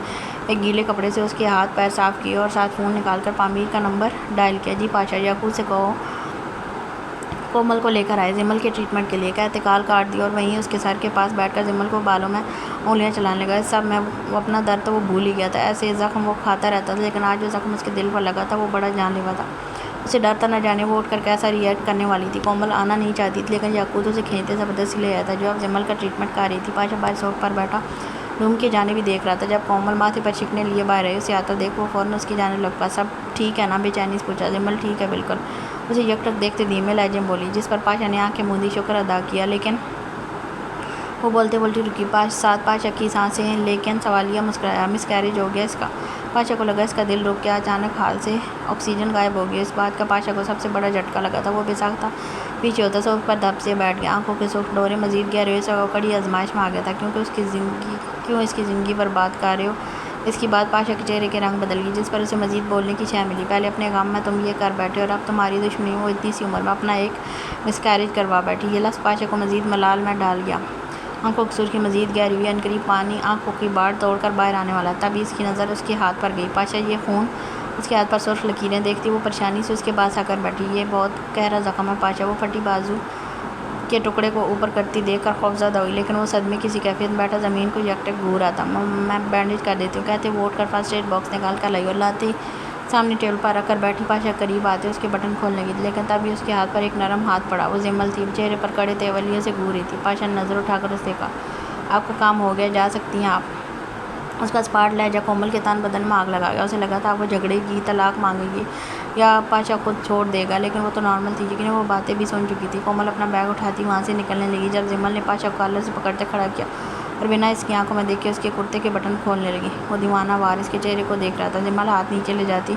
ایک گیلے کپڑے سے اس کے ہاتھ پیر صاف کیے اور ساتھ فون نکال کر پامیر کا نمبر ڈائل کیا۔ جی پاشا، یعقوب سے کہو کومل کو لے کر آئے جمل کے ٹریٹمنٹ کے لیے۔ کہتے کال کاٹ دی اور وہیں اس کے سر کے پاس بیٹھ کر جمل کو بالوں میں انگلیاں چلانے لگا۔ اس سب میں وہ اپنا درد تو وہ بھول ہی گیا تھا۔ ایسے زخم وہ کھاتا رہتا تھا، لیکن آج جو زخم اس کے دل پر لگا تھا وہ بڑا جان لیوا تھا۔ اسے ڈر تھا نہ جانے وہ اٹھ کر کیسا ری ایکٹ کرنے والی تھی۔ کومل آنا نہیں چاہتی تھی لیکن یعقوب اسے کھینچتے زبردستی لے آیا تھا جو اب جمل کا ٹریٹمنٹ کر رہی تھی۔ پاشا باہر صوفے پر بیٹھا روم کی جانب ہی دیکھ رہا تھا۔ جب کومل ماتھے پر شکنیں لیے باہر آئی اسے آتا دیکھ وہ فوراً اس کی جانب لگ پا۔ سب ٹھیک ہے نا؟ بے چینی سے پوچھا۔ جمل ٹھیک ہے بالکل، اسے یکٹک دیکھتے دھیمے لہجے میں بولی، جس پر پاشا نے آنکھیں موندی شکر ادا کیا، لیکن وہ بولتے بولتی رکی۔ ساتھ پاشا کی سانسیں لیکن سوالیہ مسکرایا۔ مس کیریج ہو گیا اس کا؟ پاشا کو لگا اس کا دل رک گیا، اچانک حال سے آکسیجن غائب ہو گئی۔ اس بات کا پاشا کو سب سے بڑا جھٹکا لگا تھا۔ وہ بے ساختہ پیچھے ہوتا صوفے پر دب سے بیٹھ گیا، آنکھوں کے سرخ ڈورے مزید گہرے ہوئے۔ وہ کڑی آزمائش میں آ گیا تھا۔ کیوں اس کی زندگی برباد کر رہے ہو؟ اس کی بات پاشا کے چہرے کے رنگ بدل گئی، جس پر اسے مزید بولنے کی شے ملی۔ پہلے اپنے غم میں تم یہ کر بیٹھے اور اب تمہاری دشمنی وہ اتنی سی عمر میں اپنا ایک مس کیریج کروا بیٹھی۔ یہ لفظ پاشا کو مزید ملال میں ڈال گیا۔ آنکھوں کی سرخی مزید گہری ہوئی، عنقریب پانی آنکھوں کی باڑ توڑ کر باہر آنے والا۔ تبھی اس کی نظر اس کے ہاتھ پر گئی۔ پاشا یہ خون؟ اس کے ہاتھ پر سرخ لکیریں دیکھتی وہ پریشانی سے اس کے پاس آ کر بیٹھی۔ یہ بہت گہرا زخم ہے پاشا، وہ پھٹی بازو کے ٹکڑے کو اوپر کرتی دیکھ کر خوفزدہ ہوئی، لیکن وہ صدمے کسی کیفیت میں بیٹھا زمین کو یکٹک گھور رہا تھا۔ میں بینڈیج کر دیتی ہوں، کہتے وہ اٹھ کر فرسٹ ایڈ باکس نکال کر لائی اور لاتے سامنے ٹیبل پر رکھ کر بیٹھی۔ پاشا قریب آتے اس کے بٹن کھولنے لگی، لیکن تبھی اس کے ہاتھ پر ایک نرم ہاتھ پڑا۔ وہ زمل تھی، چہرے پر کڑے تیولیے سے گھور رہی تھی۔ پاشا نے نظر اٹھا کر اسے دیکھا۔ آپ کا کام ہو گیا، جا سکتی ہیں آپ۔ اس کا اسپاٹ لہجہ کومل کے تن بدن میں آگ لگا گیا۔ اسے لگا تھا وہ جھگڑے گی، طلاق مانگے گی یا پاشا خود چھوڑ دے گا، لیکن وہ تو نارمل تھی، یقیناً وہ باتیں بھی سن چکی تھی۔ کومل اپنا بیگ اٹھاتی وہاں سے نکلنے لگی جب زمل نے پاشا کو کالر سے پکڑتے کھڑا کیا اور بنا اس کی آنکھوں میں دیکھے اس کے کرتے کے بٹن کھولنے لگی۔ وہ دیوانہ وار اس کے چہرے کو دیکھ رہا تھا۔ زمل ہاتھ نیچے لے جاتی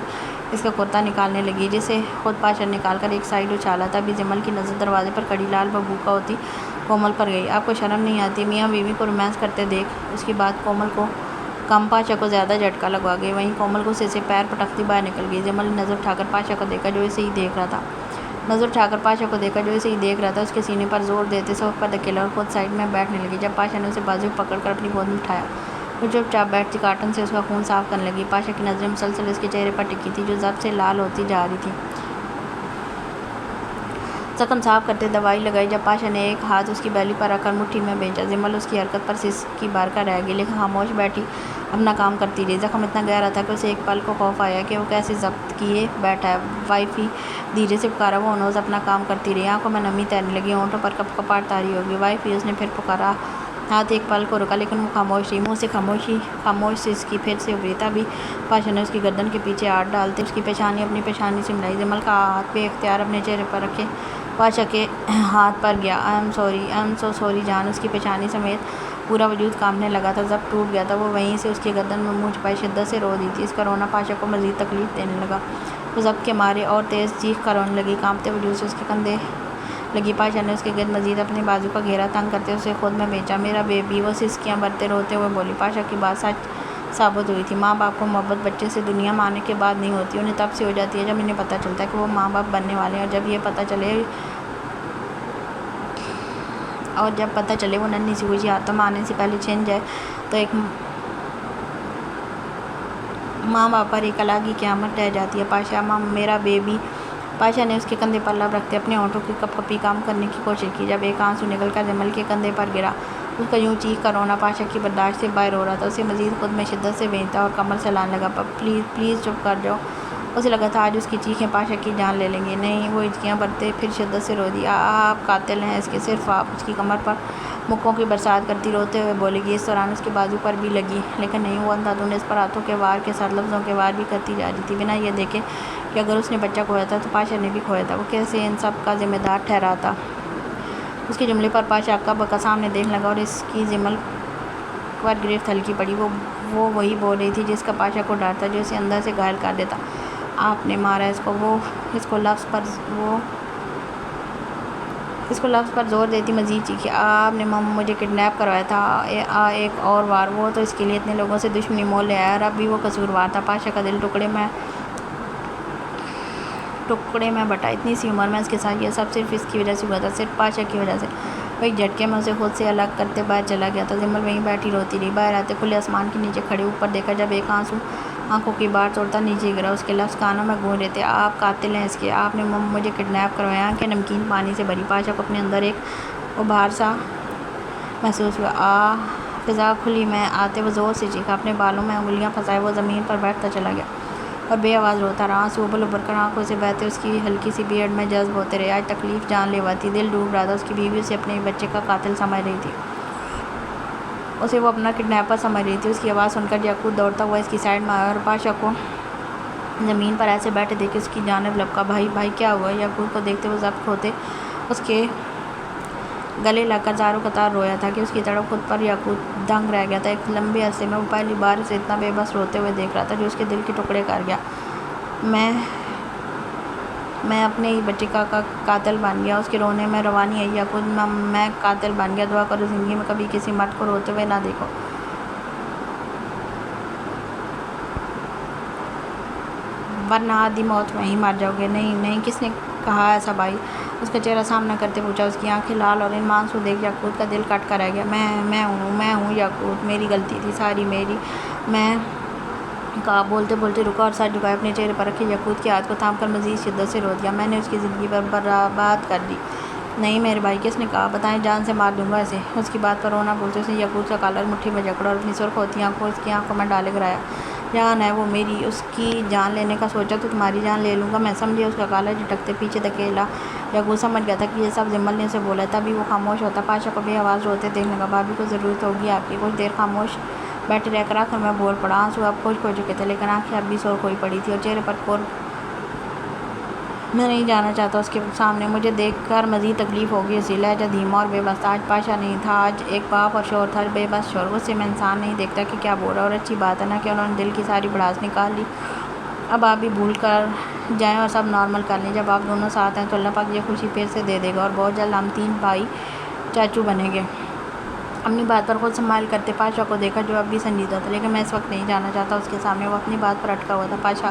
اس کا کرتا نکالنے لگی، جسے خود پاشا نے نکال کر ایک سائیڈ اچھالا۔ تبھی زمل کی نظر دروازے پر کھڑی لال ببوکا ہوتی کومل پر گئی۔ آپ کو شرم نہیں آتی؟ میاں بیوی کو رومانس کرتے دیکھ۔ اس کی بات کومل کو کم پاشا کو زیادہ جھٹکا لگوا گئی۔ وہیں کومل غصے سے پیر پٹکتی باہر نکل گئی۔ زمل نے نظر اٹھا کر پاشا کو دیکھا جو اسے ہی دیکھ رہا تھا۔ اس کے سینے پر زور دیتے صف پر دھکیلا اور خود سائیڈ میں بیٹھنے لگی۔ جب پاشا نے اسے بازو پکڑ کر اپنی گود میں اٹھایا، وہ چپ چاپ بیٹھتی کاٹن سے اس کا خون صاف کرنے لگی۔ پاشا کی نظریں مسلسل اس کے چہرے پر ٹکی تھی جو ضرب سے لال ہوتی جا رہی تھی۔ زخم صاف کرتے دوائی لگائی۔ جب پاشا نے ایک ہاتھ اس کی بیلی پر رکھ کر مٹھی میں بھیجا، زمل اس کی حرکت پر سسکی بار کر رہ گئی، لیکن خاموش بیٹھی اپنا کام کرتی رہی۔ زخم اتنا گہرا تھا کہ اسے ایک پل کو خوف آیا کہ وہ کیسے ضبط کیے بیٹھا ہے۔ وائفی دھیرے سے پکارا۔ وہ انوز اپنا کام کرتی رہی، آنکھوں میں نمی تیرنے لگی، ہونٹوں پر کپکپاہٹ طاری ہو گئی۔ وائفی، اس نے پھر پکارا۔ ہاتھ ایک پل کو رکا، لیکن وہ خاموش رہی۔ منہ سے خاموش سسکی پھر سے ابھری۔ تبھی پاشا نے اس کی گردن کے پیچھے ہاتھ ڈالتے اس کی پیشانی اپنی پیشانی سے ملائی۔ زمل کا ہاتھ بے اختیار اپنے چہرے پر رکھے پاشا کے ہاتھ پر گیا۔ آئی ایم سو سوری جان۔ اس کی پیشانی سمیت پورا وجود کانپنے لگا تھا، ضبط ٹوٹ گیا تھا۔ وہ وہیں سے اس کی گردن میں منہ چھپائے شدت سے رو رہی تھی۔ اس کا رونا پاشا کو مزید تکلیف دینے لگا۔ وہ ضبط کے مارے اور تیز چیخ کر رونے لگی، کانپتے وجود سے اس کے کندھے لگی۔ پاشا نے اس کے گرد مزید اپنے بازو کا گھیرا تنگ کرتے اسے خود میں بھیجا۔ میرا بیبی، وہ سسکیاں بھرتے روتے ہوئے بولی۔ پاشا کی بات سچ ثابت ہوئی تھی۔ ماں باپ کو محبت بچے سے دنیا میں آنے کے بعد نہیں ہوتی، انہیں تب سے ہو جاتی ہے جب انہیں پتہ چلتا ہے کہ وہ ماں باپ بننے والے ہیں، اور جب پتہ چلے وہ ننھی سی خوشی ہاتھوں میں آنے سے پہلے چھن جائے تو ایک ماں باپ پر ایک الگ ہی قیامت ٹہ جاتی ہے۔ پاشا، میرا بیبی۔ پاشا نے اس کے کندھے پر لب رکھتے اپنے ہونٹوں کی کپ کپی کم کرنے کی کوشش کی۔ جب ایک آنسو نکل کر زمل کے کندھے پر گرا، اس کا یوں چیخ کر رونا پاشا کی برداشت سے باہر ہو رہا تھا۔ اسے مزید خود میں شدت سے بھینچتا اور کمر سے لانے لگا، پلیز چپ کر جاؤ۔ اسے لگا تھا آج اس کی چیخیں پاشا کی جان لے لیں گی۔ نہیں، وہ ہچکیاں بھرتے پھر شدت سے رو دیا۔ آپ قاتل ہیں اس کے، صرف آپ۔ اس کی کمر پر مکوں کی برسات کرتی روتے ہوئے بولے گی۔ اس دوران اس کے بازو پر بھی لگی، لیکن نہیں، وہ اندھادھند اس پر ہاتھوں کے وار کے ساتھ لفظوں کے وار بھی کرتی جا رہی تھی، بنا یہ دیکھے کہ اگر اس نے بچہ کھویا تھا تو پاشا نے بھی کھویا تھا۔ وہ کیسے ان سب کا ذمہ دار ٹھہراتا؟ اس کے جملے پر پاشا اکا بکا سامنے دیکھنے لگا اور اس کی زمل پر گرفت ہلکی پڑی۔ وہ وہی بول رہی تھی جس کا پاشا کو ڈر تھا، جو اسے اندر سے گھائل کر دیتا۔ آپ نے مارا اس کو؟ وہ اس کو لفظ پر زور دیتی مزید چیخی۔ آپ نے مجھے کڈنیپ کروایا تھا۔ ایک اور وار، وہ تو اس کے لیے اتنے لوگوں سے دشمنی مول لے آیا اور اب بھی وہ قصوروار تھا۔ پاشا کا دل ٹکڑے میں بٹا۔ اتنی سی عمر میں اس کے ساتھ یہ سب صرف اس کی وجہ سے ہوا تھا، صرف پاشا کی وجہ سے۔ وہ ایک جھٹکے میں اسے خود سے الگ کرتے باہر چلا گیا تھا۔ زمل وہیں بیٹھی روتی رہی۔ باہر آتے کھلے آسمان کے نیچے کھڑے اوپر دیکھا، جب ایک آنسو آنکھوں کی باہر توڑتا نیچے گرا۔ اس کے لفظ کانوں میں گونج رہے تھے، آپ قاتل ہیں اس کے، آپ نے مجھے کڈنیپ کروایا۔ آنکھیں نمکین پانی سے بھری۔ پاشا کو اپنے اندر ایک ابھار سا محسوس ہوا۔ فضا کھلی میں آتے وہ زور سے چیخا، اپنے بالوں میں انگلیاں پھنسائے وہ زمین پر بیٹھتا چلا گیا اور بے آواز روتا رہا۔ آنسو ابل ابل کر آنکھوں سے بہتے اس کی ہلکی سی بیئرڈ میں جذب ہوتے رہے۔ آج تکلیف جان لیوا تھی، دل ڈوب رہا تھا۔ اس کی بیوی اسے اپنے بچے کا قاتل سمجھ رہی تھی، اسے وہ اپنا کڈنیپر سمجھ رہی تھی۔ اس کی آواز سن کر یعقوب دوڑتا ہوا اس کی سائڈ میں آیا اور پاشا کو زمین پر ایسے بیٹھے دیکھ اس کی جانب لپکا۔ بھائی کیا ہوا؟ یعقوب کو دیکھتے وہ ضبط کھوتے اس کے گلے لگ کر زاروں قطار رویا تھا کہ اس کی تڑپ خود پر یعقوب دنگ رہ گیا تھا۔ ایک لمبے عرصے میں وہ پہلی بار اسے اتنا بے بس روتے ہوئے دیکھ رہا تھا جو اس کے دل کے ٹکڑے کر گیا۔ میں اپنے ہی بچے کا قاتل بن گیا۔ اس کے رونے میں روانی آئی۔ یعقوب، میں قاتل بن گیا، دعا کرو زندگی میں کبھی کسی مرد کو روتے ہوئے نہ دیکھو۔ ورنہ آدھی موت میں ہی مر جاؤ گے۔ نہیں، کس نے کہا ایسا بھائی؟ اس کا چہرہ سامنا کرتے پوچھا۔ اس کی آنکھیں لال اور ان میں آنسو دیکھ یعقوب کا دل کٹ کر رہ گیا۔ میں ہوں یعقوب، میری غلطی تھی، ساری میری۔ میں کہا، بولتے بولتے رکا اور سر جھکائے اپنے چہرے پر رکھے یعقوب کے ہاتھ کو تھام کر مزید شدت سے رو دیا۔ میں نے اس کی زندگی برباد کر دی۔ نہیں میرے بھائی، کس نے کہا؟ بتائیں، جان سے مار دوں گا اسے۔ اس کی بات پر رونا بولتے اس نے یعقوب کا کالر مٹھی میں جکڑا اور اپنی سرخ ہوتی آنکھوں اس کی آنکھوں میں ڈالے گرایا۔ جان ہے وہ میری، اس کی جان لینے کا سوچا تو تمہاری جان لے لوں گا میں، سمجھے؟ اس کا کالر جھٹکتے پیچھے دھکیلا۔ یعقوب سمجھ گیا تھا کہ یہ سب جمل نے اسے بولا ہے، تبھی وہ خاموش ہوتا، پاشا کو بے آواز روتے دیکھنے لگا۔ بھابھی کو ضرورت ہوگی آپ کی۔ کچھ دیر خاموش بیٹھے رہ کر آخر میں بول پڑا۔ آنسو اب خشک ہو چکے تھے لیکن آنکھیں اب بھی سرخ ہوئی پڑی تھیں اور چہرے پر کوڑ۔ میں نہیں جانا چاہتا اس کے سامنے، مجھے دیکھ کر مزید تکلیف ہوگی اسی۔ لہجہ دھیما اور بے بس تھا۔ آج پاشا نہیں تھا، آج ایک باپ اور شوہر تھا، بے بس شوہر۔ غصے میں انسان نہیں دیکھتا کہ کیا بول رہا ہے، اور اچھی بات ہے نا کہ انہوں نے دل کی ساری بھڑاس نکال لی۔ اب آپ بھی بھول کر جائیں اور سب نارمل کر لیں۔ جب آپ دونوں ساتھ ہیں تو اللہ پاک یہ خوشی پھر سے دے دے گا اور بہت جلد ہم 3 بھائی چاچو بنیں گے۔ اپنی بات پر خود سمائل کرتے پاشا کو دیکھا جو اب بھی سنجیدہ تھا۔ لیکن میں اس وقت نہیں جانا چاہتا اس کے سامنے، وہ اپنی بات پر اٹکا ہوا تھا۔ پاشا،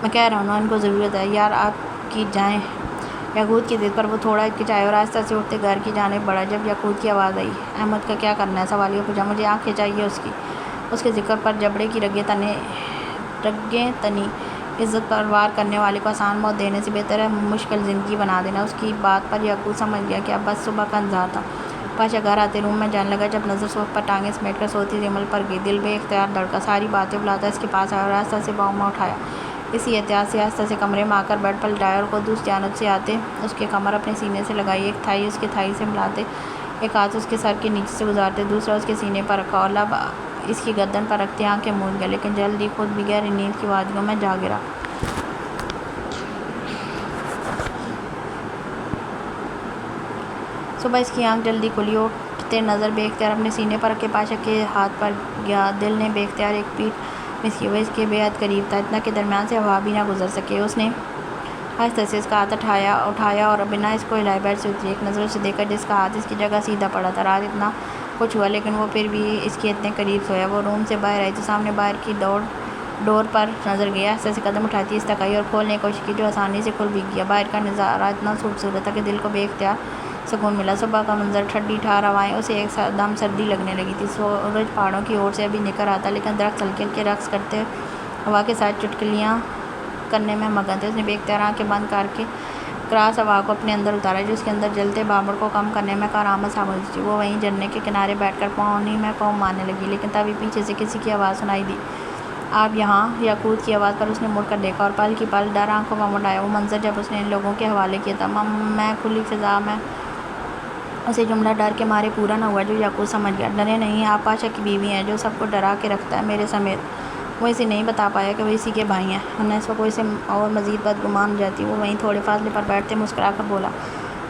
میں کہہ رہا ہوں نا، ان کو ضرورت ہے یار آپ کی، جائیں۔ یعقوب کی ضد پر وہ تھوڑا ہچکچایا اور آہستہ سے اٹھتے گھر کی جانب بڑھا۔ جب یعقوب کی آواز آئی، احمد کا کیا کرنا ہے؟ سوالیہ پوچھا۔ مجھے آنکھیں چاہیے اس کی۔ اس کے ذکر پر جبڑے کی رگیں تنی۔ عزت پر وار کرنے والے کو آسان موت دینے سے بہتر ہے مشکل زندگی بنا دینا۔ اس کی بات پر یعقوب سمجھ گیا کہ اب بس صبح کا انتظار تھا۔ پاشا گھر آتے روم میں جانے لگا۔ جب نظر صوف پر ٹانگیں سمیٹ کر سوتی جمل پر گئی، دل بے اختیار دھڑکا۔ ساری باتیں بلاتا اس کے پاس آیا اور آہستہ سے باؤں میں اٹھایا۔ اسی احتیاط سے آہستہ سے کمرے میں آ کر بیڈ پر لٹایا اور خود اس جانب سے آتے اس کے کمر اپنے سینے سے لگائی، ایک تھائی اس کے تھائی سے ملاتے، ایک ہاتھ اس کے سر کے نیچے سے گزارتے، دوسرا اس کے سینے پر رکھا اور لب اس کی گردن پر رکھتے آنکھیں موند گیا، لیکن جلد ہی خود بھی گہری نیند کی وادیوں میں جا گرا۔ صبح اس کی آنکھ جلدی کھلی، اٹھتے نظر بے اختیار اپنے سینے پر رکھے پاشا کے ہاتھ پر گیا۔ دل نے بے اختیار ایک پیٹ مس کی، وہ اس کے بے حد قریب تھا، اتنا کہ درمیان سے ہوا بھی نہ گزر سکے۔ اس نے آہستہ سے اس کا ہاتھ اٹھایا اور بنا اس کو ہلائے بیڈ سے اتری، ایک نظر اسے دیکھا جس کا ہاتھ اس کی جگہ سیدھا پڑا تھا۔ رات اتنا کچھ ہوا لیکن وہ پھر بھی اس کے اتنے قریب سویا۔ وہ روم سے باہر آئی تو سامنے باہر کی ڈور پر نظر گئی، آہستہ سے قدم اٹھاتی اس تک آئی اور کھولنے کی کوشش کی جو آسانی سے کھل بھی گیا۔ باہر کا نظارہ اتنا خوبصورت تھا کہ دل کو بے اختیار سکون ملا۔ صبح کا منظر، ٹھنڈی ٹھار ہوائیں، اسے ایک دم سردی لگنے لگی تھی۔ سورج پہاڑوں کی اور سے ابھی نکل رہا تھا لیکن درخت ہلکے ہلکے رقص کرتے ہوا کے ساتھ چٹکلیاں کرنے میں مگن تھے۔ اس نے بے اختیار آنکھیں بند کر کے کراس ہوا کو اپنے اندر اتارا جو اس کے اندر جلتے بامڑ کو کم کرنے میں کارآمد ثابت ہوئی۔ وہ وہیں جھرنے کے کنارے بیٹھ کر پانی میں پاؤں مارنے لگی، لیکن تبھی پیچھے سے کسی کی آواز سنائی دی۔ آپ یہاں؟ یعقوب کی آواز پر اس نے مڑ کر دیکھا اور پل کی پل ڈر آنکھوں میں منڈایا۔ وہ منظر جب اس نے ان لوگوں کے حوالے کیا تھا، میں کھلی فضا میں، اسے جملہ ڈر کے مارے پورا نہ ہوا جو یعقوب سمجھ گیا۔ ڈرے نہیں، آپ پاشا کی بیوی ہیں جو سب کو ڈرا کے رکھتا ہے، میرے سمیت۔ وہ اسے نہیں بتا پایا کہ وہ اسی کے بھائی ہیں، ورنہ اس وقت وہ اسے اور مزید بدگمان ہو جاتی۔ وہ وہیں تھوڑے فاصلے پر بیٹھتے مسکرا کر بولا،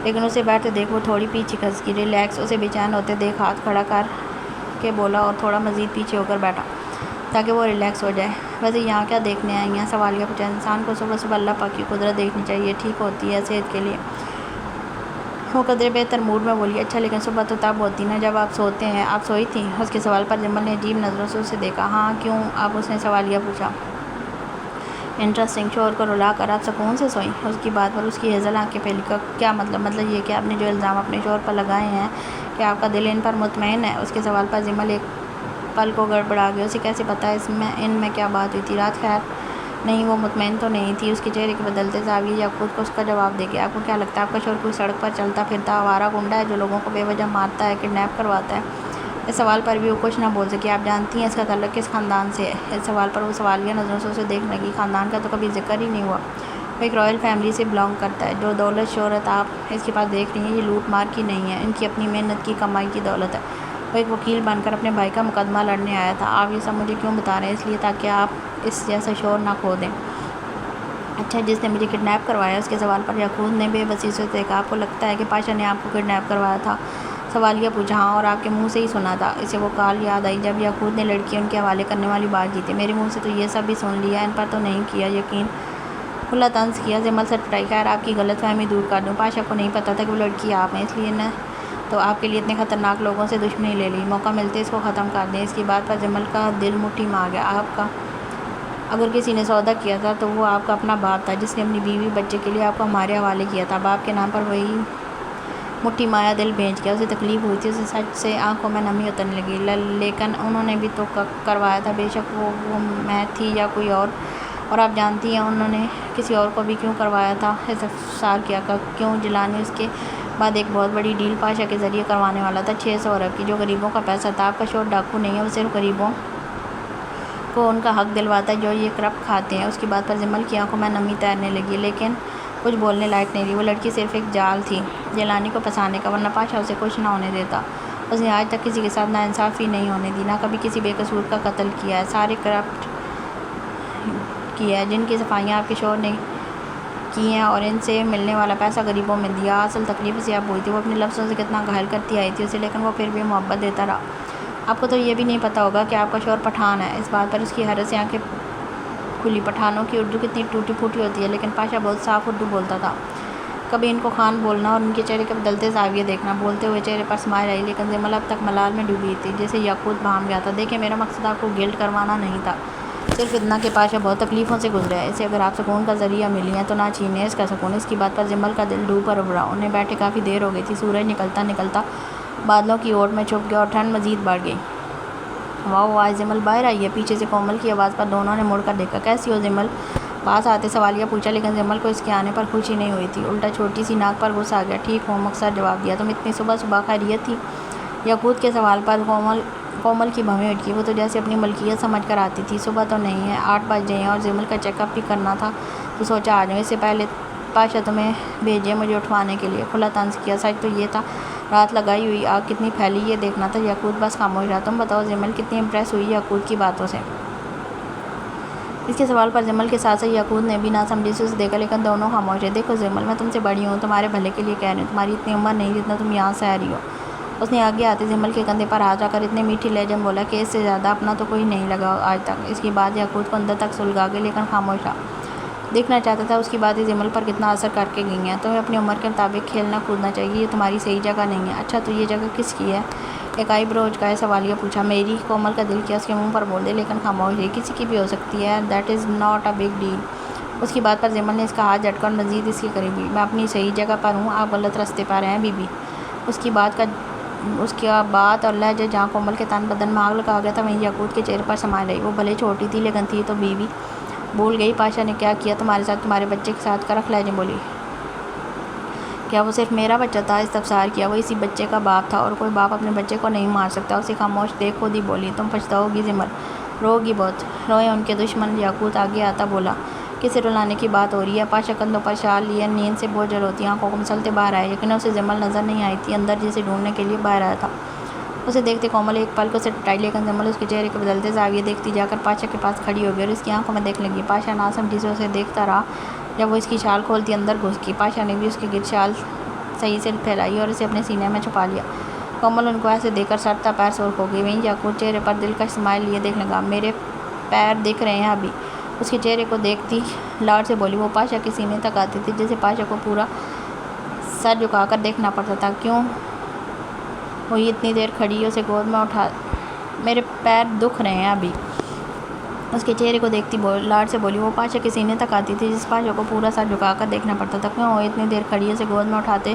لیکن اسے بیٹھتے دیکھ وہ تھوڑی پیچھے کھسک گئی۔ ریلیکس، اسے بے چین ہوتے دیکھ ہاتھ کھڑا کر کے بولا اور تھوڑا مزید پیچھے ہو کر بیٹھا تاکہ وہ ریلیکس ہو جائے۔ ویسے یہاں کیا دیکھنے آئی ہیں؟ سوالیہ پوچھا۔ انسان کو صبح صبح اللہ پاک کی قدرت دیکھنی چاہیے، ٹھیک ہوتی ہے صحت کے لیے۔ وہ قدرے بہتر موڈ میں بولی، اچھا لیکن صبح تو تب ہوتی نا جب آپ سوتے ہیں۔ آپ سوئی تھیں؟ اس کے سوال پر جمل نے عجیب نظروں سے اسے دیکھا۔ ہاں کیوں؟ اب اس نے سوالیہ پوچھا۔ انٹرسٹنگ، شوہر کو رلا کر آپ سکون سے سوئیں؟ اس کی بات پر اس کی ہیزل آنکھیں پھیلی۔ کیا مطلب؟ مطلب یہ کہ آپ نے جو الزام اپنے شوہر پر لگائے ہیں کہ آپ کا دل ان پر مطمئن ہے۔ اس کے سوال پر جمل ایک پل کو گڑبڑا گیا۔ اسے کیسے پتہ ان میں کیا بات ہوئی تھی؟ رات خیر نہیں، وہ مطمئن تو نہیں تھی۔ اس کے چہرے کے بدلتے زاویے یعقوب کو اس کا جواب دے گیا۔ آپ کو کیا لگتا ہے آپ کا شوہر کوئی سڑک پر چلتا پھرتا آوارہ گنڈا ہے جو لوگوں کو بے وجہ مارتا ہے، کڈنیپ کرواتا ہے؟ اس سوال پر بھی وہ کچھ نہ بول سکی۔ آپ جانتی ہیں اس کا تعلق کس خاندان سے ہے؟ اس سوال پر وہ سوالیہ نظروں سے اسے دیکھنے لگی۔ خاندان کا تو کبھی ذکر ہی نہیں ہوا۔ وہ ایک رائل فیملی سے بلانگ کرتا ہے۔ جو دولت شہرت آپ اس کے پاس دیکھ رہی ہیں یہ لوٹ مار کی نہیں ہے، ان کی اپنی محنت کی کمائی کی دولت ہے۔ وہ ایک وکیل بن کر اپنے بھائی کا مقدمہ لڑنے آیا تھا۔ آپ یہ سب مجھے کیوں بتا رہے ہیں؟ اس لیے تاکہ آپ اس جیسا شوہر نہ کھو دیں۔ اچھا، جس نے مجھے کڈنیپ کروایا؟ اس کے سوال پر یعقوب نے بے بسی سے دیکھا۔ آپ کو لگتا ہے کہ پاشا نے آپ کو کڈنیپ کروایا تھا؟ سوالیہ پوچھا۔ ہاں، اور آپ کے منہ سے ہی سنا تھا۔ اسے وہ کال یاد آئی جب یعقوب نے لڑکی ان کے حوالے کرنے والی بات کی تھی۔ میرے منہ سے تو یہ سب بھی سن لیا، ان پر تو نہیں کیا یقین۔ کھلا طنز کیا۔ جمل سٹپٹائی۔ خیر آپ کی غلط فہمی دور کر دوں، پاشا کو نہیں پتا تھا کہ وہ لڑکی آپ ہیں، اس لیے نے تو آپ کے لیے اتنے خطرناک لوگوں سے دشمنی لے لی، موقع ملتے اس کو ختم کر دیں۔ اس کی بات پر جمل کا دل مٹھی میں آ گیا۔ آپ کا اگر کسی نے سودا کیا تھا تو وہ آپ کا اپنا باپ تھا جس نے اپنی بیوی بچے کے لیے آپ کو ہمارے حوالے کیا تھا۔ باپ کے نام پر وہی مٹھی مایا دل بھیج گیا۔ اسے تکلیف ہوئی تھی، اسے سچ سے آنکھوں میں نمی اترنے لگی۔ لیکن انہوں نے بھی تو کروایا تھا، بے شک وہ میں تھی یا کوئی اور آپ جانتی ہیں انہوں نے کسی اور کو بھی کیوں کروایا تھا؟ استفسار کیا۔ کیوں؟ جیلانی اس کے بعد ایک بہت بڑی ڈیل پاشا کے ذریعے کروانے والا تھا 600 ارب کی، جو غریبوں کا پیسہ تھا۔ آپ کا شوہر ڈاکو نہیں ہے، وہ صرف غریبوں کو ان کا حق دلواتا ہے جو یہ کرپٹ کھاتے ہیں۔ اس کی بات پر جمل کی آنکھوں میں نمی تیرنے لگی، لیکن کچھ بولنے لائق نہیں رہی۔ وہ لڑکی صرف ایک جال تھی جیلانی کو پھنسانے کا، ورنہ پاشا اسے کچھ نہ ہونے دیتا۔ اس نے آج تک کسی کے ساتھ ناانصافی نہیں ہونے دی، نہ کبھی کسی بے قصور کا قتل کیا ہے۔ سارے کرپٹ کیا ہے جن کی صفائیاں آپ کے شوہر نے کی ہیں اور ان سے ملنے والا پیسہ غریبوں میں دیا۔ اصل تکلیف اسے اب ہوئی تھی، وہ اپنے لفظوں سے کتنا گھائل کرتی آئی تھی اسے، لیکن وہ پھر بھی محبت دیتا رہا۔ آپ کو تو یہ بھی نہیں پتہ ہوگا کہ آپ کا شوہر پٹھان ہے۔ اس بات پر اس کی حیرت سے آنکھیں کھلی۔ پٹھانوں کی اردو کتنی ٹوٹی پھوٹی ہوتی ہے، لیکن پاشا بہت صاف اردو بولتا تھا۔ کبھی ان کو خان بولنا اور ان کے چہرے کے بدلتے زاویے دیکھنا۔ بولتے ہوئے چہرے پر اسمائل آئی، لیکن جمل اب تک ملال میں ڈوبی تھی جیسے یاقوت بھام گیا تھا۔ دیکھیں، میرا مقصد آپ کو گلٹ کروانا نہیں تھا، صرف اتنا کہ پاشا بہت تکلیفوں سے گزرا ہے۔ اسے اگر آپ سکون کا ذریعہ ملی ہیں تو نہ چھینیں اس کا سکون۔ اس کی بات پر جمل کا دل ڈوب کر ابھرا۔ انہیں بیٹھے کافی دیر ہو گئی تھی۔ سورج نکلتا نکلتا بادلوں کی اوٹ میں چھپ گیا اور ٹھنڈ مزید بڑھ گئی۔ واؤ، آج جمل باہر آئی ہے؟ پیچھے سے کومل کی آواز پر دونوں نے مڑ کر دیکھا۔ کیسی ہو جمل؟ پاس آتے سوالیہ پوچھا، لیکن جمل کو اس کے آنے پر خوشی نہیں ہوئی تھی، الٹا چھوٹی سی ناک پر غصہ آ گیا۔ ٹھیک ہوں، مختصر جواب دیا۔ تم اتنی صبح صبح خیریت تھی؟ یاقوت کے سوال پر کومل کی بھویں اٹکی۔ وہ تو جیسے اپنی ملکیت سمجھ کر آتی تھی۔ صبح تو نہیں ہے، 8 بج گئے ہیں اور جمل کا چیک اپ بھی کرنا تھا، تو سوچا آ جاؤں اس سے پہلے پاشا تمہیں بھیجے مجھے اٹھوانے کے لیے۔ کھلا طنز کیا۔ سچ تو یہ تھا رات لگائی ہوئی آگ کتنی پھیلی یہ دیکھنا تھا۔ یاقوت بس خاموش رہا۔ تم بتاؤ، جمل کتنی امپریس ہوئی یاقوت کی باتوں سے؟ اس کے سوال پر جمل کے ساتھ ساتھ یاقوت نے بھی نہ سمجھی سے اسے دیکھا، لیکن دونوں خاموش رہے۔ دیکھو جمل، میں تم سے بڑی ہوں، تمہارے بھلے کے لیے کہہ رہی ہوں۔ تمہاری اتنی عمر نہیں جتنا تم یہاں سہ رہی ہو۔ اس نے آگے آتے جمل کے کندھے پر ہاتھ رکھ کر اتنے میٹھی لہجے میں بولا کہ اس سے زیادہ اپنا تو کوئی نہیں لگا آج تک۔ اس کی بات یاقوت کو اندر تک سلگا گئی، لیکن خاموش رہا۔ دیکھنا چاہتا تھا اس کی باتیں جمل پر کتنا اثر کر کے گئی ہیں۔ تمہیں اپنی عمر کے مطابق کھیلنا کودنا چاہیے، یہ تمہاری صحیح جگہ نہیں ہے۔ اچھا، تو یہ جگہ کس کی ہے؟ ایک آئی برو اچکائے سوالیہ پوچھا۔ میری؟ کومل کا دل کیا اس کے منہ پر بول دے، لیکن خاموش رہی۔ کسی کی بھی ہو سکتی ہے، that is not a big deal. اس کی بات پر جمل نے اس کا ہاتھ جھٹکا اور مزید اس کے قریب ہوئی۔ میں اپنی صحیح جگہ پر ہوں، آپ غلط راستے پر ہیں بی بی۔ اس کی بات اور لہجہ جہاں کومل کے تن بدن میں آگ لگا گیا تھا، وہیں یاقوت کے چہرے پر سمائل رہی۔ وہ بھلے چھوٹی تھی، لیکن تھی تو بی بی۔ بھول گئی پاشا نے کیا کیا تمہارے ساتھ، تمہارے بچے کے ساتھ؟ کرخ لہجے بولی۔ کیا وہ صرف میرا بچہ تھا؟ استفسار کیا۔ وہ اسی بچے کا باپ تھا، اور کوئی باپ اپنے بچے کو نہیں مار سکتا۔ اسے خاموش دیکھ خود ہی بولی۔ تم پچھتاؤ گی جمل، رو گی بہت۔ روئیں ان کے دشمن۔ یاقوت آگے آتا بولا۔ کسے رلانے کی بات ہو رہی ہے؟ پاشا کندھوں پر شال لیے نیند سے بوجھل ہوتی آنکھوں کو مسلتے باہر آیا۔ یقیناً اسے جمل نظر نہیں آئی تھی، اندر جسے ڈھونڈنے کے لیے باہر آیا تھا۔ اسے دیکھتے کومل ایک پل کو اسے ٹٹائی، لیکن جمل اس کے چہرے کے بدلتے زاویے دیکھتی جا کر پاشا کے پاس کھڑی ہو گئی اور اس کی آنکھوں میں دیکھنے لگی۔ پاشا ناسمجھی سے اسے دیکھتا رہا۔ جب وہ اس کی شال کھولتی اندر گھس گئی، پاشا نے بھی اس کے گرد شال صحیح سے پھیلائی اور اسے اپنے سینے میں چھپا لیا۔ کومل ان کو ایسے دیکھ کر سر تا پیر سرخ ہو گئی۔ وہیں یاقوت چہرے پر دلکش اسمائل لیے دیکھنے لگا۔ میرے پیر دکھ رہے ہیں ابھی؟ اس کے چہرے کو دیکھتی لاڈ سے بولی۔ وہ پاشا کے سینے تک آتی تھی، جیسے پاشا کو پورا سر جھکا کر دیکھنا پڑتا تھا۔ کیوں ہوئی اتنی دیر کھڑی؟ اسے گود میں اٹھا۔ میرے پیر دکھ رہے ہیں ابھی؟ اس کے چہرے کو دیکھتی لاڈ سے بولی۔ وہ پاشا کے سینے تک آتی تھی، جس پاشا کو پورا سر جھکا کر دیکھنا پڑتا تھا۔ کیوں ہوئی اتنی دیر کھڑی؟ اسے گود میں اٹھاتے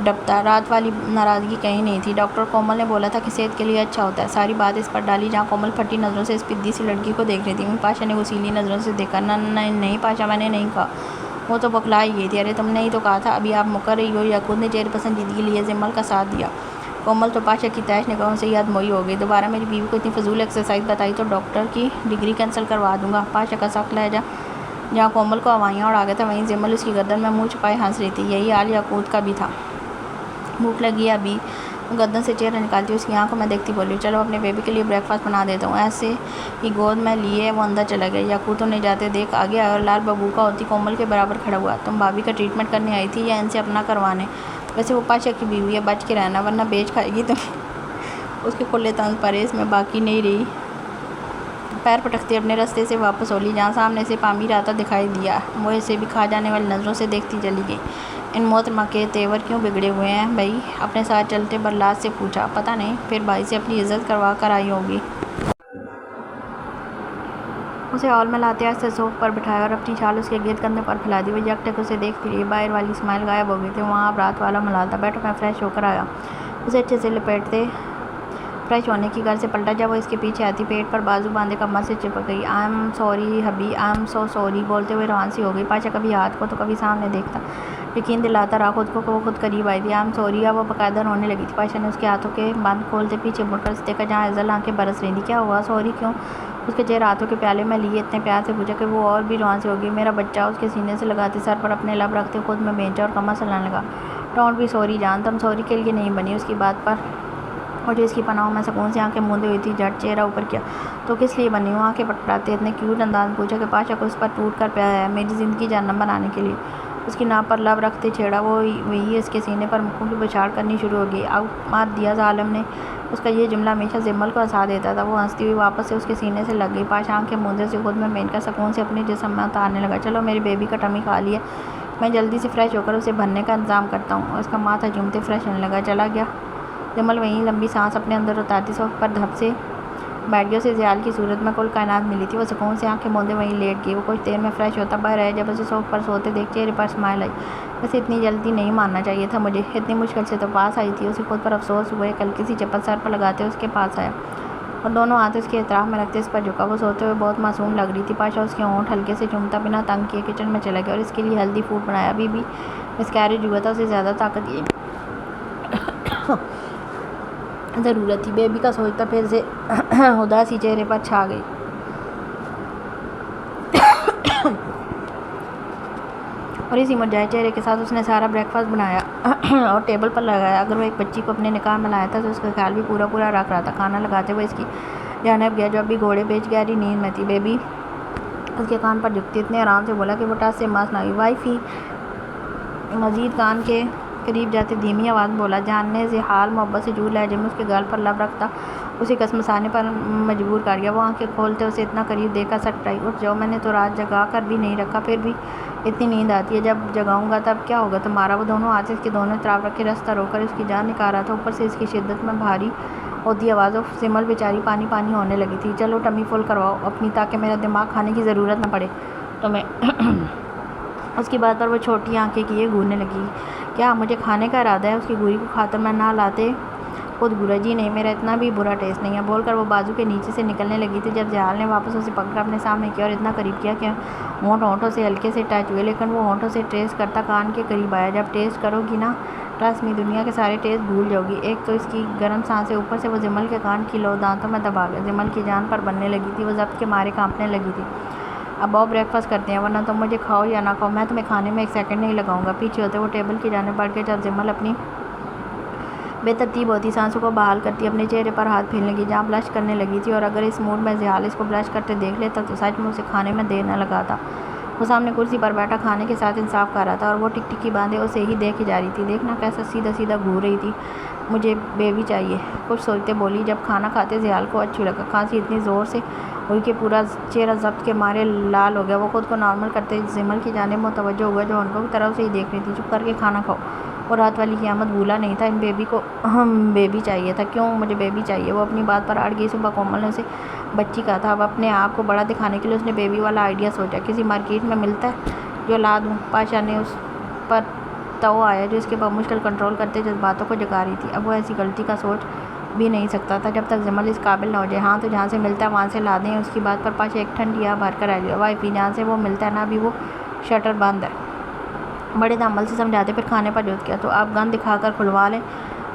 ڈپتا۔ رات والی ناراضگی کہیں نہیں تھی۔ ڈاکٹر کومل نے بولا تھا کہ صحت کے لیے اچھا ہوتا ہے۔ ساری بات اس پر ڈالی جہاں کومل پھٹی نظروں سے اس پدی سی لڑکی کو دیکھ رہی تھی۔ پاشا نے غصیلی نظروں سے دیکھا۔ نہیں پاشا، میں نے نہیں کہا۔ وہ تو بکلا ہی گئی تھی۔ ارے تم نے ہی تو کہا تھا، ابھی آپ مکر رہی ہو۔ یاقوت نے چہرے پسندیدگی لیے جمل کا ساتھ دیا۔ کومل تو پاشا کی تیش نگاہوں سے یاد موئی ہو گئی۔ دوبارہ میری بیوی کو اتنی فضول ایکسرسائز بتائی تو ڈاکٹر کی ڈگری کینسل کروا دوں گا۔ پاشا کا سخت لہجہ جہاں کومل کو ہوائیاں اڑا گیا تھا، وہیں جمل اس کی گردن میں منہ چھپائے ہنس رہی تھی۔ یہی حال یاقوت کا بھی تھا۔ بھوک لگی ہے ابھی؟ وہ گردن سے چہرہ نکالتی اس کی آنکھوں میں دیکھتی بولی۔ چلو اپنے بیبی کے لیے بریک فاسٹ بنا دیتا ہوں۔ ایسے ہی گود میں لیے وہ اندر چلا گیا۔ یاقوت انہیں جاتے دیکھ آگے آیا اور لال ببو کا ہوتی کومل کے برابر کھڑا ہوا۔ تم بھابھی کا ٹریٹمنٹ کرنے آئی تھی یا ان سے اپنا کروانے؟ ویسے وہ پاشا کی بیوی ہے، بچ کے رہنا ورنہ بیچ کھائے گی تمہیں۔ اس کے کھلے طنز پر اس میں باقی نہیں رہی۔ پیر پٹکتے اپنے راستے سے واپس ہو لی جہاں سامنے سے پامیر آتا دکھائی دیا۔ وہ اسے بھی کھا جانے والی نظروں سے دیکھتی چلی گئی۔ ان محترمہ کے تیور کیوں بگڑے ہوئے ہیں بھائی؟ اپنے ساتھ چلتے برلاس سے پوچھا۔ پتہ نہیں، پھر بھائی سے اپنی عزت کروا کر آئی ہوگی۔ اسے ہال میں لاتے آہستہ صوفے پر بٹھایا اور اپنی شال اس کے گرد کندھے پر پھیلا دی۔ وہ یکٹک اسے دیکھتی رہی۔ باہر والی اسمائل غائب ہو گئی تھی۔ وہاں اب رات والا ملال تھا۔ بیٹھو، میں فریش ہو کر آیا۔ اسے اچھے سے لپیٹتے فریش ہونے کی گھر سے پلٹا جب وہ اس کے پیچھے آتی پیٹ پر بازو باندھے کمر سے چپک گئی. I am sorry hubby, I am so sorry بولتے ہوئے روان سی ہو گئی. پاشا کبھی ہاتھ کو تو کبھی سامنے دیکھتا, یقین دلاتا رہا خود کو کہ وہ خود قریب آئی تھی. آئی ایم سوری. اب وہ باقاعدہ رونے لگی تھی. پاشا نے اس کے ہاتھوں کے بند کھولتے پیچھے مڑ کر اس دیکھا جہاں افضل آنکھیں برس رہی تھیں. کیا ہوا, سوری کیوں؟ اس کے چہرے ہاتھوں کے پیالے میں لیے اتنے پیار سے پوچھا کہ وہ اور بھی روان سی ہو گئی. میرا بچہ, اس کے سینے سے لگاتی سر پر اپنے لب رکھتے خود میں بھینچا اور کمر سلانے لگا. ڈونٹ بی سوری جان, تم سوری کے لیے نہیں بنی. اس کی بات پر اور جو اس کی پناہوں میں سکون سے آنکھیں موندے ہوئی تھی جھٹ چہرہ اوپر کیا. تو کس لیے بنی ہوں؟ آنکھیں پٹپٹاتے اتنے کیوٹ انداز میں پوچھا کہ پاشا کو اس پر ٹوٹ کر پیا ہے. میری زندگی جہنم بنانے کے لیے. اس کی ناک پر لب رکھتے چھیڑا. وہی اس کے سینے پر منہ کی بچھاڑ کرنی شروع ہو گئی. آؤٹ مات دیا ظالم نے. اس کا یہ جملہ ہمیشہ زمل کو ہنسا دیتا تھا. وہ ہنستی ہوئی واپس سے اس کے سینے سے لگ گئی. پاشا آنکھیں موندے سے خود میں بھین کر سکون سے اپنے جسم میں اتارنے لگا. چلو میری بیبی کا ٹمی خالی ہے, میں جلدی سے فریش ہو کر اسے بھرنے کا انتظام کرتا ہوں. اس کا ماتھا جھومتے فریش ہونے لگا. چلا گیا. جمل وہیں لمبی سانس اپنے اندر اتارتی صوفے پر دھپ سے بیٹھ گئی. اسے زیال کی صورت میں کل کائنات ملی تھی. وہ سکون سے آنکھیں موندے وہیں لیٹ گئی. وہ کچھ دیر میں فریش ہوتا باہر آیا. جب اسے صوفے پر سوتے دیکھ چہرے پر اسمائل آئی. ویسے اتنی جلدی نہیں ماننا چاہیے تھا مجھے, اتنی مشکل سے تو پاس آئی تھی. اسے خود پر افسوس ہوا. ایک ہلکی سی چپت سر پر لگاتے اس کے پاس آیا اور دونوں ہاتھ اس کے اطراف میں رکھتے اس پر جھکا. وہ سوتے ہوئے بہت معصوم لگ رہی تھی. پاشا اس کے ہونٹ ہلکے سے چومتا بنا تنگ کیے کچن میں چلا گیا اور اس کے لیے ہلدی فوڈ بنایا. ابھی بھی مسکیریج ہوا تھا. اسے زیادہ طاقت کی ضرورت تھی. بیبی کا سوچتا پھر سے اداسی چہرے پر چھا گئی. اور اسی مرجھائے چہرے کے ساتھ اس نے سارا بریک فاسٹ بنایا اور ٹیبل پر لگایا. اگر وہ ایک بچی کو اپنے نکاح میں لایا تھا تو اس کا خیال بھی پورا رکھ رہا تھا. کھانا لگاتے ہوئے اس کی جانب گیا جو اب بھی گھوڑے بیچ گہری نیند میں تھی. بیبی اس کے کان پر جھکتی اتنے آرام سے بولا کہ وہ ٹس سے ماس نہ ہوئی. وائفی مزید کان کے قریب جاتے دھیمی آواز میں بولا. جاننے سے حال محبت سے جور لہجے میں اس کے گال پر لب رکھتا اسے کسمسانے پر مجبور کر گیا. وہ آنکھیں کھولتے اسے اتنا قریب دیکھ کر سٹ رہی. اٹھ جاؤ, میں نے تو رات جگا کر بھی نہیں رکھا, پھر بھی اتنی نیند آتی ہے. جب جگاؤں گا تب کیا ہوگا تمہارا؟ وہ دونوں ہاتھ اس کے دونوں طرف رکھے رستہ رو کر اس کی جان نکال رہا تھا. اوپر سے اس کی شدت میں بھاری ہوتی آوازوں سمل بیچاری پانی ہونے لگی تھی. چلو ٹمی فل کرواؤ اپنی تاکہ میرا دماغ کھانے کی ضرورت نہ پڑے تمہیں. اس کی بات پر وہ چھوٹی آنکھیں کیے گھورنے لگی. کیا مجھے کھانے کا ارادہ ہے؟ اس کی گوری کو خاطر میں نہ لاتے خود گورا. جی نہیں, میرا اتنا بھی برا ٹیسٹ نہیں ہے بول کر وہ بازو کے نیچے سے نکلنے لگی تھی جب زیال نے واپس اسے پکڑ اپنے سامنے کیا اور اتنا قریب کیا کہ ہونٹوں سے ہلکے سے ٹچ ہوئے. لیکن وہ ہونٹوں سے ٹیسٹ کرتا کان کے قریب آیا. جب ٹیسٹ کرو گی نا ٹرسٹ می دنیا کے سارے ٹیسٹ بھول جاؤ گی. ایک تو اس کی گرم سانسیں, اوپر سے وہ زمل کے کان کی لو دانتوں میں دبا گیا. زمل کی جان پر بننے لگی تھی. وہ ضبط کے مارے کانپنے لگی تھی. اب آؤ بریک فاسٹ کرتے ہیں ورنہ تم مجھے کھاؤ یا نہ کھاؤ, میں تمہیں کھانے میں ایک سیکنڈ نہیں لگاؤں گا. پیچھے ہوتے وہ ٹیبل کی جانب بڑھ کے جب زمل اپنی بے ترتیب ہوتی سانسوں کو بحال کرتی اپنے چہرے پر ہاتھ پھیرنے لگی جہاں بلش کرنے لگی تھی. اور اگر اس موڈ میں زیال اس کو بلش کرتے دیکھ لیتا تو سچ میں اسے کھانے میں دیر نہ لگاتا. وہ سامنے کرسی پر بیٹھا کھانے کے ساتھ انصاف کر رہا تھا اور وہ ٹک ٹکی باندھے اسے ہی دیکھی جا رہی تھی. دیکھنا کیسا سیدھا گھور رہی تھی. مجھے بیبی چاہیے, کچھ سوچتے بولی. جب کھانا کھاتے زیال کو اچھی لگا. کھانسی اتنی زور سے ہوئی کہ پورا چہرہ ضبط کے مارے لال ہو گیا. وہ خود کو نارمل کرتے زمل کی جانب متوجہ ہوا جو ان کو کی طرف سے ہی دیکھ رہی تھی. چپ کر کے کھانا کھاؤ. اور رات والی قیامت بھولا نہیں تھا. ان بیبی کو بیبی چاہیے تھا. کیوں مجھے بیبی چاہیے؟ وہ اپنی بات پر اڑ گئی. صبح کومل نے اسے بچی کہا تھا. اب اپنے آپ کو بڑا دکھانے کے لیے اس نے بیبی والا آئیڈیا سوچا. کسی مارکیٹ میں ملتا ہے جو لا دوں؟ پاشا نے اس پر تو آیا جو اس کے بمشکل کنٹرول کرتے جذباتوں کو جگا رہی تھی. اب وہ ایسی غلطی کا سوچ بھی نہیں سکتا تھا جب تک زمل اس قابل نہ ہو جائے. ہاں تو جہاں سے ملتا ہے وہاں سے لا دیں. اس کی بات پر پاشا ایک ٹھنڈی آہ بھر کر آ گیا. وائفی جہاں سے وہ ملتا ہے نا ابھی وہ شٹر بند ہے. بڑے دمل سے سمجھاتے پھر کھانے پر جوت کیا. تو آپ گن دکھا کر کھلوا لیں.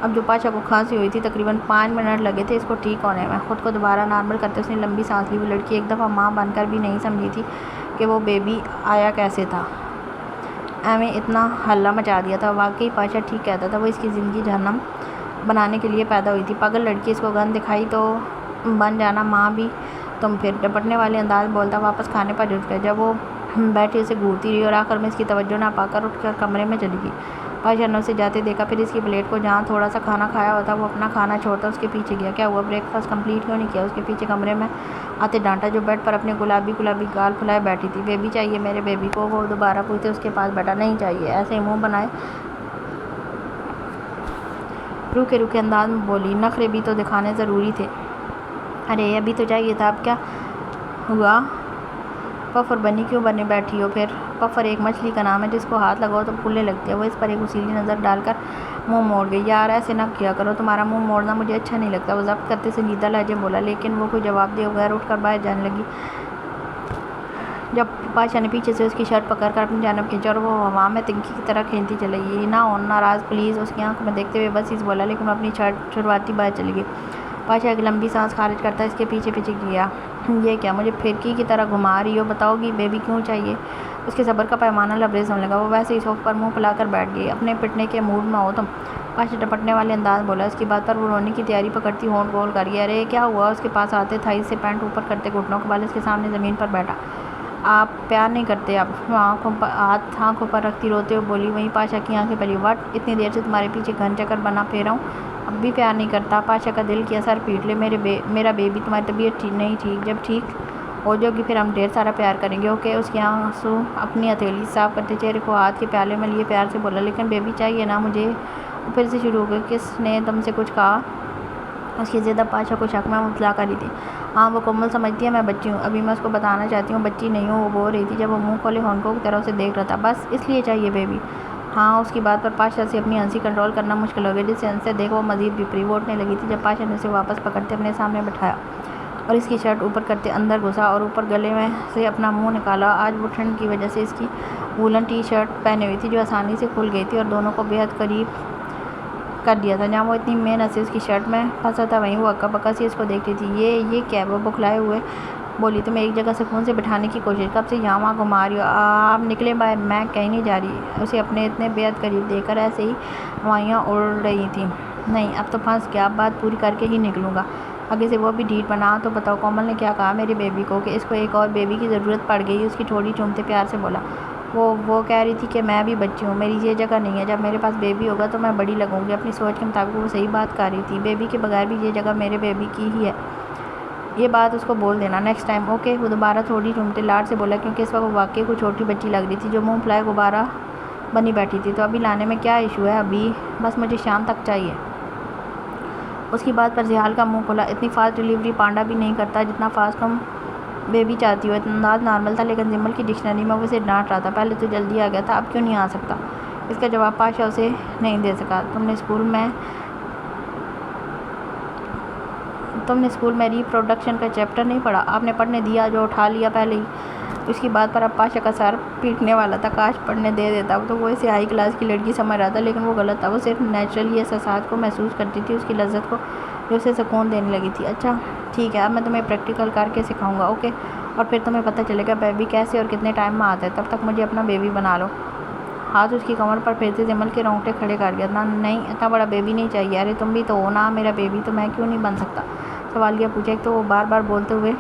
اب جو پاشا کو کھانسی ہوئی تھی تقریباً 5 منٹ لگے تھے اس کو ٹھیک ہونے میں. خود کو دوبارہ نارمل کرتے اس نے لمبی سانس لی. وہ لڑکی ایک دفعہ ماں بن کر بھی نہیں سمجھی تھی کہ وہ بیبی آیا کیسے تھا. ایویں اتنا ہلہ مچا دیا تھا. واقعی پاشا ٹھیک کہتا تھا. وہ اس کی زندگی جہنم بنانے کے لیے پیدا ہوئی تھی. پاگل لڑکی. اس کو گن دکھائی تو بن جانا ماں بھی تم. پھر ڈپٹنے والے انداز بولتا واپس کھانے پر جٹ گیا. جب وہ بیٹھی اسے گھورتی رہی اور آخر میں اس کی توجہ نہ پا کر اٹھ کر کمرے میں چلی گئی. پاشا نے اسے جاتے دیکھا. پھر اس کی پلیٹ کو جہاں تھوڑا سا کھانا کھایا ہوا تھا وہ اپنا کھانا چھوڑتا اس کے پیچھے گیا. کیا ہوا بریک فاسٹ کمپلیٹ کیوں نہیں کیا؟ اس کے پیچھے کمرے میں آتے ڈانٹا جو بیڈ پر اپنے گلابی گال پھلائے بیٹھی تھی. بیبی چاہیے میرے بیبی کو. وہ دوبارہ پوچھتے اس کے پاس بیٹھا. نہیں چاہیے. ایسے منہ بنائے روکے انداز میں بولی. نخرے بھی تو دکھانے ضروری تھے. ارے ابھی تو چاہیے تھا. اب کیا ہوا؟ پفر بنی کیوں بنے بیٹھی ہو؟ پھر پفر ایک مچھلی کا نام ہے جس کو ہاتھ لگاؤ تو پھولنے لگتی ہے. وہ اس پر ایک اصیلی نظر ڈال کر منہ موڑ گئی۔ یار ایسے نہ کیا کرو، تمہارا منہ موڑنا مجھے اچھا نہیں لگتا، وہ ضبط کرتے سنجیدہ لہجے میں بولا، لیکن وہ کوئی جواب دیے بغیر اٹھ کر باہر جانے لگی جب پاشا نے پیچھے سے اس کی شرٹ پکڑ کر اپنی جانب کھینچا اور وہ ہوا میں تنکی کی طرح کھینچتی چلی گئی۔ نہ ہو ناراض پلیز، اس کی آنکھ میں دیکھتے ہوئے بس اس بولا، لیکن وہ اپنی شرٹ چھڑواتی باہر چلی گئی۔ پاشا ایک لمبی سانس خارج کرتا اس کے پیچھے پیچھے گیا۔ یہ کیا، مجھے پھرکی کی طرح گھما رہی ہو؟ بتاؤ گی بیبی کیوں چاہیے؟ اس کے صبر کا پیمانہ لبریز ہونے لگا، وہ ویسے ہی صوفے پر منہ پھیلا کر بیٹھ گئی۔ اپنے پٹنے کے موڈ میں ہو تم؟ پاشا ٹپٹنے والے انداز بولا، اس کی بات پر وہ رونے کی تیاری پکڑتی ہونٹ گول کر گیا۔ ارے کیا ہوا؟ اس کے پاس آتے تھائی سے پینٹ اوپر کرتے گھٹنوں کے بال اس کے سامنے زمین پر بیٹھا۔ آپ پیار نہیں کرتے اب؟ وہ ہاتھ آنکھوں پر رکھتی روتے ہوئے بولی۔ وہیں پاشا کی آنکھیں پھیلی۔ وٹ، اتنی دیر سے تمہارے پیچھے گھن چکر بنا پھیرا ہوں، اب بھی پیار نہیں کرتا؟ پاشا کا دل کیا سر پیٹ لے، میرا بیبی، تمہاری طبیعت نہیں ٹھیک، جب ٹھیک ہو جاؤ گی پھر ہم ڈھیر سارا پیار کریں گے، اوکے؟ اس کے آنسو اپنی ہتھیلی صاف کرتے چہرے کو ہاتھ کے پیالے میں لیے پیار سے بولا، لیکن بیبی چاہیے نا مجھے۔ وہ پھر سے شروع ہو گئی، کس نے تم سے کچھ کہا؟ اس کی ضد اب پاشا کو شک میں مبتلا کر رہی تھی۔ ہاں، وہ کومل سمجھتی ہے میں بچی ہوں، ابھی میں اس کو بتانا چاہتی ہوں بچی نہیں ہوں، وہ بول رہی تھی جب وہ منہ کھولے ہونکوں کی طرح اسے دیکھ رہا تھا۔ بس اس لیے چاہیے بیبی؟ ہاں۔ اس کی بات پر پاشا سے اپنی ہنسی کنٹرول کرنا مشکل ہو گیا، جس سے ہنستے دیکھ وہ مزید بھپری وہ اٹھنے لگی تھی جب پاشا نے اسے واپس پکڑتے اپنے سامنے بٹھایا اور اس کی شرٹ اوپر کرتے اندر گھسا اور اوپر گلے میں سے اپنا منہ نکالا۔ آج وہ ٹھنڈ کی وجہ سے اس کی وولن ٹی شرٹ پہنے ہوئی تھی جو آسانی سے کھل گئی تھی اور دونوں کو بے حد قریب کر دیا تھا۔ جہاں وہ اتنی محنت سے اس کی شرٹ میں پھنسا تھا وہیں وہ اکا بکا سی اس کو دیکھ رہی تھی۔ یہ کیا؟ وہ بکھلائے ہوئے بولی، تمہیں ایک جگہ سکون سے بٹھانے کی کوشش، کب سے یہاں وہاں گھما رہی ہو؟ آپ نکلیں باہر، میں کہیں نہیں جا رہی۔ اسے اپنے اتنے بے حد قریب دیکھ کر ایسے ہی ہوائیاں اڑ رہی تھیں۔ نہیں، اب تو پھنس گیا، اب بات پوری کر کے ہی نکلوں گا۔ آگے سے وہ بھی ڈھیٹ بنا۔ تو بتاؤ کومل نے کیا کہا میرے بیبی کو کہ اس کو ایک اور بیبی کی ضرورت پڑ گئی؟ اس کی ٹھوڑی چومتے پیار سے بولا۔ وہ کہہ رہی تھی کہ میں بھی بچی ہوں، میری یہ جگہ نہیں ہے، جب میرے پاس بیبی ہوگا تو میں بڑی لگوں گی۔ اپنی سوچ کے مطابق وہ صحیح بات کہہ رہی تھی، بیبی کے بغیر بھی یہ جگہ میرے بیبی کی ہی ہے، یہ بات اس کو بول دینا نیکسٹ ٹائم، اوکے؟ وہ دوبارہ تھوڑی چومتے لاڈ سے بولا، کیونکہ اس وقت وہ واقعی کوئی چھوٹی بچی لگ رہی تھی جو منہ پھلائے غبارہ بنی بیٹھی تھی۔ تو ابھی لانے میں کیا ایشو ہے؟ ابھی بس مجھے شام تک چاہیے۔ اس کی بات پر زحال کا منہ کھلا۔ اتنی فاسٹ ڈیلیوری پانڈا بھی نہیں کرتا جتنا فاسٹ تم بیبی چاہتی ہو۔ انداز نارمل تھا لیکن زمل کی ڈکشنری میں وہ اسے ڈانٹ رہا تھا، پہلے تو جلدی آ گیا تھا، اب کیوں نہیں آ سکتا؟ اس کا جواب پاشا اسے نہیں دے سکا۔ تم نے اسکول میں ری پروڈکشن کا چیپٹر نہیں پڑھا؟ آپ نے پڑھنے دیا جو اٹھا لیا پہلے ہی؟ اس کی بات پر اب پاشا کا سر پیٹنے والا تھا۔ کاش پڑھنے دے دیتا، تو وہ اسے ہائی کلاس کی لڑکی سمجھ رہا تھا، لیکن وہ غلط تھا۔ وہ صرف نیچرلی احساسات کو محسوس کرتی تھی، اس کی لذت کو جو اسے سکون دینے لگی تھی۔ اچھا ٹھیک ہے، اب میں تمہیں پریکٹیکل کر کے سکھاؤں گا، اوکے؟ اور پھر تمہیں پتہ چلے گا بیبی کیسے اور کتنے ٹائم میں آتا ہے، تب تک مجھے اپنا بیبی بنا لو۔ ہاتھ اس کی کمر پر پھیرتے زمل کے رونگٹے کھڑے کر گیا۔ نہیں، اتنا بڑا بیبی نہیں چاہیے۔ ارے تم بھی تو ہو نا میرا بیبی، تو میں کیوں نہیں بن سکتا؟ سوالیہ پوچھا۔ ایک تو وہ بار بار بولتے ہوئے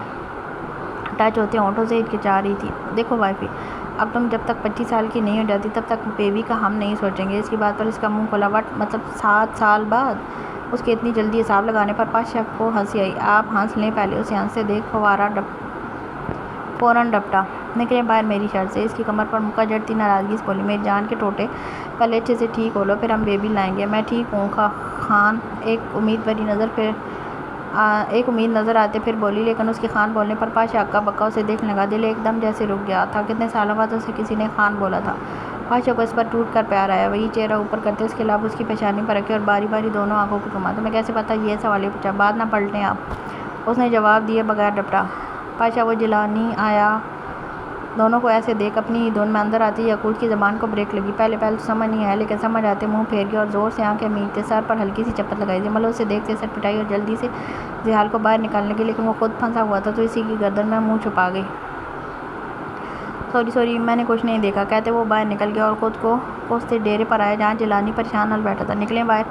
ٹچ ہوتے ہونٹوں سے ہچکچا رہی تھی۔ دیکھو وائفی، اب تم جب تک 25 سال کی نہیں ہو جاتی تب تک بیبی کا ہم نہیں سوچیں گے۔ اس کی بات پر اس کا منہ کھلا۔ وٹ، مطلب 7 سال بعد؟ اس کے اتنی جلدی حساب لگانے پر پاشا کو ہنسی آئی۔ آپ ہنس لیں، پہلے اسے ہنستے دیکھ فوراً ڈپٹا۔ نکلیں باہر میری شرٹ سے۔ اس کی کمر پر مکہ جڑتی ناراضگی سے بولی، میری جان کے ٹوٹے، پہلے اچھے سے ٹھیک ہو لو پھر ہم بیبی لائیں گے۔ میں ٹھیک ہوں خان، ایک امید نظر آتے پھر بولی، لیکن اس کے خان بولنے پر پاشا اکا بکا اسے دیکھنے لگا، دل ایک دم جیسے رک گیا تھا۔ کتنے سالوں بعد اسے کسی نے خان بولا تھا۔ پاشا کو اس پر ٹوٹ کر پیار آیا۔ وہی چہرہ اوپر کرتے اس کے لب اس کی پیشانی پر رکھے اور باری باری دونوں آنکھوں کو چوما۔ تمہیں کیسے پتہ؟ یہ سوالیہ پوچھا۔ بات نہ پلٹیں آپ، اس نے جواب دیے بغیر ڈپٹا۔ پاشا وہ جلانی آیا دونوں کو ایسے دیکھ اپنی ہی دھن میں اندر آتی یاقوت کی زبان کو بریک لگی۔ پہلے تو سمجھ نہیں آیا، لیکن سمجھ آتے منہ پھیر گیا اور زور سے آنکھیں میچتے سر پر ہلکی سی چپت لگائی۔ زمل اسے دیکھتے سر پٹائی اور جلدی سے زحال کو باہر نکالنے لگی، لیکن وہ خود پھنسا ہوا تھا تو اسی کی گردن میں منہ چھپا گئی۔ سوری، میں نے کچھ نہیں دیکھا، کہتے وہ باہر نکل گیا اور خود کو کوستے ڈیرے پر آیا جہاں جیلانی پریشان حال بیٹھا تھا۔ نکلیں باہر،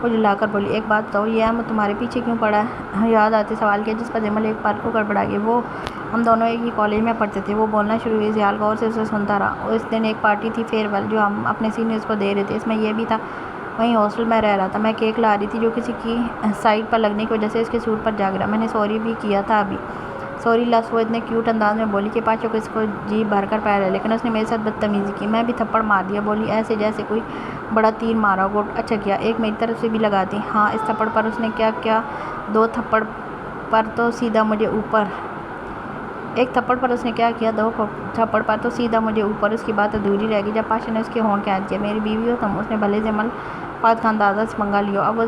وہ جھلا کر بولی۔ ایک بات بتاؤ، یہ احمد تمہارے پیچھے کیوں پڑا ہے؟ یاد آتے سوال کیا جس پر زمل ایک پل کو گڑبڑا گئی۔ ہم دونوں ایک ہی کالج میں پڑھتے تھے، وہ بولنا شروع ہوئی۔ زحال غور سے اسے سنتا رہا۔ اس دن ایک پارٹی تھی، فیئر ویل، جو ہم اپنے سینئرز کو دے رہے تھے، اس میں یہ بھی تھا۔ وہیں ہاسٹل میں رہ رہا تھا، میں کیک لا رہی تھی جو کسی کی سائٹ پر لگنے کی وجہ سے اس کے سوٹ پر جا گرا۔ میں نے سوری بھی کیا تھا ابھی۔ سوری لفظ وہ اتنے کیوٹ انداز میں بولی کہ پاشا کو اس کو جی بھر کر پیار ہے، لیکن اس نے میرے ساتھ بدتمیزی کی، میں بھی تھپڑ مار دیا۔ بولی ایسے جیسے کوئی بڑا تیر مارا ہو۔ گڈ، اچھا کیا، ایک میری طرف سے بھی لگا دی۔ ہاں، اس تھپڑ پر اس نے کیا کیا؟ دو تھپڑ پر تو سیدھا مجھے اوپر۔ ایک تھپڑ پر اس نے کیا کیا؟ دو تھپڑ پر تو سیدھا مجھے اوپر۔ اس کی بات ادھوری رہ گئی جب پاشا نے اس کے ہونٹ کھینچ دیا۔ میری بیوی ہو تم؟ اس نے بھلے زمل فہد کا اندازہ سے منگا لیا۔ اب وہ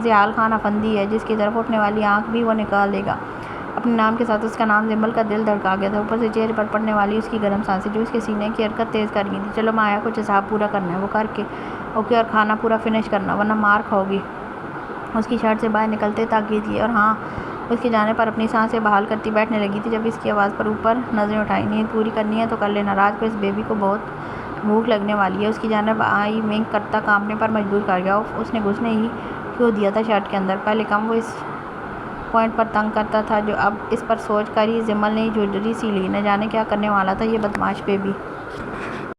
ضیال خان افندی ہے جس کی طرف اٹھنے والی آنکھ بھی وہ نکال لے گا۔ اپنے نام کے ساتھ اس کا نام زمل کا دل دھڑکا گیا تھا، اوپر سے چہرے پر پڑنے والی اس کی گرم سانسیں جو اس کے سینے کی حرکت تیز کر گئی تھی۔ چلو مایا، کچھ حساب پورا کرنا ہے، وہ کر کے اوکے، اور کھانا پورا فنش کرنا ورنہ مار کھاؤ گی۔ اس کی شرٹ سے باہر نکلتے تاکید کی، اور ہاں، اس کی جانب پر اپنی سانسیں بحال کرتی بیٹھنے لگی تھی۔ جب اس کی آواز پر اوپر نظریں اٹھائی، نیند پوری کرنی ہے تو کر لینا، رات کو اس بیبی کو بہت بھوک لگنے والی ہے۔ اس کی جانب آئی ونک کرتا کانپنے پر مجبور کر گیا۔ اس نے گھسنے ہی کیوں دیا تھا شرٹ کے اندر؟ پہلے کم وہ اس پوائنٹ پر تنگ کرتا تھا جو اب اس پر سوچ کر ہی زمل نے جھرجھری سی لی، نہ جانے کیا کرنے والا تھا یہ بدماش بیبی۔